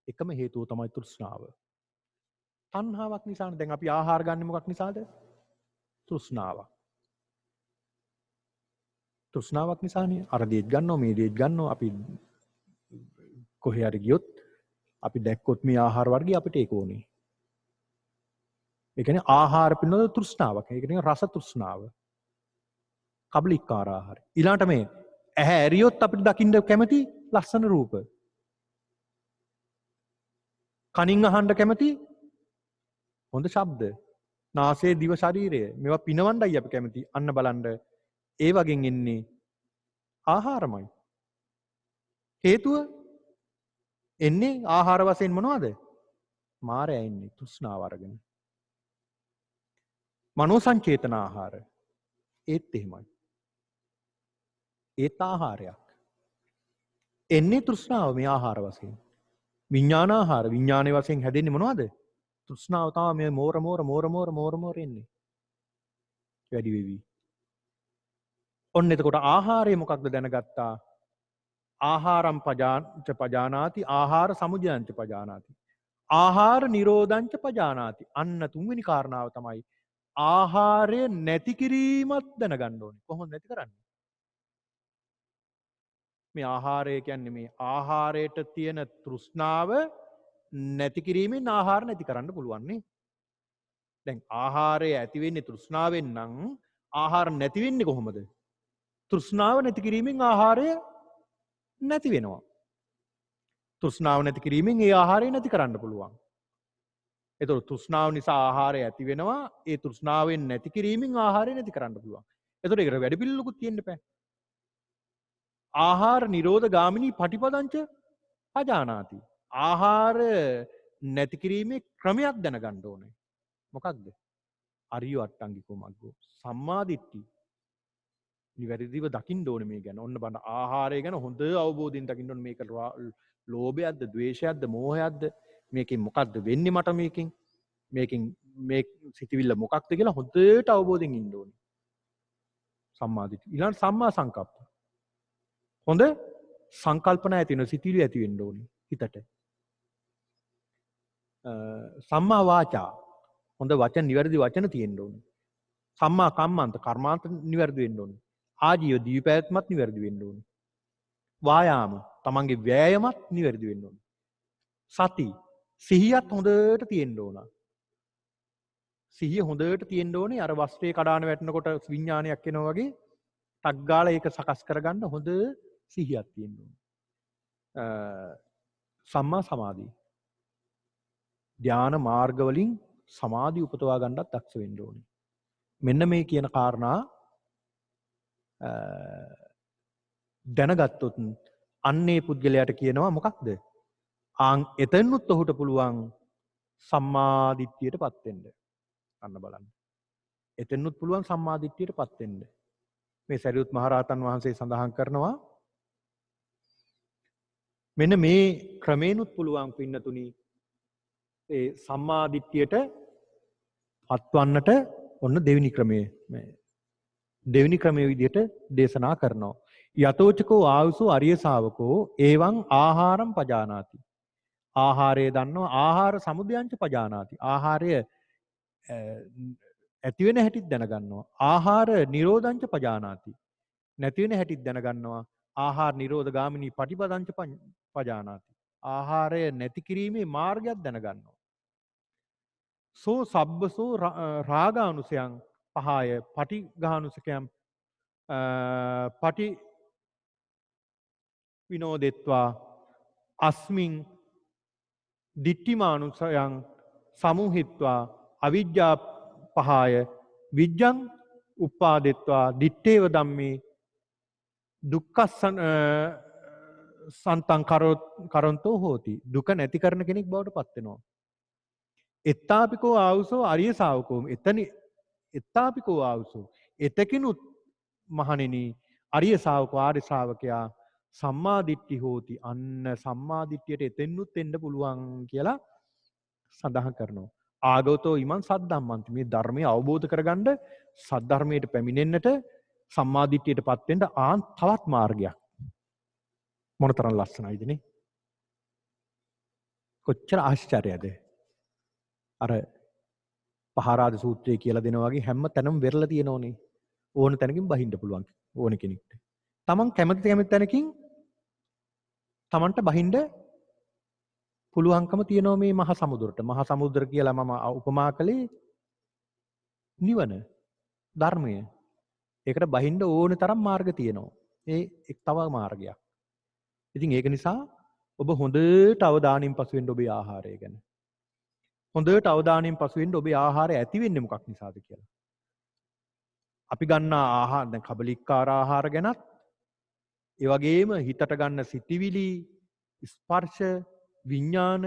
එකම හේතුව තමයි තෘෂ්ණාව. තණ්හාවක් නිසානේ. දැන් අපි ආහාර ගන්න මොකක් නිසාද? තෘෂ්ණාවක්. තෘෂ්ණාවක් නිසානේ. අර දේත් ගන්නවා මේ දේත් ගන්නවා අපි කොහේ හරි ගියොත් අපි දැක්කොත් මේ ආහාර වර්ගය අපිට ඒක ඕනේ. ඒ කියන්නේ ආහාර පිළිබඳ තෘෂ්ණාවක්. ඒ කියන්නේ රස තෘෂ්ණාව. කබලිකාර ආහාර. ඊළාට මේ ඇහැ ඇරියොත් අපිට දකින්න කැමති ලස්සන රූප. කනින් අහන්න කැමති හොඳ ශබ්ද. නාසය දිව ශරීරය මේවා පිනවන්නයි අපි කැමති. අන්න බලන්න ඒ වගෙන් එන්නේ ආහාරමයි. හේතුව එන්නේ ආහාර වශයෙන් මොනවද? මායя එන්නේ තෘෂ්ණාව අරගෙන. මනෝ සංචේතන ආහාර ඒත් එහෙමයි. ඒත් ආහාරයක්. එන්නේ තෘෂ්ණාව මේ ආහාර වශයෙන්. විඥාන ආහාර විඥානයේ වශයෙන් හැදෙන්නේ මොනවද? තෘෂ්ණාව තමයි මේ මෝර එන්නේ. වැඩි වෙවි. ඔන්න එතකොට ආහාරය මොකක්ද දැනගත්තා? ආහාරම් පජාංච පජානාති ආහාර සමුදයංච පජානාති ආහාර නිරෝධංච පජානාති. අන්න තුන්වෙනි කාරණාව තමයි ආහාරය නැති කිරීමත් දැනගන්න ඕනේ. කොහොමද නැති කරන්නේ? මේ ආහාරය කියන්නේ මේ ආහාරයට තියෙන තෘෂ්ණාව නැති කිරීමෙන් ආහාර නැති කරන්න පුළුවන් නේ. දැන් ආහාරය ඇති වෙන්නේ තෘෂ්ණාවෙන් නම් ආහාර නැති වෙන්නේ කොහොමද? තෘෂ්ණාව නැති කිරීමෙන් ආහාරය නැති වෙනවා. තෘෂ්ණාව නැති කිරීමෙන් ඒ ආහාරය නැති කරන්න පුළුවන්. එතකොට තෘෂ්ණාව නිසා ආහාරය ඇති වෙනවා. ඒ තෘෂ්ණාවෙන් නැති කිරීමෙන් ආහාරය නැති කරන්න පුළුවන්. එතකොට ඒකට වැඩි පිළිලුකුත් තියෙන්න බෑ. ආහාර නිරෝධ ගාමිනී පටිපදංච පජානාති. ආහාර නැති කිරීමේ ක්‍රමයක් දැනගන්න ඕනේ. මොකක්ද? අරිය අට්ටංගිකෝ මග්ගෝ. සම්මා දිට්ඨි. නිවැරදිව දකින්න ඕනේ මේ ගැන. ඔන්න බලන්න ආහාරය ගැන හොඳ අවබෝධයෙන් දකින්න ඕනේ. මේක ලෝභයක්ද, ද්වේෂයක්ද, මෝහයක්ද? මේකෙන් මොකක්ද වෙන්නේ මට මේකෙන්? මේකෙන් මේ සිතවිල්ල මොකක්ද කියලා හොඳට අවබෝධයෙන් ඉන්න ඕනේ. සම්මා දිට්ඨි. ඊළඟ සම්මා සංකප්ප. හොඳ සංකල්පන ඇති වෙන සිතිවිලි ඇති වෙන්න ඕනේ හිතට. සම්මා වාචා. හොඳ වචන නිවැරදි වචන තියෙන්න ඕනේ. සම්මා කම්මන්ත කර්මාන්ත නිවැරදි වෙන්න ඕනේ. ආජීව දීපැවැත්මත් නිවැරදි වෙන්න ඕනේ. වායාම තමන්ගේ වෑයමත් නිවැරදි වෙන්න ඕනේ. සති සිහියත් හොඳට තියෙන්න ඕන. සිහිය හොඳට තියෙන්න ඕනේ. අර වස්ත්‍රයේ කඩාන වැටෙනකොට විඥානයක් එනවා වගේ ටක් ගාලා ඒක සකස් කරගන්න හොඳ සිහියක් තියෙන්න ඕනේ. සම්මා සමාධි. ධ්‍යාන මාර්ග වලින් සමාධි උපදවා ගන්නත් දක්ෂ වෙන්න ඕනේ. මෙන්න මේ කියන කාරණා දැනගත්තොත් අන්නේ පුද්ගලයාට කියනවා මොකක්ද? එතනුත් ඔහුට පුළුවන් සම්මා දිට්ඨියට පත් වෙන්න. අන්න බලන්න. එතනුත් පුළුවන් සම්මා දිට්ඨියට පත් වෙන්න. මේ සරියුත් මහරහතන් වහන්සේ සඳහන් කරනවා මෙන්න මේ ක්‍රමේනුත් පුළුවන් පින්නතුනි ඒ සම්මා දිට්ඨියට පත්වන්නට ඔන්න දෙවෙනි ක්‍රමයේ විදිහට දේශනා කරනවා. යතෝචකෝ ආවුසෝ අරිය ශාවකෝ එවං ආහාරම් පජානාති. ආහාරය දන්නවා ආහාර සමුදයංච පජානාති. ආහාරය ඇති වෙන හැටිත් දැනගන්නවා. ආහාර නිරෝධංච පජානාති. නැති වෙන හැටිත් දැනගන්නවා. ආහාර නිරෝධ ගාමිනී පටිපදංච පජානාති. ආහාරය නැති කිරීමේ මාර්ගයක් දැනගන්නවා. සෝ සබ්බසෝ රාගානුසයන් පහය පටිඝානුසකයන් පටි විනෝදෙත්වා අස්මින් දිට්ඨිමානුසයන් සමුහිත්වා අවිජ්ජා පහය විජ්ජං උපාදෙත්වා දිත්තේව ධම්මේ දුක්ඛසන් සන්තං කරොන්තෝ හෝති. දුක නැති කරන කෙනෙක් බවට පත් වෙනවා. එත්තාපිකෝ ආවුසෝ අරිය ශාවකෝ. එත්තාපිකෝ ආවුසෝ. එතකිනුත් මහණෙනි අරිය ශාවකෝ ආර්ය ශ්‍රාවකයා සම්මා දිට්ඨි හෝති. අන්න සම්මා දිට්ඨියට එතෙන්නුත් එන්න පුළුවන් කියලා සඳහන් කරනවා. ආගතෝ ඉමන් සද්ධම්මන්ති. මේ ධර්මය අවබෝධ කරගන්න සද්ධර්මයට පැමිණෙන්නට සම්මා දිට්ඨියටපත් වෙන්න තවත් මාර්ගයක්. මොනතරම් ලස්සනයිද නේ? කොච්චර ආශ්චර්යද? අර පහාරාද සූත්‍රය කියලා දෙනවා වගේ හැම තැනම වෙරළ තියෙනෝනේ. ඕන තැනකින් බහින්න පුළුවන් ඕන කෙනෙක්ට. තමන් කැමති තැනකින් තමන්ට බහින්න පුළුවන්කම තියෙනවා මේ මහා සමුද්‍රයට. මහා සමුද්‍ර කියලා මම උපමා කළේ නිවන ධර්මය. ඒකට බහින්න ඕන තරම් මාර්ග තියෙනවා. ඒ එක් තව මාර්ගයක්. ඉතින් ඒක නිසා ඔබ හොඳට අවධානයෙන් පසු වෙන්න ඔබේ ආහාරය ගැන. හොඳට අවධානයෙන් පසු වෙන්න ඔබේ ආහාරය ඇති වෙන්නේ මොකක් නිසාද කියලා. අපි ගන්න ආහාර දැන් කබලිකාර ආහාර ගැනත් ඒ වගේම හිතට ගන්න සිතිවිලි ස්පර්ශ විඥාන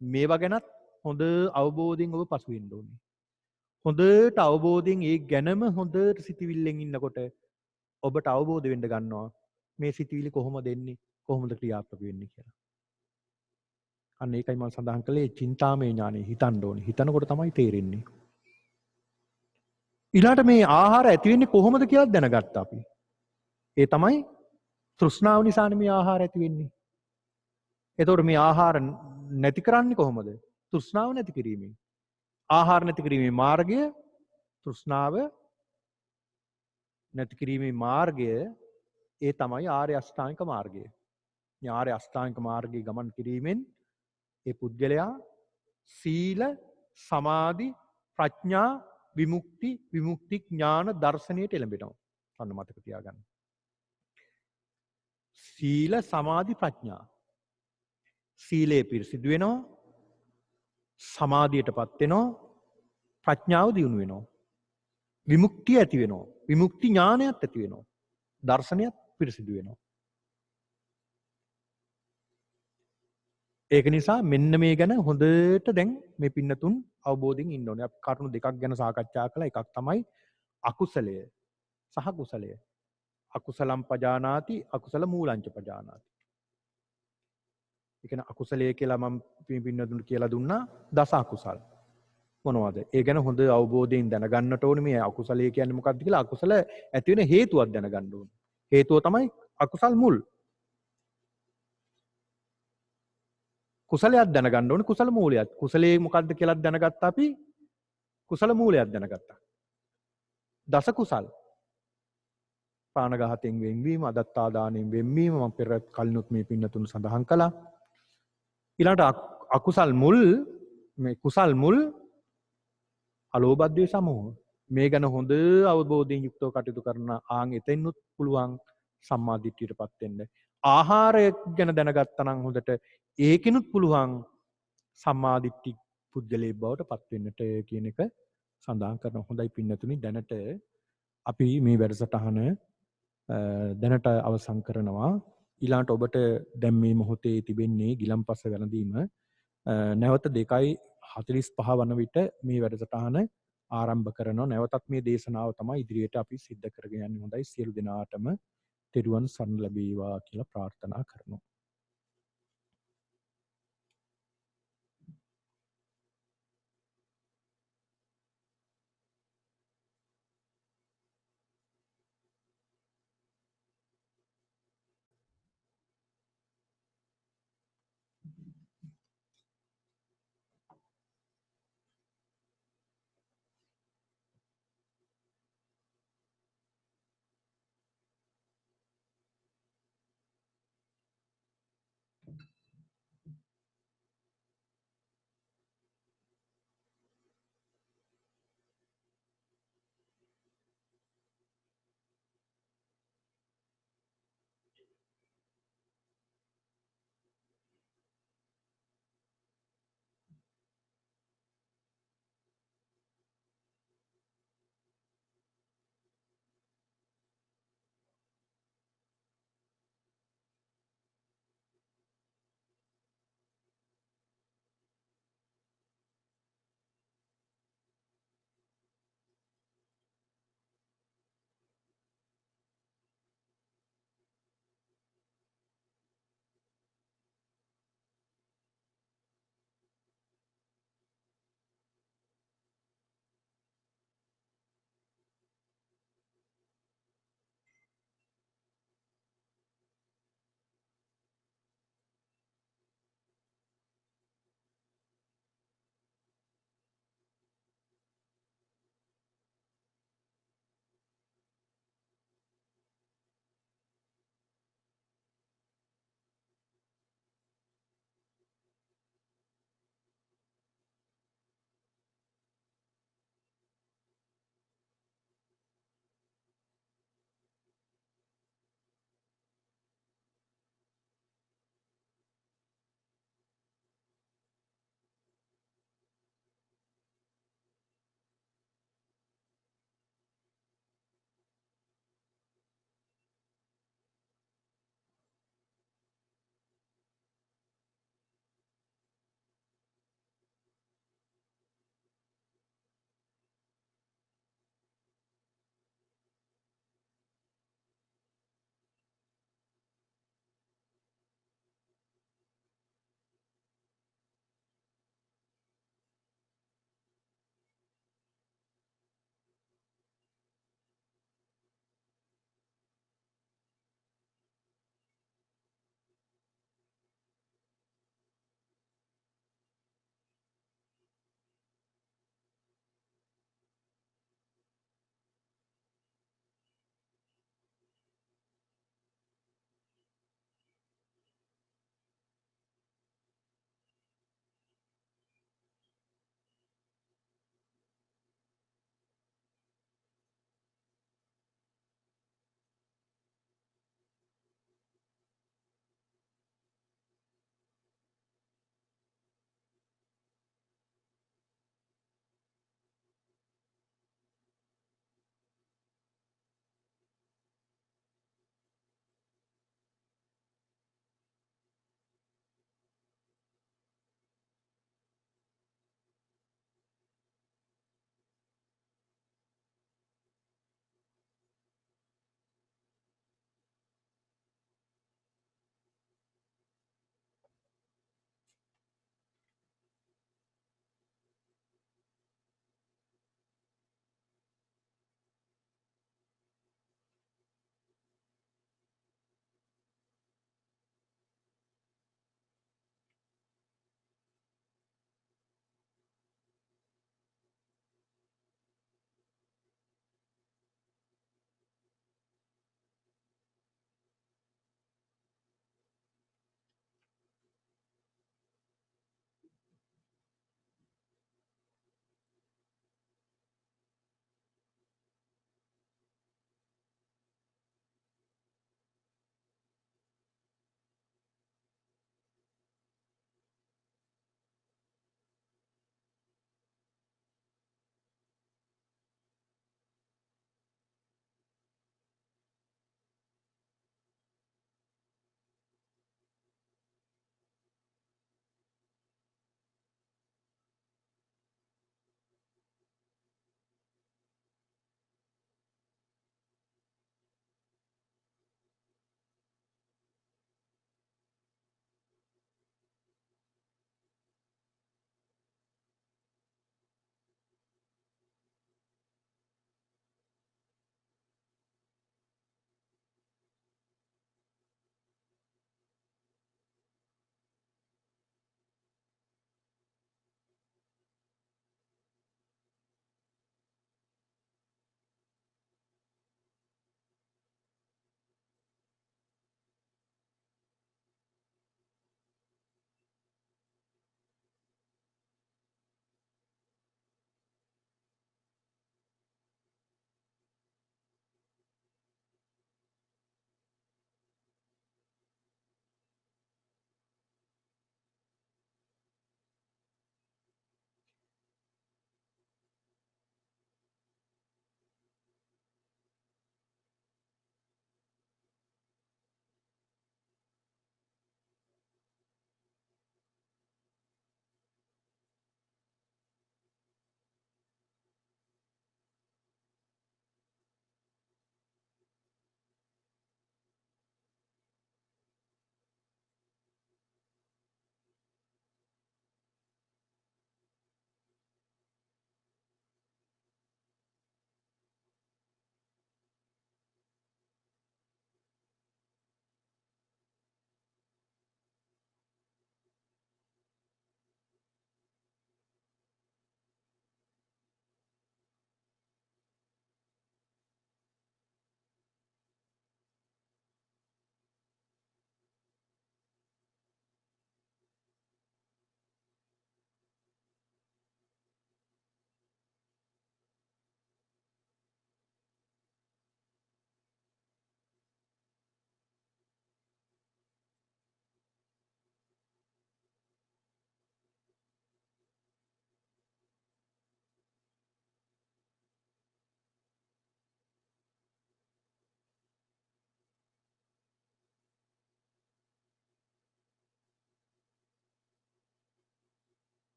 මේවා ගැනත් හොඳ අවබෝධයෙන් ඔබ පසු වෙන්න ඕනේ. හොඳට අවබෝධයෙන් ඒ ගැනම හොඳට සිතිවිල්ලෙන් ඉන්නකොට ඔබට අවබෝධ වෙන්න ගන්නවා මේ සිතිවිලි කොහොමද එන්නේ කොහොමද ක්‍රියාත්මක වෙන්නේ කියලා. අන්න ඒකයි මම සඳහන් කළේ චින්තාමය ඥානෙ හිතන්න ඕනේ. හිතනකොට තමයි තේරෙන්නේ. ඊළාට මේ ආහාර ඇති වෙන්නේ කොහොමද කියලා දැනගත්තා අපි. ඒ තමයි තෘෂ්ණාව නිසානේ මේ ආහාර ඇති වෙන්නේ. එතකොට මේ ආහාර නැති කරන්නේ කොහොමද? තෘෂ්ණාව නැති කිරීමෙන්. ආහාර නැති කිරීමේ මාර්ගය තෘෂ්ණාව නැති කිරීමේ මාර්ගය ඒ තමයි ආර්ය අෂ්ටාංගික මාර්ගය. මේ ආර්ය අෂ්ටාංගික මාර්ගයේ ගමන් කිරීමෙන් ඒ පුද්ගලයා සීල සමාධි ප්‍රඥා විමුක්ති ඥාන දර්ශනයට එළඹෙනවා. අන්න මතක තියාගන්න. සීල සමාධි ප්‍රඥා. සීලය පිරිසිදු වෙනවා. සමාධියටපත් වෙනවා. ප්‍රඥාව දියුණු වෙනවා. විමුක්තිය ඇති වෙනවා. විමුක්ති ඥානයත් ඇති වෙනවා. දර්ශනයත් පිරිසිදු වෙනවා. ඒක නිසා මෙන්න මේ ගැන හොඳට දැන් මේ පින්නතුන් අවබෝධයෙන් ඉන්න ඕනේ. අපි කරුණු දෙකක් ගැන සාකච්ඡා කළා. එකක් තමයි අකුසලය සහ කුසලය. අකුසලම් පජානාති අකුසල මූලංච පජානාති. ඒ කියන්නේ අකුසලයේ කියලා මම පින්නතුන්ට කියලා දුන්නා දස අකුසල්. මොනවද? ඒ ගැන හොඳ අවබෝධයෙන් දැනගන්නට ඕනේ මේ අකුසලයේ කියන්නේ මොකක්ද කියලා. අකුසල ඇති වෙන හේතුවක් දැනගන්න ඕනේ. හේතුව තමයි අකුසල් මුල්. කුසලයක් දැනගන්න ඕනේ කුසල මූලයක්. කුසලයේ මොකක්ද කියලා දැනගත්තා අපි කුසල මූලයක් දැනගත්තා. දස කුසල්. ප්‍රාණඝාතයෙන් වෙන්වීම, අදත්තා දාණයෙන් වෙන්වීම මම පෙර කලිනුත් මේ පින්නතුන් සඳහන් කළා. ඊළඟට අකුසල් මුල් මේ කුසල් මුල් අලෝභ ද්වේෂ සමෝහ. මේ ගැන හොඳ අවබෝධයෙන් යුක්තව කටයුතු කරන ආන් එතෙන්නුත් පුළුවන් සම්මා දිට්ඨියටපත් වෙන්න. ආහාරය ගැන දැනගත්තා නම් හොඳට ඒකිනුත් පුළුවන් සම්මා දිට්ඨි පුද්ගලයෙක් බවට පත් වෙන්නට කියන එක සඳහන් කරන හොඳයි පින්නතුනි. දැනට අපි මේ වැඩසටහන දැනට අවසන් කරනවා. ඊළාට ඔබට දැන් මේ මොහොතේ තිබෙන්නේ ගිලම්පස වැළඳීම. නැවත 2:45 වන විට මේ වැඩසටහන ආරම්භ කරනවා. නැවතත් මේ දේශනාව තමයි ඉදිරියට අපි සිද්ධ කරගෙන යන්නේ. හොඳයි, සියලු දෙනාටම තෙරුවන් සරණ ලැබේවා කියලා ප්‍රාර්ථනා කරනවා.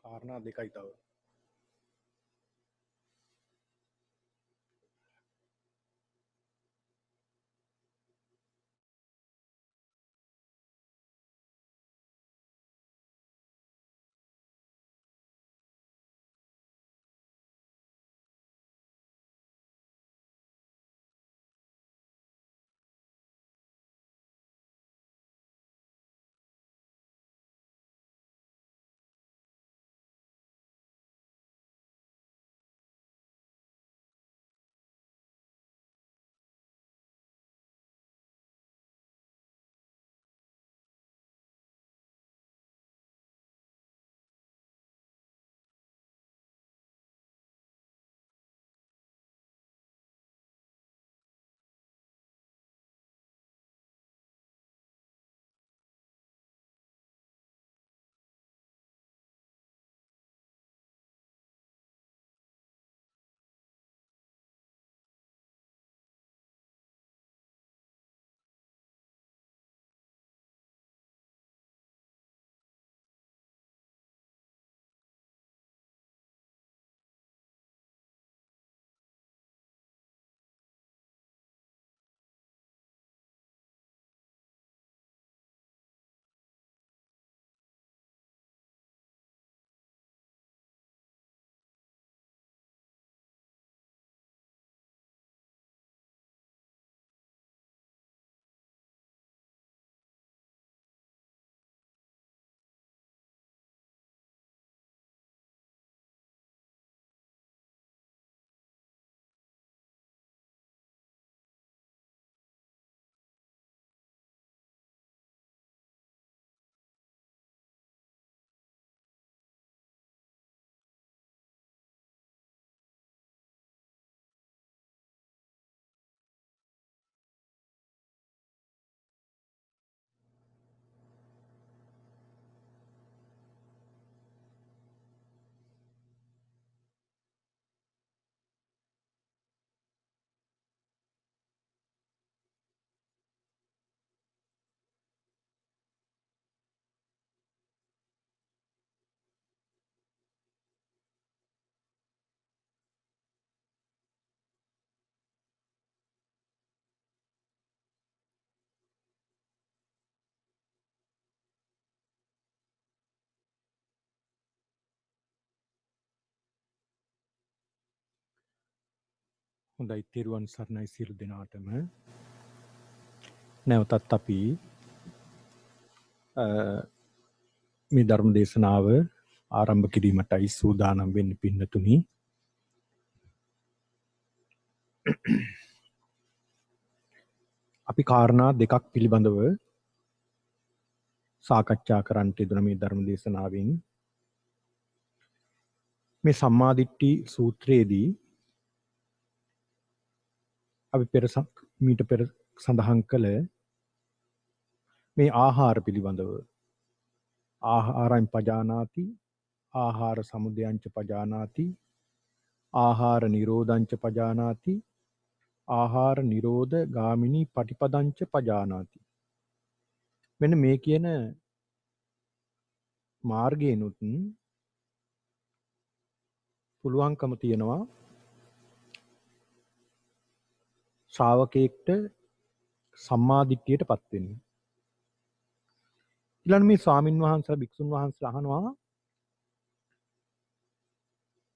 කාරණා දෙකයි තව. හොඳයි තෙරුවන් සරණයි සියලු දෙනාටම. නැවතත් අපි මේ ධර්ම දේශනාව ආරම්භ කිරීමටයි සූදානම් වෙන්නේ පින්නතුනි. අපි කාරණා දෙකක් පිළිබඳව සාකච්ඡා කරන්නට යෙදුන මේ ධර්ම දේශනාවෙන්. මේ සම්මාදිට්ඨි සූත්‍රයේදී අපි මීට පෙර සඳහන් කළ මේ ආහාර පිළිබඳව ආහාරං පජානාති ආහාර සමුදයංච පජානාති ආහාර නිරෝධංච පජානාති ආහාර නිරෝධ ගාමිනී පටිපදංච පජානාති. මෙන්න මේ කියන මාර්ගයනුත් පුළුවන්කම තියෙනවා ශ්‍රාවකයෙක්ට සම්මාදිට්ඨියටපත් වෙන්න. ඊළඟ මේ ස්වාමින් වහන්සේලා භික්ෂුන් වහන්සේලා අහනවා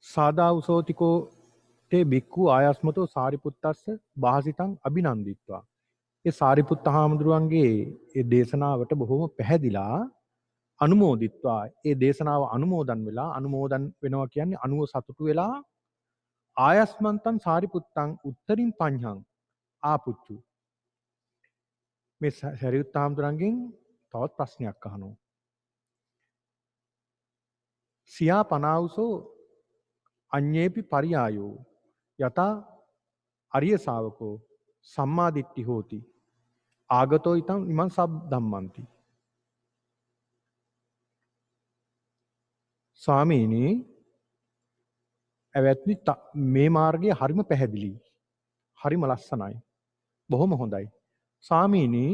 සාදා උසෝතිකෝ තේ බික්ඛු ආයස්මතෝ සාරිපුත්තස්ස භාසිතං අභිනන්දිත්වා. ඒ සාරිපුත්ත හාමුදුරුවන්ගේ ඒ දේශනාවට බොහොම පැහැදිලා අනුමෝදිත්වා. ඒ දේශනාව අනුමෝදන් වෙලා අනුමෝදන් වෙනවා කියන්නේ අනුව සතුටු වෙලා ආයස්මන්තං සාරිපුත්තං උත්තරින් පඤ්ඤං ආපුච්චු. මේ සාරිපුත්ත හාමුදුරන්ගෙන් තවත් ප්‍රශ්නයක් අහනවා. සියා පනාවුසෝ අඤ්ඤේපි පරියායෝ යතා අරිය ශාවකෝ සම්මාදිට්ඨි හෝති ආගතෝ ඊතං ඉමං සබ් ධම්මන්ති. ස්වාමීනි ඇවැත්නි මේ මාර්ගය හරිම පැහැදිලි. හරිම ලස්සනයි. බොහොම හොඳයි. ස්වාමීනි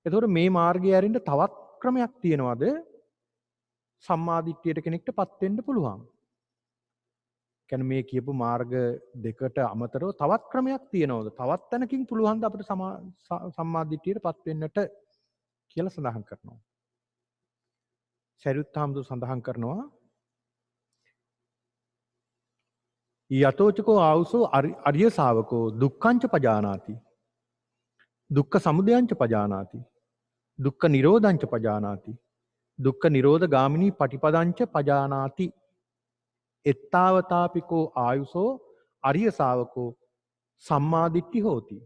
එතකොට මේ මාර්ගය ඇරින්න තවත් ක්‍රමයක් තියෙනවද? සම්මාදිට්ඨියට කෙනෙක්ටපත් වෙන්න පුළුවන්. කියන්නේ මේ කියපු මාර්ග දෙකට අමතරව තවත් ක්‍රමයක් තියෙනවද? තවත් තැනකින් පුළුවන් ද අපිට සම්මාදිට්ඨියටපත් වෙන්නට කියලා සඳහන් කරනවා. සරියුත් හාමුදුරුවෝ සඳහන් කරනවා යතෝචකෝ ආවුසෝ අරිය ශාවකෝ දුක්ඛංච පජානාති. දුක්ඛ සමුදයංච පජානාති. දුක්ඛ නිරෝධංච පජානාති. දුක්ඛ නිරෝධ ගාමිනී පටිපදංච පජානාති. එත්තාවතාපිකෝ ආයුසෝ අරිය ශාවකෝ සම්මාදිට්ඨි හෝති.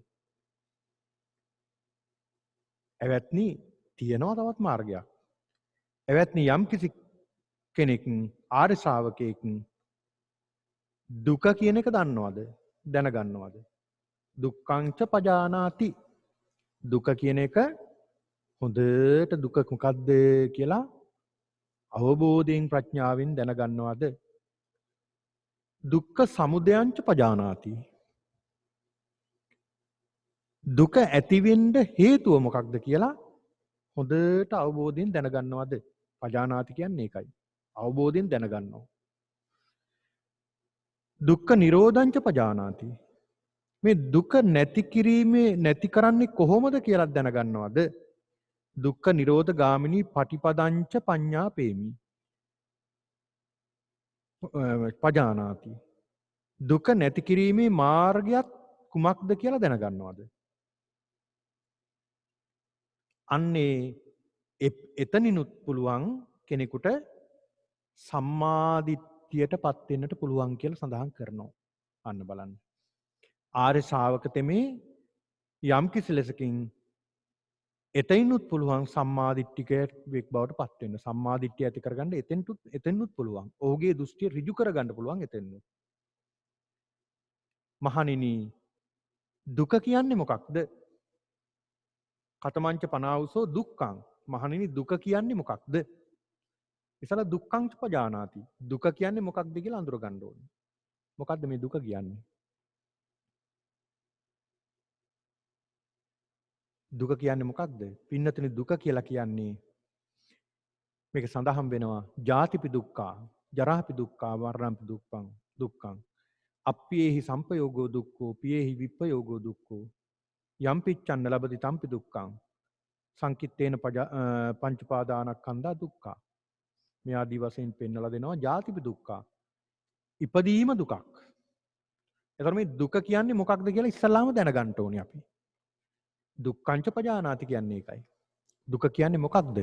එවත්නි තියෙනවා තවත් මාර්ගයක්. එවත්නි යම් කිසි කෙනෙක් ආර්ය ශ්‍රාවකයෙක් දුක කියන එක දන්නවද? දැනගන්නවද? දුක්ඛංච පජානාති. දුක කියන එක හොඳට දුක මොකද්ද කියලා අවබෝධයෙන් ප්‍රඥාවෙන් දැනගන්නවද? දුක්ඛ සමුදයංච පජානාති. දුක ඇතිවෙන්න හේතුව මොකක්ද කියලා හොඳට අවබෝධයෙන් දැනගන්නවද? පජානාති කියන්නේ ඒකයි. අවබෝධයෙන් දැනගන්නවා. දුක්ඛ නිරෝධංච පජානාති. මේ දුක නැති කිරීමේ නැති කරන්නේ කොහොමද කියලා දැනගන්නවද? දුක්ඛ නිරෝධ ගාමිනී පටිපදංච පඤ්ඤාපේමි. පජානාති. දුක නැති කිරීමේ මාර්ගයක් කුමක්ද කියලා දැනගන්නවද? අන්නේ එතනිනුත් පුළුවන් කෙනෙකුට සම්මාදිට්ඨියටපත් වෙන්නට පුළුවන් කියලා සඳහන් කරනවා. අන්න බලන්න. ආර්ය ශ්‍රාවක තෙමේ යම් කිසි ලෙසකින් එතනිනුත් පුළුවන් සම්මාදිට්ඨිකයෙක් බවට පත් වෙන්න. සම්මාදිට්ඨිය ඇති කරගන්න එතෙන්නුත් පුළුවන්. ඔහුගේ දෘෂ්ටිය ඍජු කරගන්න පුළුවන් එතෙන්නුත්. මහණෙනි දුක කියන්නේ මොකක්ද? කතමංච පනාවුසෝ දුක්ඛං. මහණෙනි දුක කියන්නේ මොකක්ද? ඉතල දුක්ඛං පජානාති. දුක කියන්නේ මොකක්ද කියලා අඳුර ගන්න ඕනේ. මොකක්ද මේ දුක කියන්නේ? දුක කියන්නේ මොකක්ද? පින්නතුනි දුක කියලා කියන්නේ මේක සඳහන් වෙනවා ජාතිපි දුක්ඛා, ජරාපි දුක්ඛා, මරණපි දුක්ඛං. අප්පියේහි සම්පයෝගෝ දුක්ඛෝ, පියේහි විප්පයෝගෝ දුක්ඛෝ. යම් පිච්ඡන්න ලබති තම්පි දුක්ඛං. සංකිට්ඨේන පංච පාදානස්කන්ධා දුක්ඛා. මේ ආදී වශයෙන් පෙන්වලා දෙනවා ජාතිපි දුක්ඛා. ඉපදීම දුකක්. එතකොට මේ දුක කියන්නේ මොකක්ද කියලා ඉස්සල්ලාම දැනගන්න ඕනේ අපි. දුක්ඛංච පජානාති කියන්නේ ඒකයි. දුක කියන්නේ මොකක්ද?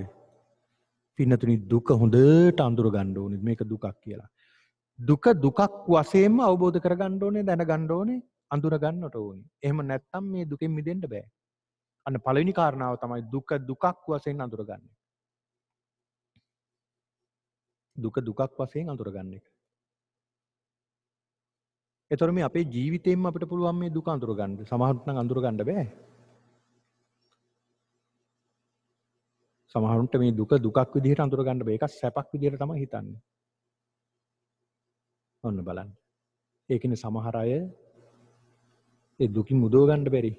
පින්නතුනි දුක හොඳට අඳුර ගන්න ඕනේ මේක දුකක් කියලා. දුක දුකක් වශයෙන්ම අවබෝධ කරගන්න ඕනේ, දැනගන්න ඕනේ, අඳුර ගන්නට ඕනේ. එහෙම නැත්නම් මේ දුකෙන් මිදෙන්න බෑ. අන්න පළවෙනි කාරණාව තමයි දුක දුකක් වශයෙන් අඳුරගන්න. දුක දුකක් වශයෙන් අඳුරගන්න එක. ඒතර මේ අපේ ජීවිතේෙම අපිට පුළුවන් මේ දුක අඳුරගන්න. සමහරුන්ට නම් අඳුරගන්න බෑ. සමහරුන්ට මේ දුක දුකක් විදිහට අඳුරගන්න බෑ. ඒක සැපක් විදිහට තමයි හිතන්නේ. ඔන්න බලන්න. ඒකනේ සමහර අය ඒ දුකින් මුදව ගන්න බැරි.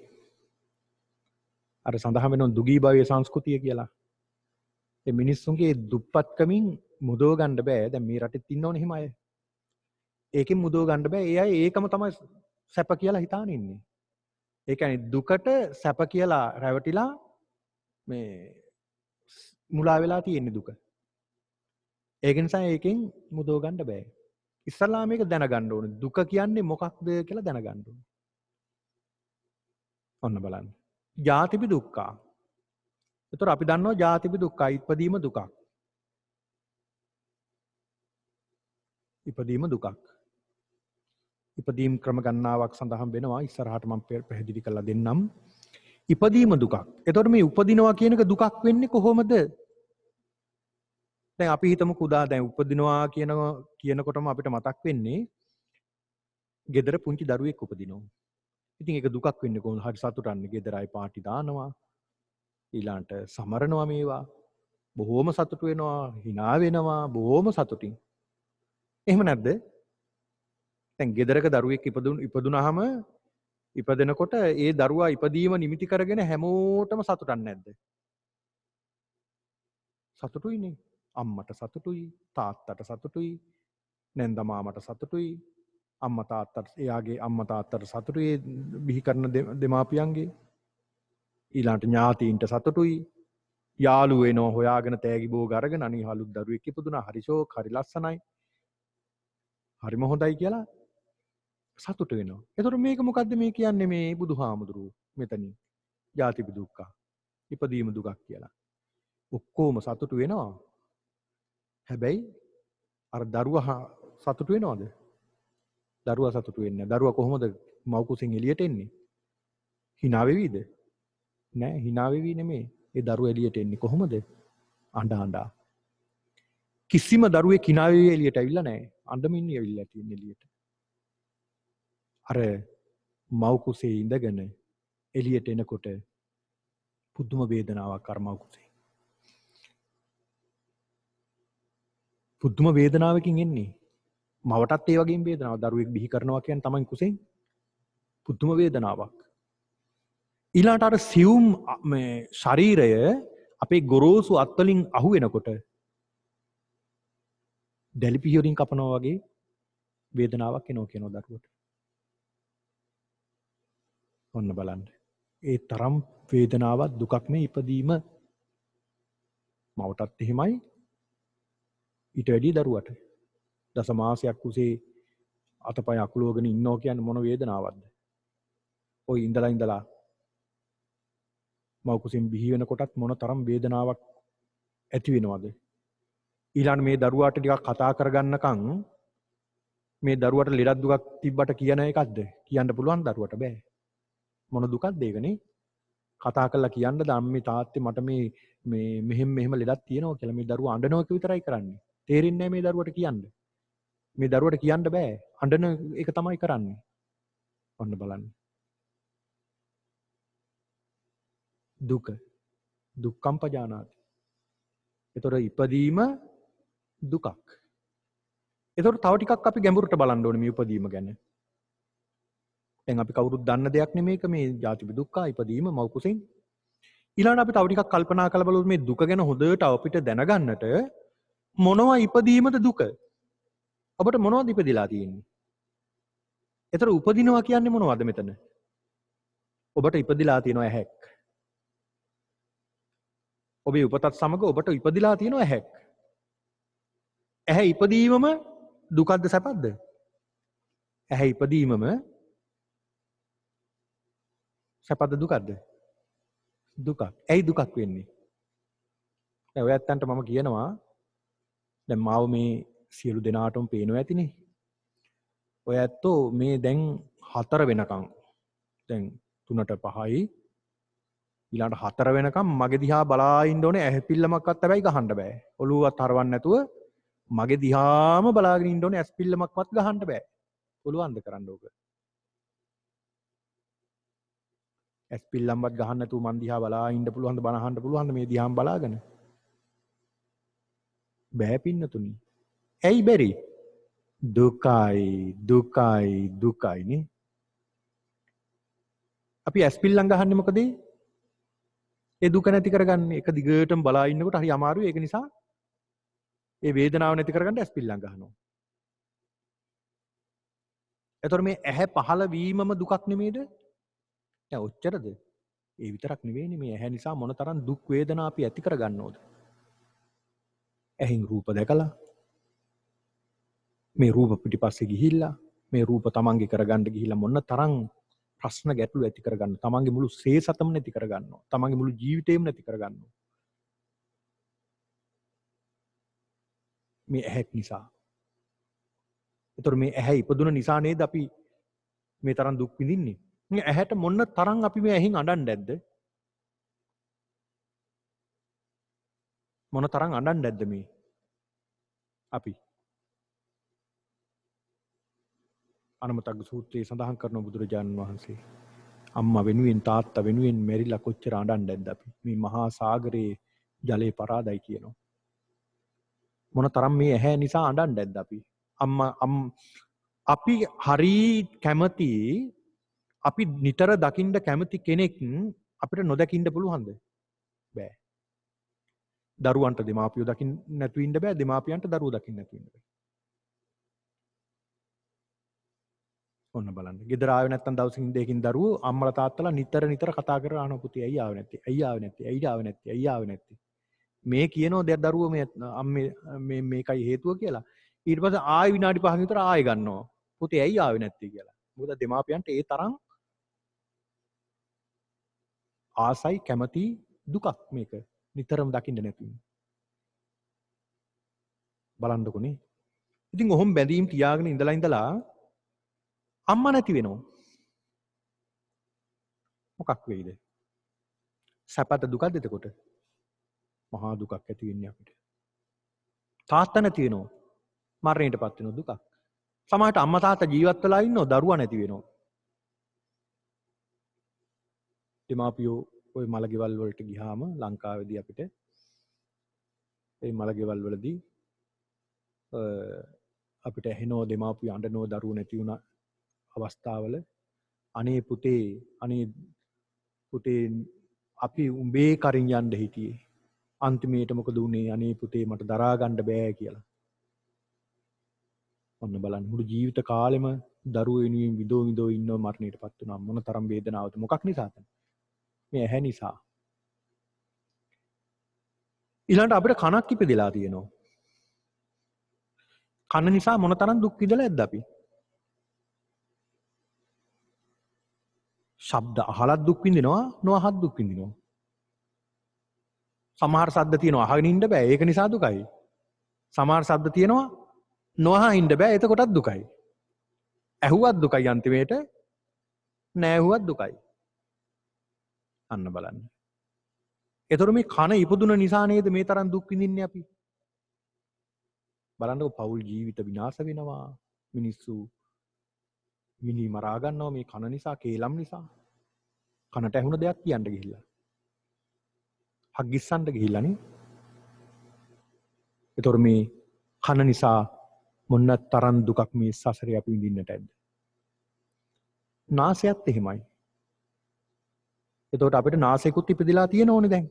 අර සඳහන් වෙනවා දුගී භවයේ සංස්කෘතිය කියලා. ඒ මිනිස්සුන්ගේ දුප්පත්කමින් මුදව ගන්න බෑ. දැන් මේ රටෙත් ඉන්නවනේ එහෙම අය. ඒකෙන් මුදව ගන්න බෑ. ඒ අය ඒකම තමයි සැප කියලා හිතාන ඉන්නේ. ඒ කියන්නේ දුකට සැප කියලා රැවටිලා මේ මුලා වෙලා තියෙන්නේ දුක. ඒක නිසා ඒකෙන් මුදව ගන්න බෑ. ඉස්සල්ලා මේක දැනගන්න ඕනේ. දුක කියන්නේ මොකක්ද කියලා දැනගන්න ඕනේ. ඔන්න බලන්න. ජාතිපි දුක්ඛා. ඒතර අපි දන්නවා ජාතිපි දුක්ඛා ඉපදීම දුකක්. ඉපදීම දුකක්. ඉපදීම් ක්‍රම ගණනාවක් සඳහන් වෙනවා. ඉස්සරහට මම පැහැදිලි කරලා දෙන්නම්. ඉපදීම දුකක්. ඒතකොට මේ උපදිනවා කියන එක දුකක් වෙන්නේ කොහොමද? දැන් අපි හිතමුකෝ උදා දැන් උපදිනවා කියනකොටම අපිට මතක් වෙන්නේ ගෙදර පුංචි දරුවෙක් උපදිනවා. ඉතින් ඒක දුකක් වෙන්නේ කොහොමද? හරි සතුටන්නේ. ගෙදර අය පාටි දානවා. ඊළාට සමරනවා මේවා. බොහෝම සතුටු වෙනවා, hina වෙනවා, බොහෝම සතුටින්. එහෙම නැද්ද? දැන් ගෙදරක දරුවෙක් ඉපදුනහම ඉපදෙනකොට ඒ දරුවා ඉපදීම නිමිති කරගෙන හැමෝටම සතුටක් නැද්ද? සතුටුයිනේ. අම්මට සතුටුයි, තාත්තට සතුටුයි, නැන්ද මාමට සතුටුයි, අම්මා තාත්තට එයාගේ අම්මා තාත්තට සතුටුයි බිහි කරන දෙමාපියන්ගේ. ඊළඟට ඥාතීන්ට සතුටුයි. යාළුවෝ එනවා හොයාගෙන තෑගි බෝග අරගෙන අනේ හලුත් දරුවෙක් ඉපදුනා හරි ෂෝක් හරි ලස්සනයි. හරිම හොඳයි කියලා සතුට වෙනවා. එතකොට මේක මොකද්ද මේ කියන්නේ මේ බුදුහාමුදුරුවෝ මෙතනින්? ජාතිපි දුක්ඛ. ඉපදීම දුකක් කියලා. ඔක්කොම සතුට වෙනවා. හැබැයි අර දරුවා සතුට වෙනවද? දරුවා සතුට වෙන්නේ නැහැ. දරුවා කොහොමද මව් කුසෙන් එළියට එන්නේ? hina වෙවිද? නෑ hina වෙවි නෙමෙයි. ඒ දරුවා එළියට එන්නේ කොහොමද? අඬ අඬා. කිසිම දරුවෙක් hina වෙවි එළියට ඇවිල්ලා නැහැ. අඬමින් ඇවිල්ලා තියෙන්නේ එළියට. අර මව් කුසේ ඉඳගෙන එළියට එනකොට පුදුම වේදනාවක් අර මව් කුසේ. පුදුම වේදනාවකින් එන්නේ. මවටත් ඒ වගේම වේදනාවක්. දරුවෙක් බිහි කරනවා කියන්නේ තමයි කුසෙන්. පුදුම වේදනාවක්. ඊළාට අර සියුම් මේ ශරීරය අපේ ගොරෝසු අත්වලින් අහු වෙනකොට දැලිපිහියකින් කපනවා වගේ වේදනාවක් එනවා කියනවා දරුවට. ඔන්න බලන්න. ඒ තරම් වේදනාවක් දුකක් මේ ඉපදීම. මවටත් එහෙමයි ඊට වැඩිය දරුවට. දස මාසයක් කුසේ අතපය අකුලවගෙන ඉන්නවා කියන්නේ මොන වේදනාවක්ද? ඔය ඉඳලා මව් කුසෙන් බිහි වෙනකොටත් මොන තරම් වේදනාවක් ඇති වෙනවද? ඊළඟ මේ දරුවාට ටිකක් කතා කරගන්නකම් මේ දරුවට ලෙඩක් දුකක් තිබ්බට කියන එකක්ද? කියන්න පුළුවන් දරුවට බෑ. මොන දුකක්ද ඒකනේ? කතා කරලා කියන්න අම්මේ තාත්තේ මට මේ මෙහෙම ලෙඩක් තියෙනවා කියලා මේ දරුවා අඬනවා එක විතරයි කරන්නේ. තේරෙන්නේ නැහැ මේ දරුවට කියන්න. මේ දරුවට කියන්න බෑ. අඬන එක තමයි කරන්නේ. ඔන්න බලන්න. දුක දුක්ඛම් පජානාති. ඒතොර ඉපදීම දුකක්. ඒතොර තව ටිකක් අපි ගැඹුරට බලන්න ඕනේ මේ ඉපදීම ගැන. දැන් අපි කවුරුත් දන්න දෙයක් නෙමේක මේ ජාතිපි දුක්ඛ ඉපදීම මව් කුසෙන්. ඊළඟට අපි තව ටිකක් කල්පනා කරලා බලමු මේ දුක ගැන හොඳට අපිට දැනගන්නට මොනවා ඉපදීමද දුක? ඔබට මොනවද ඉපදිලා තියෙන්නේ? ඒතර උපදිනවා කියන්නේ මොනවද මෙතන? ඔබට ඉපදිලා තියෙනවා ඇහැක්. ඔබේ උපතත් සමග ඔබට ඉපදිලා තියෙනවා ඇහැක්. ඇහැ ඉපදීමම දුකක්ද සැපක්ද? ඇහැ ඉපදීමම සැපද දුකක්ද? දුකක්. ඇයි දුකක් වෙන්නේ? දැන් ඔය ඇත්තන්ට මම කියනවා දැන් මාව මේ සියලු දෙනාටම පේනවා ඇතිනේ. ඔය ඇත්තෝ මේ දැන් 4 වෙනකන් දැන් 3ට 5යි ඊළඟට 4 වෙනකම් මගේ දිහා බලා ඉන්න ඕනේ ඇහැපිල්ලමක්වත් හැබැයි ගහන්න බෑ. ඔළුවවත් හරවන්න නැතුව මගේ දිහාම බලාගෙන ඉන්න ඕනේ ඇස්පිල්ලමක්වත් ගහන්න බෑ. පුළුවන්ද කරන්න ඕක? ඇස්පිල්ලම්වත් ගහන්න නැතුව මන් දිහා බලා ඉන්න පුළුවන්ද බන අහන්න පුළුවන්ද මේ දිහාම බලාගෙන? බෑ පින්නතුනි. ඇයි බැරි? දුකයි නේ. අපි ඇස්පිල්ලම් ගහන්නේ මොකද? ඒ දුක නැති කරගන්න එක දිගටම බලා ඉන්නකොට හරි අමාරුයි. ඒක නිසා ඒ වේදනාව නැති කරගන්න ඇස්පිල්ලම් ගහනවා. එතකොට මේ ඇහැ පහළ වීමම දුකක් නෙමේද? දැන් ඔච්චරද? ඒ විතරක් නෙවෙයිනේ මේ ඇහැ නිසා මොනතරම් දුක් වේදනා අපි ඇති කරගන්නවද? ඇහෙන් රූප දැකලා මේ රූප පිටිපස්සේ ගිහිල්ලා මේ රූප තමන්ගේ කරගන්න ගිහිල්ලා මොන තරම් ප්‍රශ්න ගැටලු ඇති කරගන්න තමන්ගේ මුළු සේසතම නැති කරගන්නවා තමන්ගේ මුළු ජීවිතේම නැති කරගන්නවා මේ ඇහැක් නිසා. ඒතර මේ ඇහැ ඉපදුන නිසා නේද අපි මේ තරම් දුක් විඳින්නේ? මේ ඇහැට මොන තරම් අපි මේ ඇහෙන් අඬන්නේ නැද්ද? මොන තරම් අඬන්නේ නැද්ද මේ අපි? අනමතග්ග සූත්‍රයේ සඳහන් කරන බුදුරජාණන් වහන්සේ අම්මා වෙනුවෙන් තාත්තා වෙනුවෙන් මෙරිලා කොච්චර අඬන්නේ නැද්ද අපි? මේ මහා සාගරයේ ජලය පරාදයි කියනවා. මොන තරම් මේ ඇහැ නිසා අඬන්නේ නැද්ද අපි? අපි හරි කැමති අපි නිතර දකින්න කැමති කෙනෙක් අපිට නොදකින්න පුළුවන්ද? බෑ. දරුවන්ට දෙමාපියෝ දකින්න නැතුව ඉන්න බෑ. දෙමාපියන්ට දරුවෝ දකින්න නැතුව ඉන්න බෑ. ඔන්න බලන්න. ගෙදර ආවේ නැත්තම් දවසකින් දෙකකින් දරුවෝ අම්මලා තාත්තලා නිතර කතා කරලා අහන පුතේ ඇයි ආවේ නැත්තේ? ඇයි ආවේ නැත්තේ? ඇයි ආවේ නැත්තේ? ඇයි ආවේ නැත්තේ? මේ කියනෝ දෙයක් දරුවෝ මේ අම්මේ මේකයි හේතුව කියලා. ඊට පස්සේ ආයෙ විනාඩි 5කින් විතර ආයෙ ගන්නවා. පුතේ ඇයි ආවේ නැත්තේ කියලා. මොකද දෙමාපියන්ට ඒ තරම් ආසයි කැමති දුකක් මේක. නිතරම දකින්න නැති. බලන්නකොනේ. ඉතින් ඔහොම බැඳීම් තියාගෙන ඉඳලා අම්මා නැති වෙනවා. මොකක් වෙයිද? සැපද දුකද එතකොට? මහා දුකක් ඇති වෙන්නේ අපිට. තාත්තා නැති වෙනවා. මරණයටපත් වෙනවා දුකක්. සමහරට අම්මා තාත්තා ජීවත් වෙලා ඉන්නෝ දරුවා නැති වෙනවා. දෙමාපියෝ ওই මලගෙවල් වලට ගියාම ලංකාවේදී අපිට ඒ මලගෙවල් වලදී අපිට ඇහෙනෝ දෙමාපියෝ අඬනෝ දරුවෝ නැති වුණ අවස්ථාවල අනේ පුතේ අපි උඹේ කරින් යන්න හිටියේ. අන්තිමේට මොකද උනේ? අනේ පුතේ මට දරා ගන්න බෑ කියලා. ඔන්න බලන්න මුළු ජීවිත කාලෙම දරුවෝ වෙනුවෙන් විදෝ ඉන්නව මරණයටපත් වුණා. මොන තරම් වේදනාවද? මොකක් නිසාද? මේ ඇහැ නිසා. ඊළඟට අපිට කනක් ඉපදෙලා තියෙනවා. කන නිසා මොන තරම් දුක් විඳලා ඇද්ද අපි? ශබ්ද අහලත් දුක් විඳිනවා, නොඅහත් දුක් විඳිනවා. සමහර ශබ්ද තියෙනවා අහගෙන ඉන්න බෑ. ඒක නිසා දුකයි. සමහර ශබ්ද තියෙනවා නොඅහා ඉන්න බෑ. එතකොටත් දුකයි. ඇහුවත් දුකයි අන්තිමේට, නෑ ඇහුවත් දුකයි. අන්න බලන්න. ඒතර මේ කන ඉපදුන නිසා නේද මේ තරම් දුක් විඳින්නේ අපි? බලන්නකො පෞල් ජීවිත විනාශ වෙනවා. මිනිස්සු මිනි මරා ගන්නවා මේ කන නිසා, කේලම් නිසා. කනට ඇහුණ දෙයක් කියන්න ගිහිල්ලා. හග්ගිස්සන්න ගිහිල්ලා නේ. ඒතර මේ කන නිසා මොන්න තරම් දුකක් මේ සසරේ අපි විඳින්නට ඇද්ද? නාසයත් එහෙමයි. එතකොට අපිට නාසයකුත් ඉපදිලා තියෙන ඕනේ දැන්.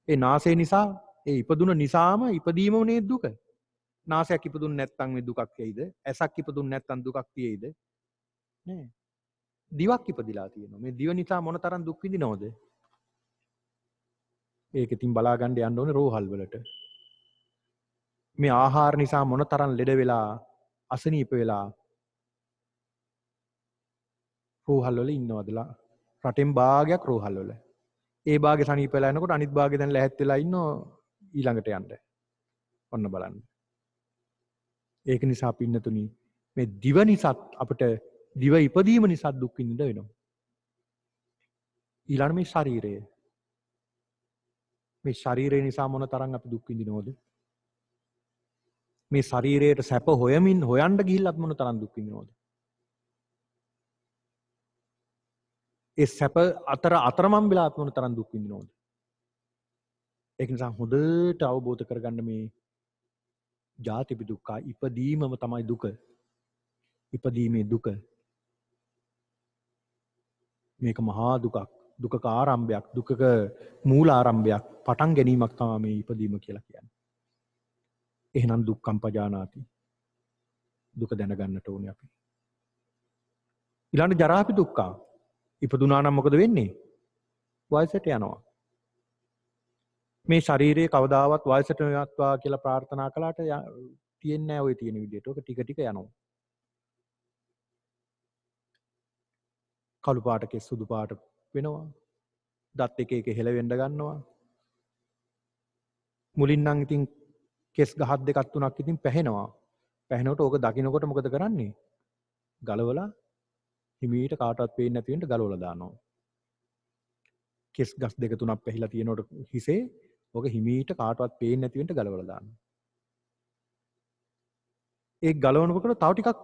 ඒ නාසය නිසා, ඒ ඉපදුන නිසාම ඉපදීම උනේ දුක. නාසයක් ඉපදුන්නේ නැත්නම් මේ දුකක් එයිද? ඇසක් ඉපදුන්නේ නැත්නම් දුකක් තියෙයිද? නෑ. දිවක් ඉපදිලා තියෙනවා. මේ දිව නිසා මොන තරම් දුක් විඳිනවද? ඒක ඉතින් බලා ගන්න යන්න ඕනේ රෝහල් වලට. මේ ආහාර නිසා මොන තරම් ලෙඩ වෙලා, අසනීප වෙලා රෝහල් වල ඉන්නවදලා? රටෙන් භාගයක් රෝහල් වල. ඒ භාගේ සනීප වෙලා යනකොට අනිත් භාගේ දැන් ලැහැත් වෙලා ඉන්නෝ ඊළඟට යන්න. ඔන්න බලන්න. ඒක නිසා පින්නතුනි මේ දිව නිසාත් අපිට දිව ඉපදීම නිසා දුක් විඳින්න වෙනවා. ඊළඟ මේ ශරීරය. මේ ශරීරය නිසා මොන තරම් අපි දුක් විඳිනවද? මේ ශරීරයට සැප හොයන්න ගිහිල්ලත් මොන තරම් දුක් විඳිනවද? ඒ සැප අතරමං වෙලා මොන තරම් දුක් විඳිනවද? ඒක නිසා හොඳට අවබෝධ කරගන්න මේ ජාතිපි දුක්ඛ ඉපදීමම තමයි දුක. ඉපදීමේ දුක. මේක මහා දුකක්. දුකක ආරම්භයක්, දුකක මූල ආරම්භයක්, පටන් ගැනීමක් තමයි මේ ඉපදීම කියලා කියන්නේ. එහෙනම් දුක්ඛම් පජානාති. දුක දැනගන්නට ඕනේ අපි. ඊළඟ ජරාපි දුක්ඛ. ඉපදුනා නම් මොකද වෙන්නේ? වයසට යනවා. මේ ශරීරයේ කවදාවත් වයසට යනවා කියලා ප්‍රාර්ථනා කළාට තියෙන්නේ නැහැ ওই තියෙන විදිහට. ඔක ටික ටික යනවා. කළු පාට කෙස් සුදු පාට වෙනවා. දත් එක එක හෙලවෙන්න ගන්නවා. මුලින් නම් ඉතින් කෙස් ගහක් දෙකක් තුනක් ඉතින් පැහෙනවා. පැහෙනකොට ඕක දකින්නකොට මොකද කරන්නේ? ගලවලා හිමීට කාටවත් පේන්නේ නැති වෙන්න ගලවලා දානවා. කෙස් ගස් දෙක තුනක් පැහිලා තියෙනකොට හිසේ ඕක හිමීට කාටවත් පේන්නේ නැති වෙන්න ගලවලා දානවා. ඒ ගලවනකොට තව ටිකක්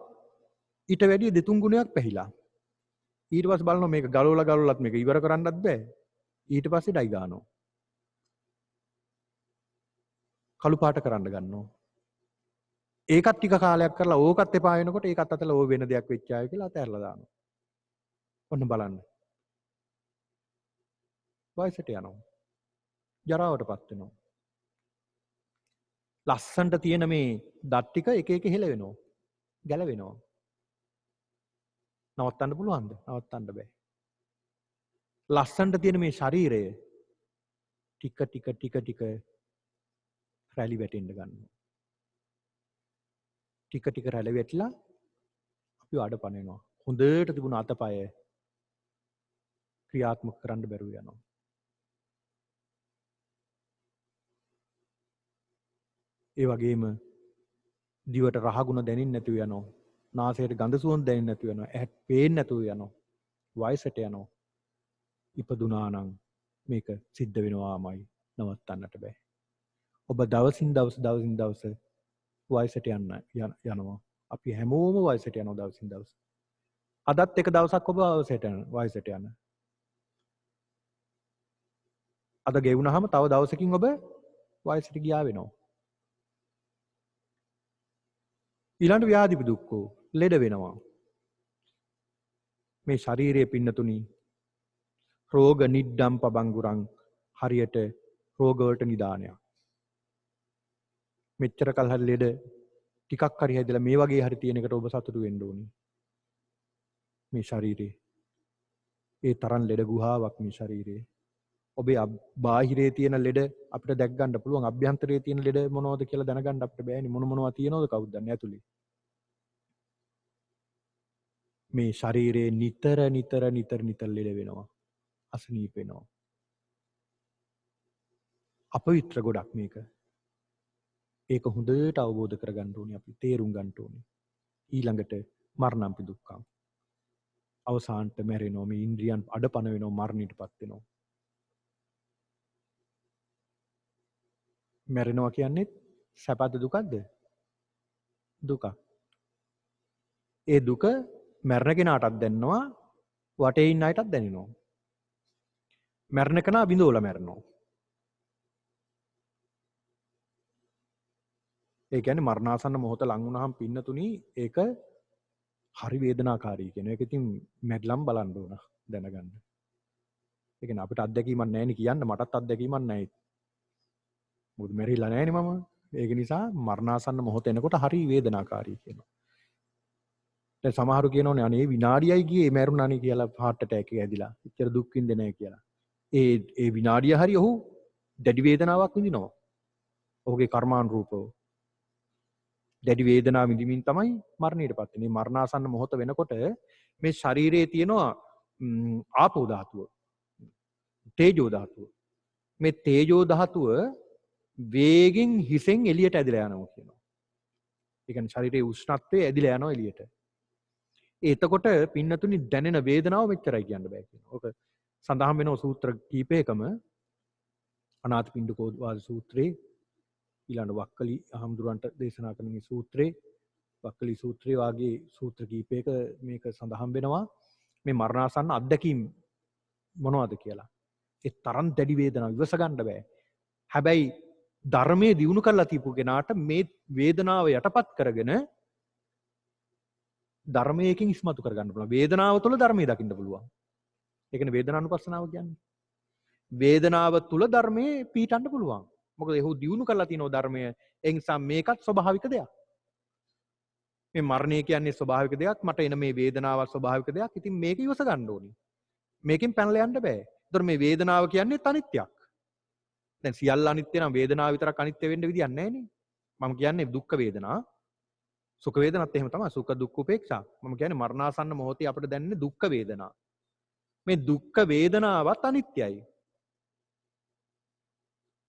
ඊට වැඩිය දෙතුන් ගුණයක් පැහිලා. ඊට පස්සේ බලනවා මේක ගලවලත් මේක ඉවර කරන්නත් බෑ. ඊට පස්සේ ඩයි ගන්නවා. කළු පාට කරන්න ගන්නවා. ඒකත් ටික කාලයක් කරලා ඕකත් එපා වෙනකොට ඒකත් අතලා ඕ වෙන දෙයක් වෙච්ච ආය කියලා අතහැරලා දානවා. ඔන්න බලන්න. වයසට යනවා. ජරාවටපත් වෙනවා. ලස්සන්ට තියෙන මේ දත් ටික එක එක හෙලවෙනවා. ගැලවෙනවා. නවත්තන්න පුළුවන්ද? නවත්තන්න බෑ. ලස්සන්ට තියෙන මේ ශරීරය ටික ටික ටික ටික රැලි වැටෙන්න ගන්නවා. ටික ටික රැලි වැටිලා අපි අඩපණ වෙනවා. හොඳට තිබුණ අතපය ක්‍රියාත්මක කරන්න බැරුව යනවා. ඒ වගේම දිවට රහගුණ දැනෙන්නේ නැතුව යනවා. නාසයට ගඳ සුවඳ දැනෙන්නේ නැතුව යනවා. ඇහත් පේන්නේ නැතුව යනවා. වයසට යනවා. ඉපදුනා නම් මේක සිද්ධ වෙනවාමයි. නවත්තන්නට බෑ. ඔබ දවසින් දවස වයසට යනවා. අපි හැමෝම වයසට යනවා දවසින් දවස. අදත් එක දවසක් ඔබ වයසට යන. අද ගෙවුනහම තව දවසකින් ඔබ වයසට ගියා වෙනවා. ඊළඟ ව්‍යාධි දුක්ඛෝ ලෙඩ වෙනවා. මේ ශරීරයේ පින්නතුනි රෝග නිඩ්ඩම් පබංගුරං හරියට රෝග වලට නිදානයක්. මෙච්චර කල් හරි ලෙඩ ටිකක් හරි හැදලා මේ වගේ හරි තියෙන එකට ඔබ සතුටු වෙන්න ඕනේ. මේ ශරීරේ ඒ තරම් ලෙඩ ගුහාවක් මේ ශරීරේ. ඔබේ බාහිරේ තියෙන ලෙඩ අපිට දැක් ගන්න පුළුවන්. අභ්‍යන්තරයේ තියෙන ලෙඩ මොනවද කියලා දැනගන්න අපිට බෑනේ. මොනවා තියෙනවද කවුද දන්නේ ඇතුලේ. මේ ශරීරේ නිතර ලෙඩ වෙනවා. අසනීප වෙනවා. අපවිත්‍ර ගොඩක් මේක. ඒක හොඳට අවබෝධ කරගන්න ඕනේ අපි. තේරුම් ගන්න ඕනේ. ඊළඟට මරණම්පි දුක්ඛං. අවසානට මැරෙනවා. මේ ඉන්ද්‍රියන් අඩපණ වෙනවා, මරණයටපත් වෙනවා. මැරෙනවා කියන්නේ සැපද දුකද? දුක. ඒ දුක මැරෙන කෙනාටත් දැනෙනවා, වටේ ඉන්න අයටත් දැනෙනවා. මැරෙන කෙනා බිඳෝලා මැරෙනවා. ඒ කියන්නේ මරණාසන්න මොහොත ලඟ වුණාම පින්නතුණි ඒක හරි වේදනාකාරී කියන එක. ඉතින් මැරිලම් බලන්න ඕන දැනගන්න. ඒ කියන්නේ අපිට අත්දැකීමක් නැහැ නේ කියන්න, මටත් අත්දැකීමක් නැහැ. මොකද මැරිලා නැහැ නේ මම. ඒක නිසා මරණාසන්න මොහොත එනකොට හරි වේදනාකාරී කියනවා. දැන් සමහරු කියනෝනේ අනේ විනාඩියයි ගියේ මැරුණානේ කියලා heart attack එක ඇදිලා. එච්චර දුක් විඳින්නේ නැහැ කියලා. ඒ විනාඩිය හරි ඔහු දැඩි වේදනාවක් විඳිනවා. ඔහුගේ කර්මානුරූපව. දැඩි වේදනාව විඳින්මින් තමයි මරණයටපත් වෙන්නේ. මරණාසන්න මොහොත වෙනකොට මේ ශරීරයේ තියෙනවා ආපෝ ධාතුව, තේජෝ ධාතුව. මේ තේජෝ ධාතුව වේගෙන් හිසෙන් එළියට ඇදලා යනවා කියනවා. ඒ කියන්නේ ශරීරයේ උෂ්ණත්වය ඇදලා යනවා එළියට. එතකොට පින්නතුනි දැනෙන වේදනාව මෙච්චරයි කියන්න බෑ කියනවා. ඔක සඳහන් වෙනවා සූත්‍ර කීපයකම. අනාථපිණ්ඩිකෝ වාද සූත්‍රයේ ඊළඟ වක්කලි අහම්දුරන්ට දේශනා කරන මේ සූත්‍රේ, වක්කලි සූත්‍රයේ වාගේ සූත්‍ර කීපයක මේක සඳහන් වෙනවා. මේ මරණාසන්න අත්දැකීම් මොනවද කියලා. ඒ තරම් දැඩි වේදනාවක් ඉවස ගන්න බෑ. හැබැයි ධර්මයේ දියුණු කරලා තියපු කෙනාට මේ වේදනාව යටපත් කරගෙන ධර්මයකින් ඉස්මතු කරගන්න පුළුවන්. වේදනාව තුළ ධර්මයේ දකින්න පුළුවන්. ඒ කියන්නේ වේදනානුපස්සනාව කියන්නේ. වේදනාව තුළ ධර්මයේ පීඨන්න පුළුවන්. මොකද එහු දියුණු කරලා තියෙනවා ධර්මය. ඒ නිසා මේකත් ස්වභාවික දෙයක්. මේ මරණය කියන්නේ ස්වභාවික දෙයක්. මට එන මේ වේදනාව ස්වභාවික දෙයක්. ඉතින් මේක ඉවස ගන්න ඕනේ. මේකෙන් පැනලා යන්න බෑ. ඒතර මේ වේදනාව කියන්නේ අනිත්‍යයක්. දැන් සියල්ල අනිත්‍ය නම් වේදනාව විතරක් අනිත්‍ය වෙන්න විදියක් නැහැ නේ. මම කියන්නේ දුක්ඛ වේදනා. සුඛ වේදනත් එහෙම තමයි. සුඛ දුක්ඛ උපේක්ෂා. මම කියන්නේ මරණාසන්න මොහොතේ අපිට දැනෙන දුක්ඛ වේදනා. මේ දුක්ඛ වේදනාවත් අනිත්‍යයි.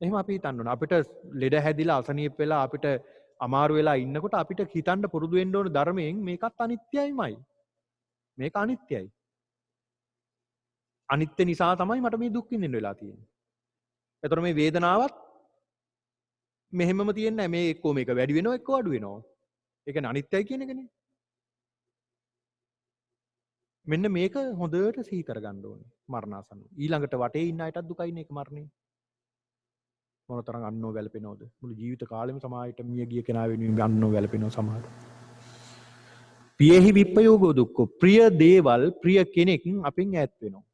එහෙම අපි හිතන්න ඕන. අපිට ලෙඩ හැදිලා අසනීප වෙලා අපිට අමාරු වෙලා ඉන්නකොට අපිට හිතන්න පුරුදු වෙන්න ඕන ධර්මයෙන් මේකත් අනිත්‍යයිමයි. මේක අනිත්‍යයි. අනිත්‍ය නිසා තමයි මට මේ දුක් විඳින්න වෙලා තියෙන්නේ. එතකොට මේ වේදනාවත් මෙහෙමම තියෙන්නේ නැහැ. මේ එක්කෝ මේක වැඩි වෙනවා එක්කෝ අඩු වෙනවා. ඒ කියන්නේ අනිත්‍යයි කියන එකනේ. මෙන්න මේක හොඳට සිහි කරගන්න ඕනේ මරණාසන්න. ඊළඟට වටේ ඉන්න අයටත් දුකයිනේ ඒක මරණය. මොනතරම් අන්නෝ වැළපෙනවද? මුළු ජීවිත කාලෙම සමාජයට මිය ගිය කෙනා වෙනුවෙන් අන්නෝ වැළපෙනව සමහර. පියෙහි විප්පයෝගෝ දුක්ඛෝ. ප්‍රිය දේවල් ප්‍රිය කෙනෙක් අපෙන් ඈත් වෙනවා.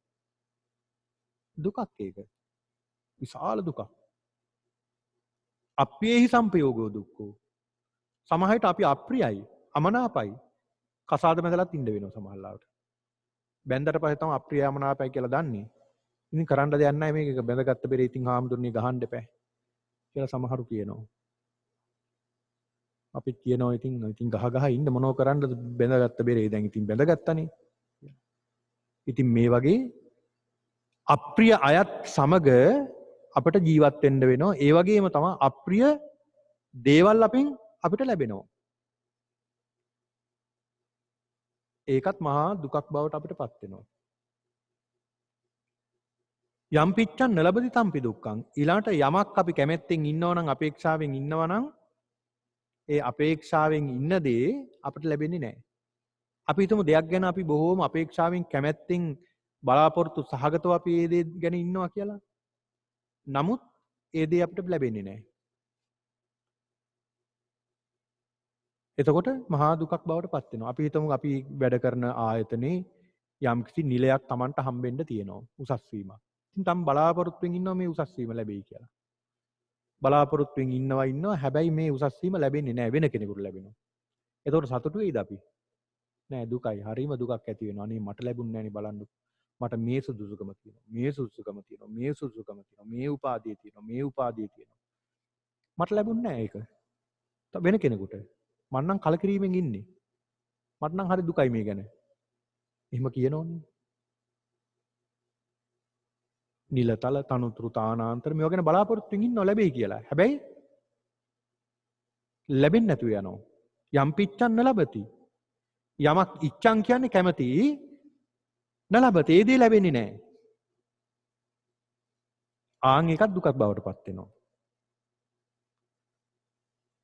දුකක් ඒක. විශාල දුකක්. අප්‍රියෙහි සම්පයෝගෝ දුක්ඛෝ. සමහරවිට අපි අප්‍රියයි, අමනාපයි. කසාද බැඳලාත් ඉන්න වෙනවා සමහරවිට. බැඳලා පස්සේ තමයි අප්‍රිය අමනාපයි කියලා දන්නේ. ඉතින් කරන්න දෙයක් නැහැ මේක බැඳගත්ත බෙරේ ඉතින් හාමුදුරනේ ගහන්න එපා කියලා සමහරු කියනවා. අපිත් කියනවා ඉතින් ගහ ගහ ඉන්න මොනව කරන්නද බැඳගත්ත බෙරේ දැන් ඉතින් බැඳගත්තනේ. ඉතින් මේ වගේ අප්‍රිය අයත් සමග අපිට ජීවත් වෙන්න වෙනවා. ඒ වගේම තමයි අප්‍රිය දේවල් අපෙන් අපිට ලැබෙනවා. ඒකත් මහා දුකක් බවට අපිට පත් වෙනවා. යම් පිච්ඡන් නලබති තම්පි දුක්ඛං. ඊළාට යමක් අපි කැමැත්තෙන් ඉන්නවා නම් අපේක්ෂාවෙන් ඉන්නවා නම් ඒ අපේක්ෂාවෙන් ඉන්න දේ අපිට ලැබෙන්නේ නැහැ. අපි හිතමු දෙයක් ගැන අපි බොහෝම අපේක්ෂාවෙන් කැමැත්තෙන් බලාපොරොත්තු සහගතව අපි ඒ දේ ගැන ඉන්නවා කියලා. නමුත් ඒ දේ අපිට ලැබෙන්නේ නැහැ. එතකොට මහා දුකක් බවට පත් වෙනවා. අපි හිතමු අපි වැඩ කරන ආයතනයේ යම්කිසි නිලයක් Tamanට හම්බෙන්න තියෙනවා. උසස් වීමක්. ඉතින් තම බලාපොරොත්තුෙන් ඉන්නවා මේ උසස් වීම ලැබෙයි කියලා. බලාපොරොත්තුෙන් ඉන්නවා හැබැයි මේ උසස් වීම ලැබෙන්නේ නැහැ වෙන කෙනෙකුට ලැබෙනවා. එතකොට සතුටු වෙයිද අපි? නෑ දුකයි. හරිම දුකක් ඇති වෙනවා. අනේ මට ලැබුන්නේ නැණි බලන්න. මට මේ සුදුසුකම තියෙනවා. මේ සුදුසුකම තියෙනවා. මේ සුදුසුකම තියෙනවා. මේ උපාධිය තියෙනවා. මේ උපාධිය තියෙනවා. මට ලැබුන්නේ නැහැ ඒක. වෙන කෙනෙකුට. මම නම් කලකිරීමෙන් ඉන්නේ. මට නම් හරි දුකයි මේ ගැන. එහෙම කියනෝනේ. නිලතල තනුතුරු තානාන්තර මේවා ගැන බලාපොරොත්තුෙන් ඉන්නව ලැබෙයි කියලා. හැබැයි ලැබෙන්නේ නැතුව යනවා. යම් පිච්ඡන් නලබති. යමක් ඉච්ඡන් කියන්නේ කැමති නලබති. ඒ දේ ලැබෙන්නේ නැහැ. ආන් එකක් දුකක් බවට පත් වෙනවා.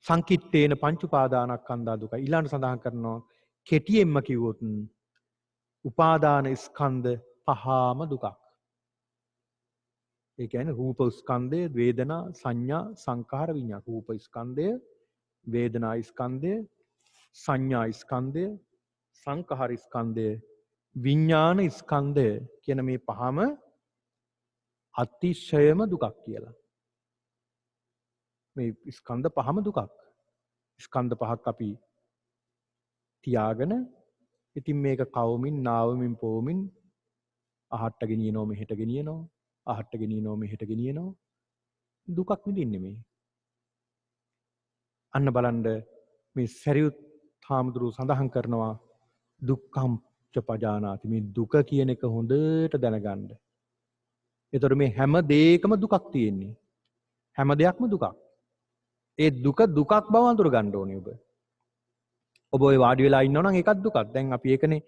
සංකිට්ඨේන පංච උපාදානස්කන්ධා දුක. ඊළඟ සඳහන් කරනවා කෙටියෙන්ම කිව්වොත් උපාදාන ස්කන්ධ පහම දුකක්. ඒ කියන්නේ රූප ස්කන්ධය, වේදනා, සංඥා, සංඛාර, විඤ්ඤාණ. රූප ස්කන්ධය, වේදනා ස්කන්ධය, සංඥා ස්කන්ධය, සංඛාර ස්කන්ධය, විඤ්ඤාණ ස්කන්ධය කියන මේ පහම අතිශයම දුකක් කියලා. මේ ස්කන්ධ පහම දුකක්. ස්කන්ධ පහක් අපි තියාගෙන ඉතින් මේක කවමින් නාවමින් පොවමින් අහට්ට ගෙනියනවා මෙහෙට ගෙනියනවා අහට්ට ගෙනියනවා මෙහෙට ගෙනියනවා දුකක් විඳින්නේ මේ. අන්න බලන්න මේ සරියුත් හාමුදුරුවෝ සඳහන් කරනවා දුක්ඛං ච පජානාති. මේ දුක කියන එක හොඳට දැනගන්න. ඒතර මේ හැම දෙයකම දුකක් තියෙන්නේ. හැම දෙයක්ම දුකක්. ඒ දුක දුකක් බව අඳුර ගන්න ඕනේ ඔබ. ඔබ ඔය වාඩි වෙලා ඉන්නවා නම් ඒකත් දුකක්. දැන් අපි ඒකනේ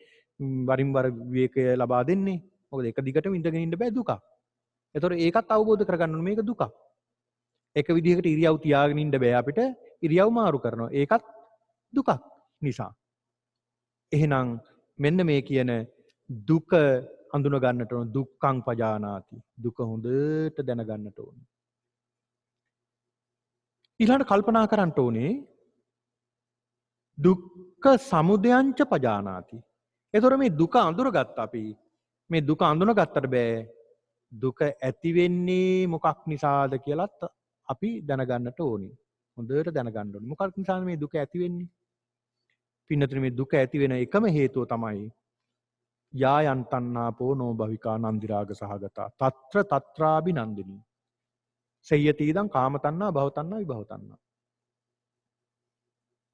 වරින් වර විවේකය ලබා දෙන්නේ. මොකද එක දිගටම ඉඳගෙන ඉන්න බෑ දුකක්. ඒතර ඒකත් අවබෝධ කරගන්න ඕනේ මේක දුකක්. එක විදිහකට ඉරියව් තියාගෙන ඉන්න බෑ අපිට. ඉරියව් මාරු කරනවා. ඒකත් දුකක් නිසා. එහෙනම් මෙන්න මේ කියන දුක අඳුන ගන්නට ඕන දුක්ඛං පජානාති. දුක හොඳට දැනගන්නට ඕනේ. ඊළඟට කල්පනා කරන්න ඕනේ දුක්ඛ සමුදයංච පජානාති. ඒතොර මේ දුක අඳුරගත්ත අපි මේ දුක අඳුනගත්තට බෑ දුක ඇති වෙන්නේ මොකක් නිසාද කියලාත් අපි දැනගන්නට ඕනේ. හොඳට දැනගන්න ඕනේ. මොකක් නිසාද මේ දුක ඇති වෙන්නේ? පින්නතුනේ මේ දුක ඇති වෙන එකම හේතුව තමයි යායන් තණ්හාපෝ නෝ භවිකා නන්දි රාග සහගතා తත්‍ර తත්‍රාබි නන්දිනී සය්‍යති ඉදං කාම තණ්හා භව තණ්හා විභව තණ්හා.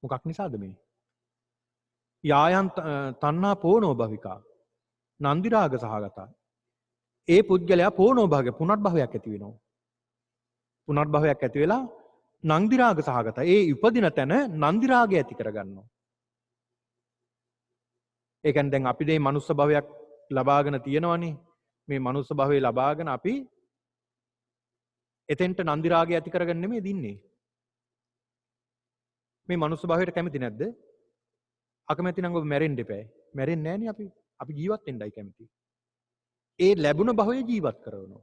මොකක් නිසාද මේ? යායන් තණ්හාපෝ නෝ භවිකා නන්දි රාග සහගතා. ඒ පුද්ගලයා පෝනෝ භාගය පුනර්භවයක් ඇති වෙනවා. පුනර්භවයක් ඇති වෙලා නන්දි රාග සහගතා. ඒ උපදින තැන නන්දි රාගය ඇති කරගන්නවා. ඒ කියන්නේ දැන් අපි මේ මනුස්ස භවයක් ලබාගෙන තියෙනවනේ. මේ මනුස්ස භවය ලබාගෙන අපි එතෙන්ට නන්දි රාගය ඇති කරගන්න නෙමෙයි දින්නේ. මේ මනුස්ස භවයට කැමති නැද්ද? අකමැති නම් ඔබ මැරෙන්න එපා. මැරෙන්නේ නැහනේ අපි. අපි ජීවත් වෙන්නයි කැමති. ඒ ලැබුණ භවය ජීවත් කරනවා.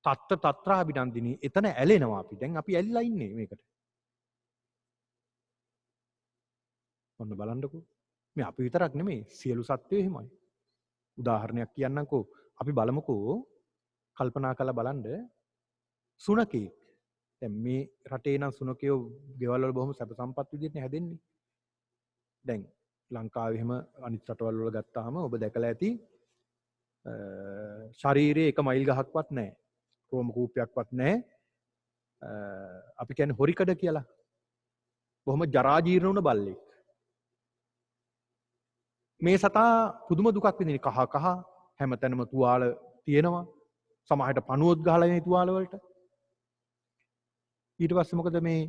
තත්ත තත්‍රාභිනන්දිනී එතන ඇලෙනවා අපි. දැන් අපි ඇලිලා ඉන්නේ මේකට. ඔන්න බලන්නකෝ. මේ අපි විතරක් නෙමෙයි සියලු සත්වයෝ එහෙමයි. උදාහරණයක් කියන්නම්කෝ. අපි බලමුකෝ කල්පනා කරලා බලන්න සුනකෙක්. දැන් මේ රටේ නම් සුනකයෝ ගෙවල් වල බොහොම සැප සම්පත් විදිහට හැදෙන්නේ. දැන් ලංකාවේ එහෙම අනිත් රටවල් වල ගත්තාම ඔබ දැකලා ඇති ශරීරයේ එක මයිල් ගහක්වත් නැහැ. රෝම කූපයක්වත් නැහැ. අපි කියන්නේ හොරිකඩ කියලා. බොහොම ජරා ජීර්ණ වුණ බල්ලෙක්. මේ සතා පුදුම දුකක් විඳින කහ කහ හැමතැනම තුවාල තියෙනවා. සමහරට පණුවොත් ගහලා ඉන්නේ තුවාල වලට. ඊට පස්සේ මොකද මේ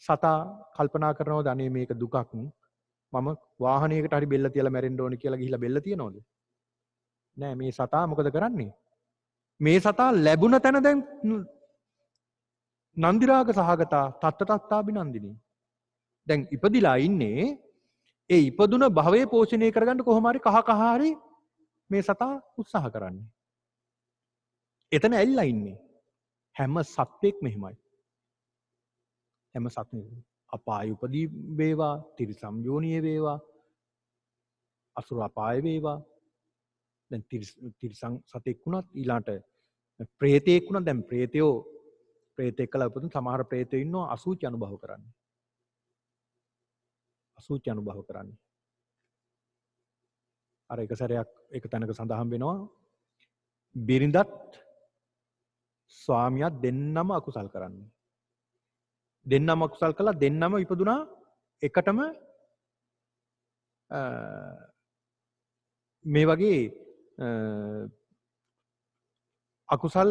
සතා කල්පනා කරනවද අනේ මේක දුකක් මම වාහනයකට හරි බෙල්ල තියලා මැරෙන්න ඕනේ කියලා ගිහිල්ලා බෙල්ල තියනවද? නෑ මේ සතා මොකද කරන්නේ? මේ සතා ලැබුණ තැන දැන් නන්දිරාග සහගතා තත්තතත්තාබිනන්දිනී. දැන් ඉපදිලා ඉන්නේ ඒ ඉපදුන භවයේ පෝෂණය කරගන්න කොහොම හරි කහ කහ හරි මේ සතා උත්සාහ කරන්නේ. එතන ඇල්ලා ඉන්නේ. හැම සත්වෙක් මෙහෙමයි. හැම සත්වෙක් අපාය උපදී වේවා, තිරිසම් යෝනියේ වේවා, අසුර අපාය වේවා. දැන් තිරිසන් සතෙක් වුණත් ඊළාට ප්‍රේතෙක් වුණා. දැන් ප්‍රේතෙක් කළා උපදින සමහර ප්‍රේතයෝ ඉන්නවා අසුචි අනුභව කරන්නේ. අසුචි අනුභව කරන්නේ. අර එක සැරයක් එක තැනක සඳහන් වෙනවා බිරිඳත් ස්වාමියාත් දෙන්නම අකුසල් කරන්නේ. දෙන්නම අකුසල් කළා දෙන්නම ඉපදුනා එකටම මේ වගේ අකුසල්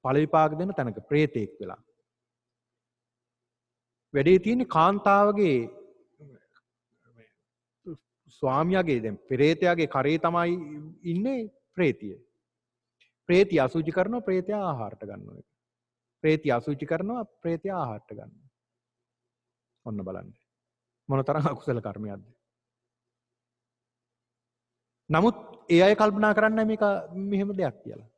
ඵල විපාක දෙන තැනක ප්‍රේතෙක් වෙලා. වැඩේ තියෙන්නේ කාන්තාවගේ ස්වාමියාගේ දැන් ප්‍රේතයාගේ කරේ තමයි ඉන්නේ ප්‍රේතිය. ප්‍රේතිය අසුචි කරනවා ප්‍රේතයා ආහාරට ගන්නවා. ප්‍රේතිය අසුචි කරනවා ප්‍රේතයා ආහාරට ගන්නවා. ඔන්න බලන්න. මොනතරම් අකුසල කර්මයක්ද? නමුත් ඒ අය කල්පනා කරන්නේ මේක මෙහෙම දෙයක් කියලා.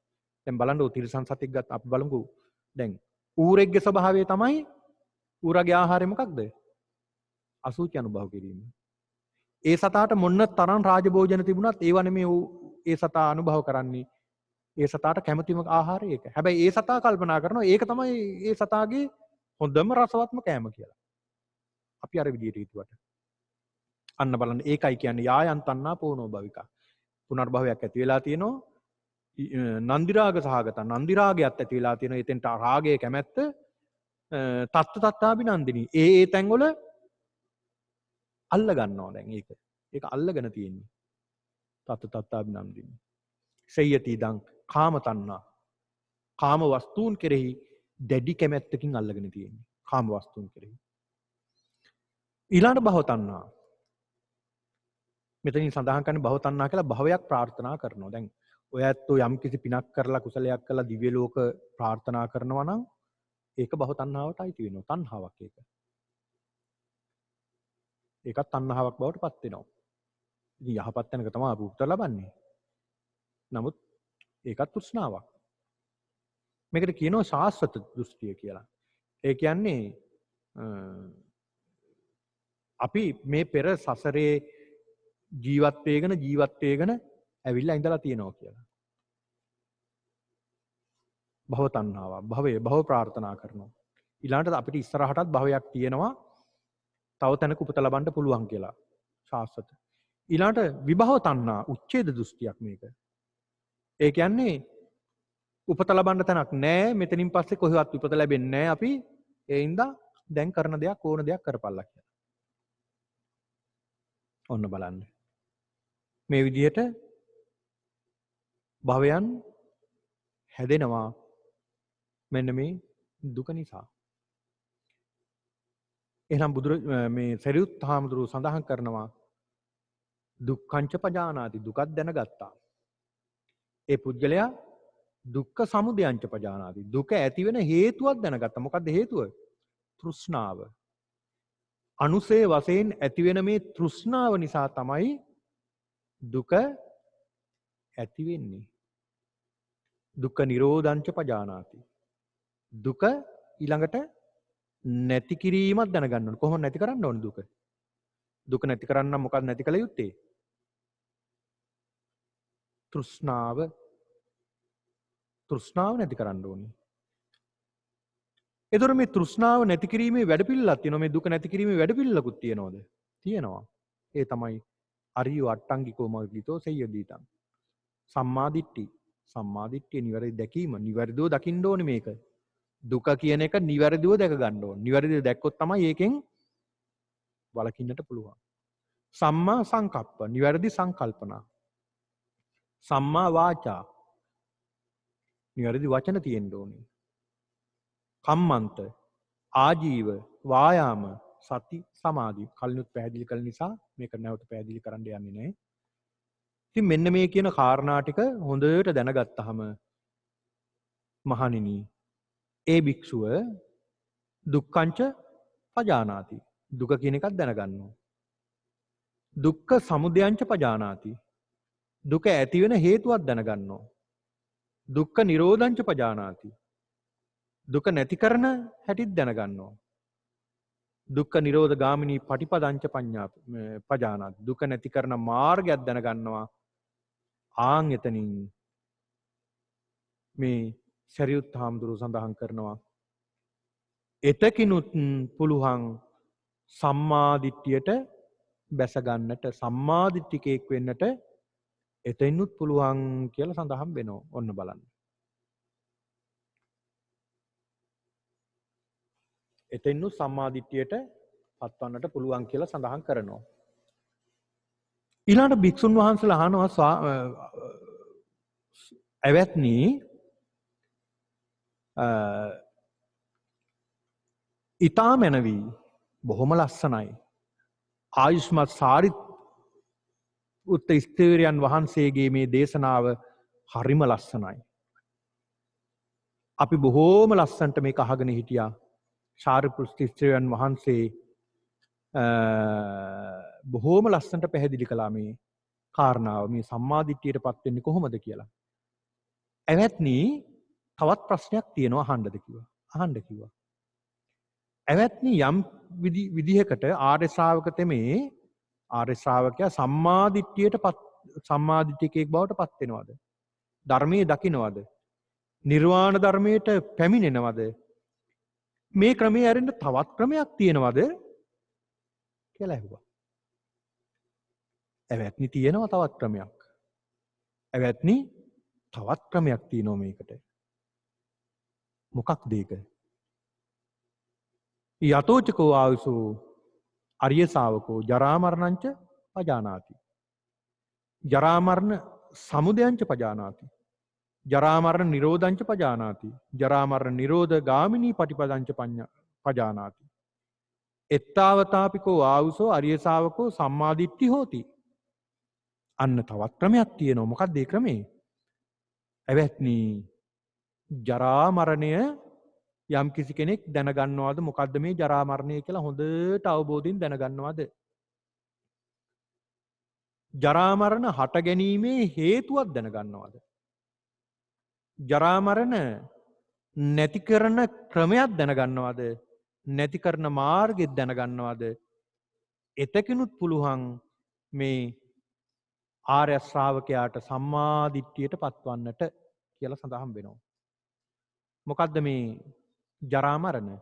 දැන් බලන්න ඔය තිරිසන් සතෙක් ගත්ත අපි බලමුකෝ. දැන් ඌරෙක්ගේ ස්වභාවය තමයි ඌරගේ ආහාරය මොකක්ද? අසුචි අනුභව කිරීම. ඒ සතාට මොන්න තරම් රාජභෝජන තිබුණත් ඒව නෙමෙයි ඒ සතා අනුභව කරන්නේ. ඒ සතාට කැමතිම ආහාරය ඒක. හැබැයි ඒ සතා කල්පනා කරනවා ඒක තමයි ඒ සතාගේ හොඳම රසවත්ම කෑම කියලා. අපි අර විදියට හිතුවට. අන්න බලන්න ඒකයි කියන්නේ යායන්තන්නා පෝනෝ භවිකා. පුනර්භවයක් ඇති වෙලා තියෙනවා. නන්දිරාග සහගත නන්දිරාගයත් ඇති වෙලා තියෙනවා. එතෙන්ට රාගයේ කැමැත්ත තත්ත්‍තාබිනන්දිනී. ඒ තැන්වල අල්ල ගන්නවා දැන් ඒක. ඒක අල්ලගෙන තියෙන්නේ. තත්ත්‍තාබිනන්දිනී. සයති ඉදං කාම තණ්හා. කාම වස්තුන් කෙරෙහි දැඩි කැමැත්තකින් අල්ලගෙන තියෙන්නේ. කාම වස්තුන් කෙරෙහි. ඊළඟ භව තණ්හා. මෙතනින් සඳහන් කරන්නේ භව තණ්හා කියලා භවයක් ප්‍රාර්ථනා කරනවා. දැන් ඔය ඇත්තෝ යම් කිසි පිනක් කරලා කුසලයක් කරලා දිව්‍ය ලෝක ප්‍රාර්ථනා කරනවා නම් ඒක භව තණ්හාවට අයිති වෙනවා. තණ්හාවක් ඒක. ඒකත් තණ්හාවක් බවට පත් වෙනවා. ඉතින් යහපත් තැනක තමයි අපි උත්තර ලබන්නේ. නමුත් ඒකත් තෘෂ්ණාවක්. මේකට කියනවා ශාස්ත්‍රත දෘෂ්ටිය කියලා. ඒ කියන්නේ අපි මේ පෙර සසරේ ජීවත් වේගෙන ඇවිල්ලා ඉඳලා තියෙනවා කියලා. භව තණ්හාව, භව ප්‍රාර්ථනා කරනවා. ඊළඟට අපිට ඉස්සරහටත් භවයක් තියෙනවා. තව තැනක උපත ලබන්න පුළුවන් කියලා. ශාස්ත්‍රත. ඊළඟට විභව තණ්හා, උච්ඡේද දෘෂ්ටියක් මේක. ඒ කියන්නේ උපත ලබන්න තැනක් නැහැ. මෙතනින් පස්සේ කොහෙවත් උපත ලැබෙන්නේ නැහැ. අපි ඒ ඉඳා දැන් කරන දෙයක් ඕන දෙයක් කරපල්ලා කියලා. ඔන්න බලන්න. මේ විදිහට භවයන් හැදෙනවා මෙන්න මේ දුක නිසා. එහෙනම් මේ සරියුත් හාමුදුරුව සඳහන් කරනවා දුක්ඛංච පජානාති දුකක් දැනගත්තා. ඒ පුද්ගලයා දුක්ඛ සමුදයංච පජානාති දුක ඇති වෙන හේතුවක් දැනගත්තා. මොකක්ද හේතුව? තෘෂ්ණාව. අනුසේ වශයෙන් ඇති වෙන මේ තෘෂ්ණාව නිසා තමයි දුක ඇති වෙන්නේ. දුක්ඛ නිරෝධංච පජානාති. දුක ඊළඟට නැති කිරීමක් දැනගන්න ඕනේ. කොහොමද නැති කරන්න ඕනේ දුක? දුක නැති කරන්න නම් මොකක්ද නැති කළ යුත්තේ? තෘෂ්ණාව නැති කරන්න ඕනේ. එතකොට මේ තෘෂ්ණාව නැති කිරීමේ වැඩපිළිවෙලක් තියෙනවා. මේ දුක නැති කිරීමේ වැඩපිළිවෙලකුත් තියෙනවද? තියෙනවා. ඒ තමයි අරියෝ අට්ටංගිකෝ මග්ගිතෝ සෙය්‍යදීතං. සම්මාදිට්ඨි. සම්මාදිට්ඨිය නිවැරදි දැකීම. නිවැරදිව දකින්න ඕනේ මේක. දුක කියන එක නිවැරදිව දැක ගන්න ඕනේ. නිවැරදිව දැක්කොත් තමයි ඒකෙන් වළකින්නට පුළුවන්. සම්මා සංකප්ප. නිවැරදි සංකල්පනා. සම්මා වාචා. නිවැරදි වචන තියෙන්න ඕනේ. කම්මන්ත. ආජීව. වායාම. සති සමාධි. කලිනුත් පැහැදිලි කළ නිසා මේක නැවත පැහැදිලි කරන්න යන්නේ නැහැ. ඉතින් මෙන්න මේ කියන කාරණා ටික හොඳට දැනගත්තාම මහණෙනි ඒ භික්ෂුව දුක්ඛංච පජානාති. දුක කියන එකක් දැනගන්නවා. දුක්ඛ සමුදයංච පජානාති. දුක ඇති වෙන හේතුවක් දැනගන්නවා. දුක්ඛ නිරෝධංච පජානාති. දුක නැති කරන හැටිත් දැනගන්නවා. දුක්ඛ නිරෝධ ගාමිනී පටිපදංච පඤ්ඤා පජානාති. දුක නැති කරන මාර්ගයක් දැනගන්නවා. ආන් එතනින් මේ සරියුත් හාමුදුරුව සඳහන් කරනවා එතකිනුත් පුළුවන් සම්මාදිට්ඨියට බැස ගන්නට සම්මාදිට්ඨිකයෙක් වෙන්නට එතෙන්නුත් පුළුවන් කියලා සඳහන් වෙනවා. ඔන්න බලන්න. එතෙන්නුත් සම්මාදිට්ඨියට පත්වන්නට පුළුවන් කියලා සඳහන් කරනවා. ඊළඟට භික්ෂුන් වහන්සේලා අහනවා ඇවැත්නි ඊතා මැනවි බොහොම ලස්සනයි. ආයුෂ්මත් සාරිපුත්ත ස්ථවිරයන් වහන්සේගේ මේ දේශනාව හරිම ලස්සනයි. අපි බොහෝම ලස්සනට මේක අහගෙන හිටියා. සාරිපුත්ත ස්ථවිරයන් වහන්සේ බොහෝම ලස්සනට පැහැදිලි කළා මේ කාරණාව. මේ සම්මාදිට්ඨියට පත් වෙන්නේ කොහොමද කියලා. ඇවැත්නි තවත් ප්‍රශ්නයක් තියෙනවා අහන්නද කිව්වා. අහන්න කිව්වා. ඇවැත්නි යම් විදිහකට ආර්ය ශ්‍රාවක තෙමේ ආර්ය ශ්‍රාවකයා සම්මාදිට්ඨිකයෙක් බවට පත් වෙනවද? ධර්මයේ දකින්නවද? නිර්වාණ ධර්මයට පැමිණෙනවද? මේ ක්‍රමයේ ඇරෙන්න තවත් ක්‍රමයක් තියෙනවද කියලා ඇහුවා. ඇවැත්නි තියෙනවා තවත් ක්‍රමයක්. ඇවැත්නි තවත් ක්‍රමයක් තියෙනවා මේකට. මොකක්ද ඒක? යතෝචකෝ ආයුසෝ අරිය ශාවකෝ ජරා මරණංච පජානාති. ජරා මරණ සමුදයංච පජානාති. ජරා මරණ නිරෝධංච පජානාති. ජරා මරණ නිරෝධ ගාමිනී පටිපදංච පජානාති. එත්තාවතාපිකෝ ආයුසෝ අරිය ශාවකෝ සම්මාදිට්ඨි හෝති. අන්න තවත් ක්‍රමයක් තියෙනවා. මොකක්ද ඒ ක්‍රමේ? ඇවැත්නි ජරා මරණය යම් කිසි කෙනෙක් දැනගන්නවද මොකද්ද මේ ජරා මරණය කියලා හොඳට අවබෝධයෙන් දැනගන්නවද? ජරා මරණ හට ගැනීමේ හේතුවක් දැනගන්නවද? ජරා මරණ නැති කරන ක්‍රමයක් දැනගන්නවද? නැති කරන මාර්ගෙත් දැනගන්නවද? එතකිනුත් පුළුවන් මේ ආර්ය ශ්‍රාවකයාට සම්මාදිට්ඨියට පත්වන්නට කියලා සඳහන් වෙනවා. මොකද්ද මේ ජරා මරණ?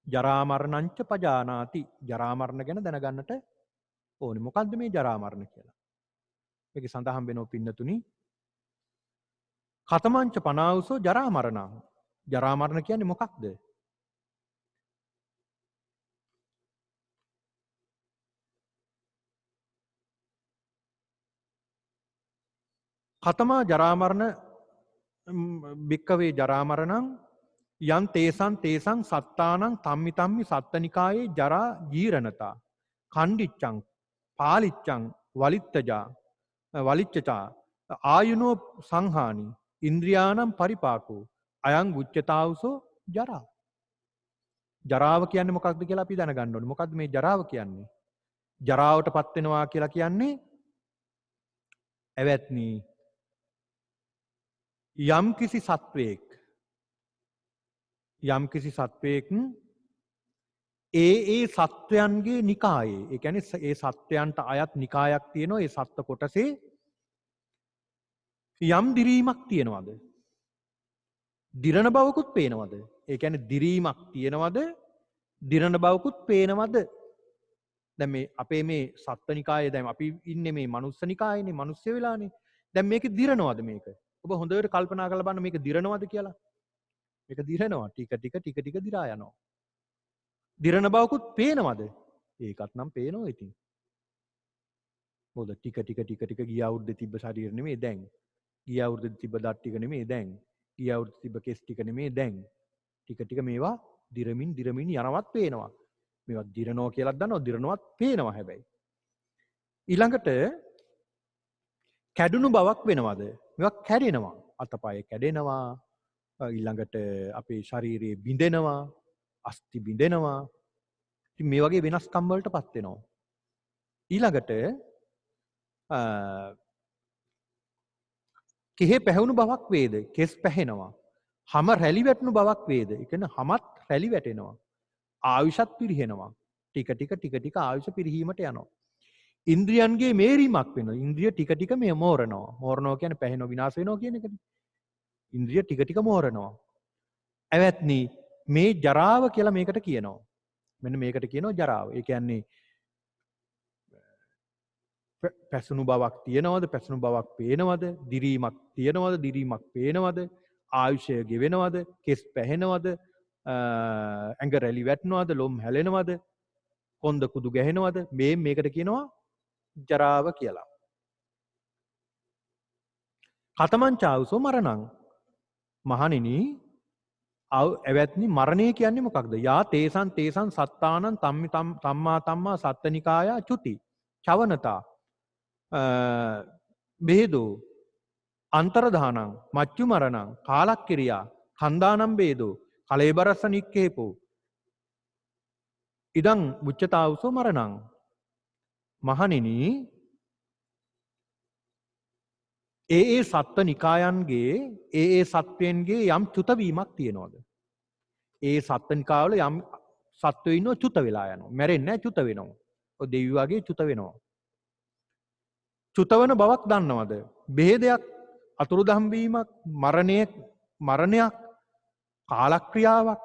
ජරා මරණංච පජානාති. ජරා මරණ ගැන දැනගන්නට ඕනේ. මොකද්ද මේ ජරා මරණ කියලා? මේක සඳහන් වෙනවා පින්නතුනි. කතමංච පනාවුසෝ ජරා මරණං. ජරා මරණ කියන්නේ මොකක්ද? කතමා ජරා මරණ භික්කවේ ජරා මරණං යන් තේසං සත්තානං තම්මි සත්තනිකායේ ජරා ජීරණතා කණ්ඩිච්චං පාලිච්චං වලිච්චචා ආයුනෝ සංහානි ඉන්ද්‍රියානම් පරිපාකෝ අයං උච්චතාවුසෝ ජරා. ජරාව කියන්නේ මොකක්ද කියලා අපි දැනගන්න ඕනේ. මොකක්ද මේ ජරාව කියන්නේ? ජරාවට පත් වෙනවා කියලා කියන්නේ ඇවැත්නි යම් කිසි සත්වයෙක් ඒ සත්වයන්ගේ නිකායේ, ඒ කියන්නේ ඒ සත්වයන්ට අයත් නිකායක් තියෙනවා. ඒ සත්ව කොටසේ යම් දිරීමක් තියෙනවද? දිරණ බවකුත් පේනවද? ඒ කියන්නේ දිරීමක් තියෙනවද? දිරන බවකුත් පේනවද? දැන් මේ අපේ මේ සත්ත්වනිකායේ දැන් අපි ඉන්නේ මේ මනුස්සනිකායේනේ, මිනිස්සු වෙලානේ. දැන් මේක දිරනවද මේක? ඔබ හොඳට කල්පනා කරලා බලන්න මේක දිරනවද කියලා. මේක දිරනවා. ටික දිරා යනවා. දිරන බවකුත් පේනවද? ඒකත් නම් පේනවා ඉතින්. මොකද ටික ගිය අවුරුද්දේ තිබ්බ ශරීර නෙමෙයි දැන්. ගිය අවුරුද්දේ තිබ්බ දත් ටික නෙමෙයි දැන්. ගිය අවුරුද්දේ තිබ්බ කෙස් ටික නෙමෙයි දැන්. ටික මේවා දිරමින් යනවත් පේනවා. මේවා දිරනවා කියලාත් දන්නවා, දිරනවත් පේනවා හැබැයි. ඊළඟට කැඩුණු බවක් වෙනවද? මේවා කැඩෙනවා. අතපය කැඩෙනවා. ඊළඟට අපේ ශරීරයේ බිඳෙනවා, අස්ථි බිඳෙනවා. ඉතින් මේ වගේ වෙනස්කම් වලටපත් වෙනවා. ඊළඟට කෙහෙ පැහුණු බවක් වේද? කෙස් පැහෙනවා. හම රැලි වැටුණු බවක් වේද? ඒ කියන්නේ හමත් රැලි වැටෙනවා. ආයුෂත් පිරිහෙනවා. ටික ආයුෂ පිරිහීමට යනවා. ඉන්ද්‍රියන්ගේ මේරීමක් වෙනවා. ඉන්ද්‍රිය ටික මේ මෝරනවා. මෝරනවා කියන්නේ පැහෙනවා විනාශ වෙනවා කියන එකනේ. ඉන්ද්‍රිය ටික මෝරනවා. ඇවැත්නි මේ ජරාව කියලා මේකට කියනවා. මෙන්න මේකට කියනවා ජරාව. ඒ කියන්නේ පැසුණු බවක් තියෙනවද? පැසුණු බවක් පේනවද? දිරීමක් තියෙනවද? දිරීමක් පේනවද? ආයුෂය ගෙවෙනවද? කෙස් පැහෙනවද? ඇඟ රැලි වැටෙනවද? ලොම් හැලෙනවද? කොන්ද කුදු ගැහෙනවද? මේකට කියනවා ජරාව කියලා. කතමං චාවුසෝ මරණං. මහණෙනි ඇවැත්නි මරණය කියන්නේ මොකක්ද? යා තේසං සත්තානං තම්මා සත්තනිකායා චුති. චවනතා බේදෝ අන්තරදානං මච්චු මරණං කාලක්කිරියා කන්දානම් බේදෝ කලේබරස්ස නික්කේපෝ ඉදං මුච්චතාවුසෝ මරණං. මහණෙනි ඒ සත්ව නිකායන්ගේ ඒ සත්වයන්ගේ යම් චුතවීමක් තියෙනවද? ඒ සත්ව නිකාවල යම් සත්වයෝ ඉන්නව චුත වෙලා යනවා. මැරෙන්නේ නැහැ, චුත වෙනවා. ඔය දෙවියෝ වගේ චුත වෙනවා. චුතවන බවක් දන්නවද? බෙහෙදයක්, අතුරුදහන් වීමක්, මරණයක්, කාලක්‍රියාවක්,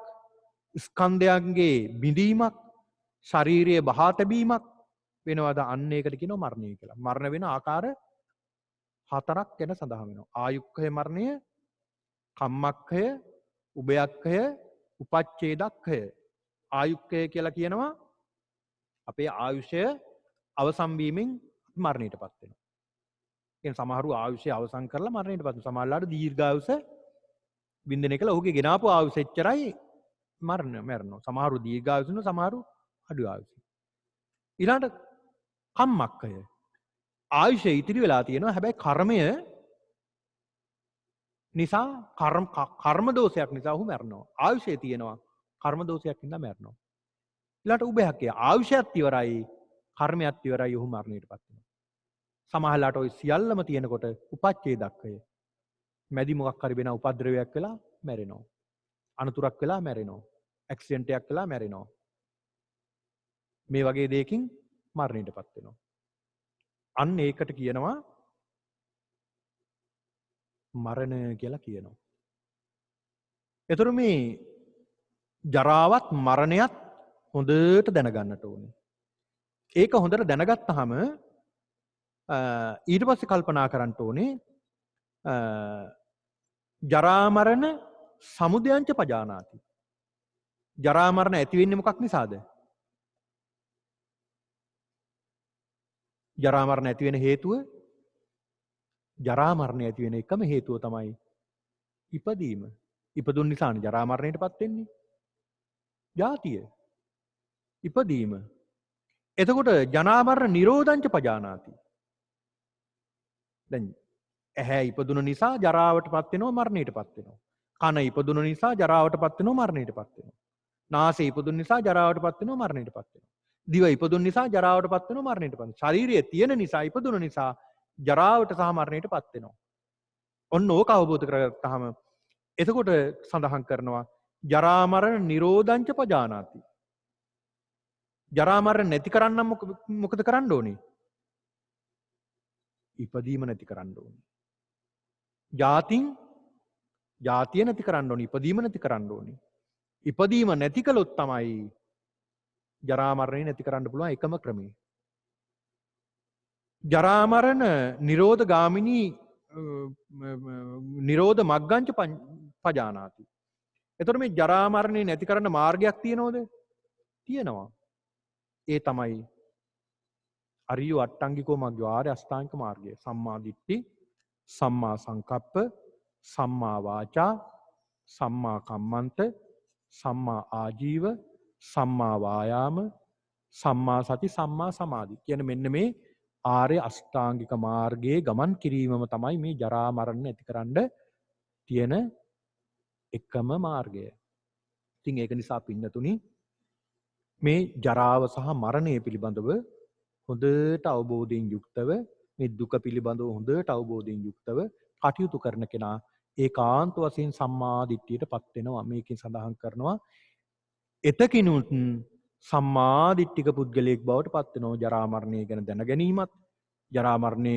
ස්කන්ධයන්ගේ බිඳීමක්, ශාරීරියේ බහා තැබීමක් වෙනවද? අන්න ඒකට කියනවා මරණය කියලා. මරණ වෙන ආකාර 4ක් ගැන සඳහන් වෙනවා. ආයුක්ඛය මරණය, කම්මක්ඛය, උභයක්ඛය, උපච්ඡේදක්ඛය. ආයුක්ඛය කියලා කියනවා අපේ ආයුෂය අවසන් වීමෙන් මරණයටපත් වෙනවා. කියන්නේ සමහරු ආයුෂය අවසන් කරලා මරණයටපත් වෙනවා. සමහරලාට දීර්ඝායුෂ වින්දනය කළා ඔහුගේ ගෙනාපු ආයුෂ එච්චරයි මරනවා. සමහරු දීර්ඝායුෂ වෙනවා, සමහරු අඩු ආයුෂ. ඊළඟට කම්මක්ඛය. ආයුෂය ඉතිරි වෙලා තියෙනවා. හැබැයි කර්මය නිසා කර්ම දෝෂයක් නිසා ඔහු මැරෙනවා. ආයුෂය තියෙනවා. කර්ම දෝෂයක් නිසා මැරෙනවා. ඊළඟට උභයක්ඛය. ආයුෂයත් ඉවරයි, කර්මයත් ඉවරයි, ඔහු මරණයටපත් වෙනවා. සමහරලාට ඔය සියල්ලම තියෙනකොට උපච්ඡේදක්ඛය. මැදි මොකක් හරි වෙන උපද්‍රවයක් වෙලා මැරෙනවා. අනතුරක් වෙලා මැරෙනවා. ඇක්සිඩන්ට් එකක් වෙලා මැරෙනවා. මේ වගේ දෙයකින් මරණයටපත් වෙනවා. අන්න ඒකට කියනවා මරණ කියලා කියනවා. එතකොට මේ ජරාවත් මරණයත් හොඳට දැනගන්නට ඕනේ. ඒක හොඳට දැනගත්තාම ඊට පස්සේ කල්පනා කරන්න ඕනේ ජරා මරණ සමුදයංච පජානාති. ජරා මරණ ඇති වෙන්නේ මොකක් නිසාද? ජරා මරණ ඇති වෙන හේතුව, ජරා මරණ ඇති වෙන එකම හේතුව තමයි ඉපදීම. ඉපදුන් නිසානේ ජරා මරණයටපත් වෙන්නේ. ජාතිය. ඉපදීම. එතකොට ජරා මරණ නිරෝධංච පජානාති. දැන් ඇහැ ඉපදුන නිසා ජරාවටපත් වෙනවා, මරණයටපත් වෙනවා. කන ඉපදුන නිසා ජරාවටපත් වෙනවා, මරණයටපත් වෙනවා. නාසය ඉපදුන නිසා ජරාවටපත් වෙනවා, මරණයටපත් වෙනවා. දිව ඉපදුන නිසා ජරාවටපත් වෙනවා, මරණයටපත් වෙනවා. ශරීරයේ තියෙන නිසා ඉපදුන නිසා ජරාවට සහ මරණයටපත් වෙනවා. ඔන්න ඕක අවබෝධ කරගත්තාම එතකොට සඳහන් කරනවා ජරා මරණ නිරෝධංච පජානාති. ජරා මරණ නැති කරන්න මොකද කරන්න ඕනේ? ඉපදීම නැති කරන්න ඕනේ. ජාතිය නැති කරන්න ඕනේ, ඉපදීම නැති කරන්න ඕනේ. ඉපදීම නැති කළොත් තමයි ජරා මරණය නැති කරන්න පුළුවන් එකම ක්‍රමය. ජරා මරණ නිරෝධ ගාමිනී නිරෝධ මග්ගංච පජානාති. එතකොට මේ ජරා මරණය නැති කරන්න මාර්ගයක් තියනවද? තියෙනවා. ඒ තමයි අරියෝ අට්ටංගිකෝ මග්ගෝ ආර්ය අෂ්ටාංගික මාර්ගය. සම්මා දිට්ඨි, සම්මා සංකප්ප, සම්මා වාචා, සම්මා කම්මන්ත, සම්මා ආජීව, සම්මා වායාම, සම්මා සති, සම්මා සමාධි කියන මෙන්න මේ ආර්ය අෂ්ටාංගික මාර්ගයේ ගමන් කිරීමම තමයි මේ ජරා මරණ නැතිකරන්න තියෙන එකම මාර්ගය. ඉතින් ඒක නිසා පින්නතුනි මේ ජරාව සහ මරණය පිළිබඳව හොඳට අවබෝධයෙන් යුක්තව මේ දුක පිළිබඳව හොඳට අවබෝධයෙන් යුක්තව කටයුතු කරන කෙනා ඒකාන්ත වශයෙන් සම්මා දිට්ඨියට පත් වෙනවා. මේකෙන් සඳහන් කරනවා එතකිනුත් සම්මා දිට්ඨික පුද්ගලයෙක් බවට පත් වෙනවා. ජරා මරණය ගැන දැන ගැනීමත්, ජරා මරණය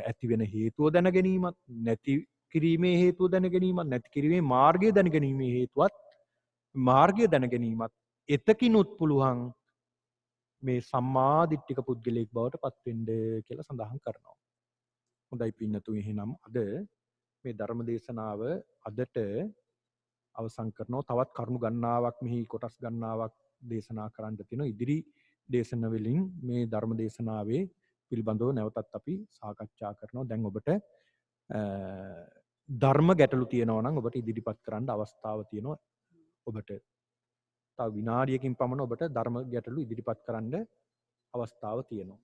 ඇති වෙන හේතුව දැන ගැනීමත්, නැති කිරීමේ හේතුව දැන ගැනීමත්, නැති කිරීමේ මාර්ගය දැන ගැනීමේ හේතුවත් මාර්ගය දැන ගැනීමත් එතකිනුත් පුළුවන් මේ සම්මා දිට්ඨික පුද්ගලයෙක් බවට පත් වෙන්න කියලා සඳහන් කරනවා. හොඳයි පින්නතුනි, එහෙනම් අද මේ ධර්ම දේශනාව අදට අවසන් කරනවා. තවත් කරුණු ගණනාවක් මෙහි කොටස් ගණනාවක් දේශනා කරන්න තියෙනවා. ඉදිරි දේශන වලින් මේ ධර්ම දේශනාවේ පිළිබඳව නැවතත් අපි සාකච්ඡා කරනවා. දැන් ඔබට ධර්ම ගැටලු තියෙනවා නම් ඔබට ඉදිරිපත් කරන්න අවස්ථාව තියෙනවා. ඔබට තව විනාඩියකින් පමණ ඔබට ධර්ම ගැටලු ඉදිරිපත් කරන්න අවස්ථාව තියෙනවා.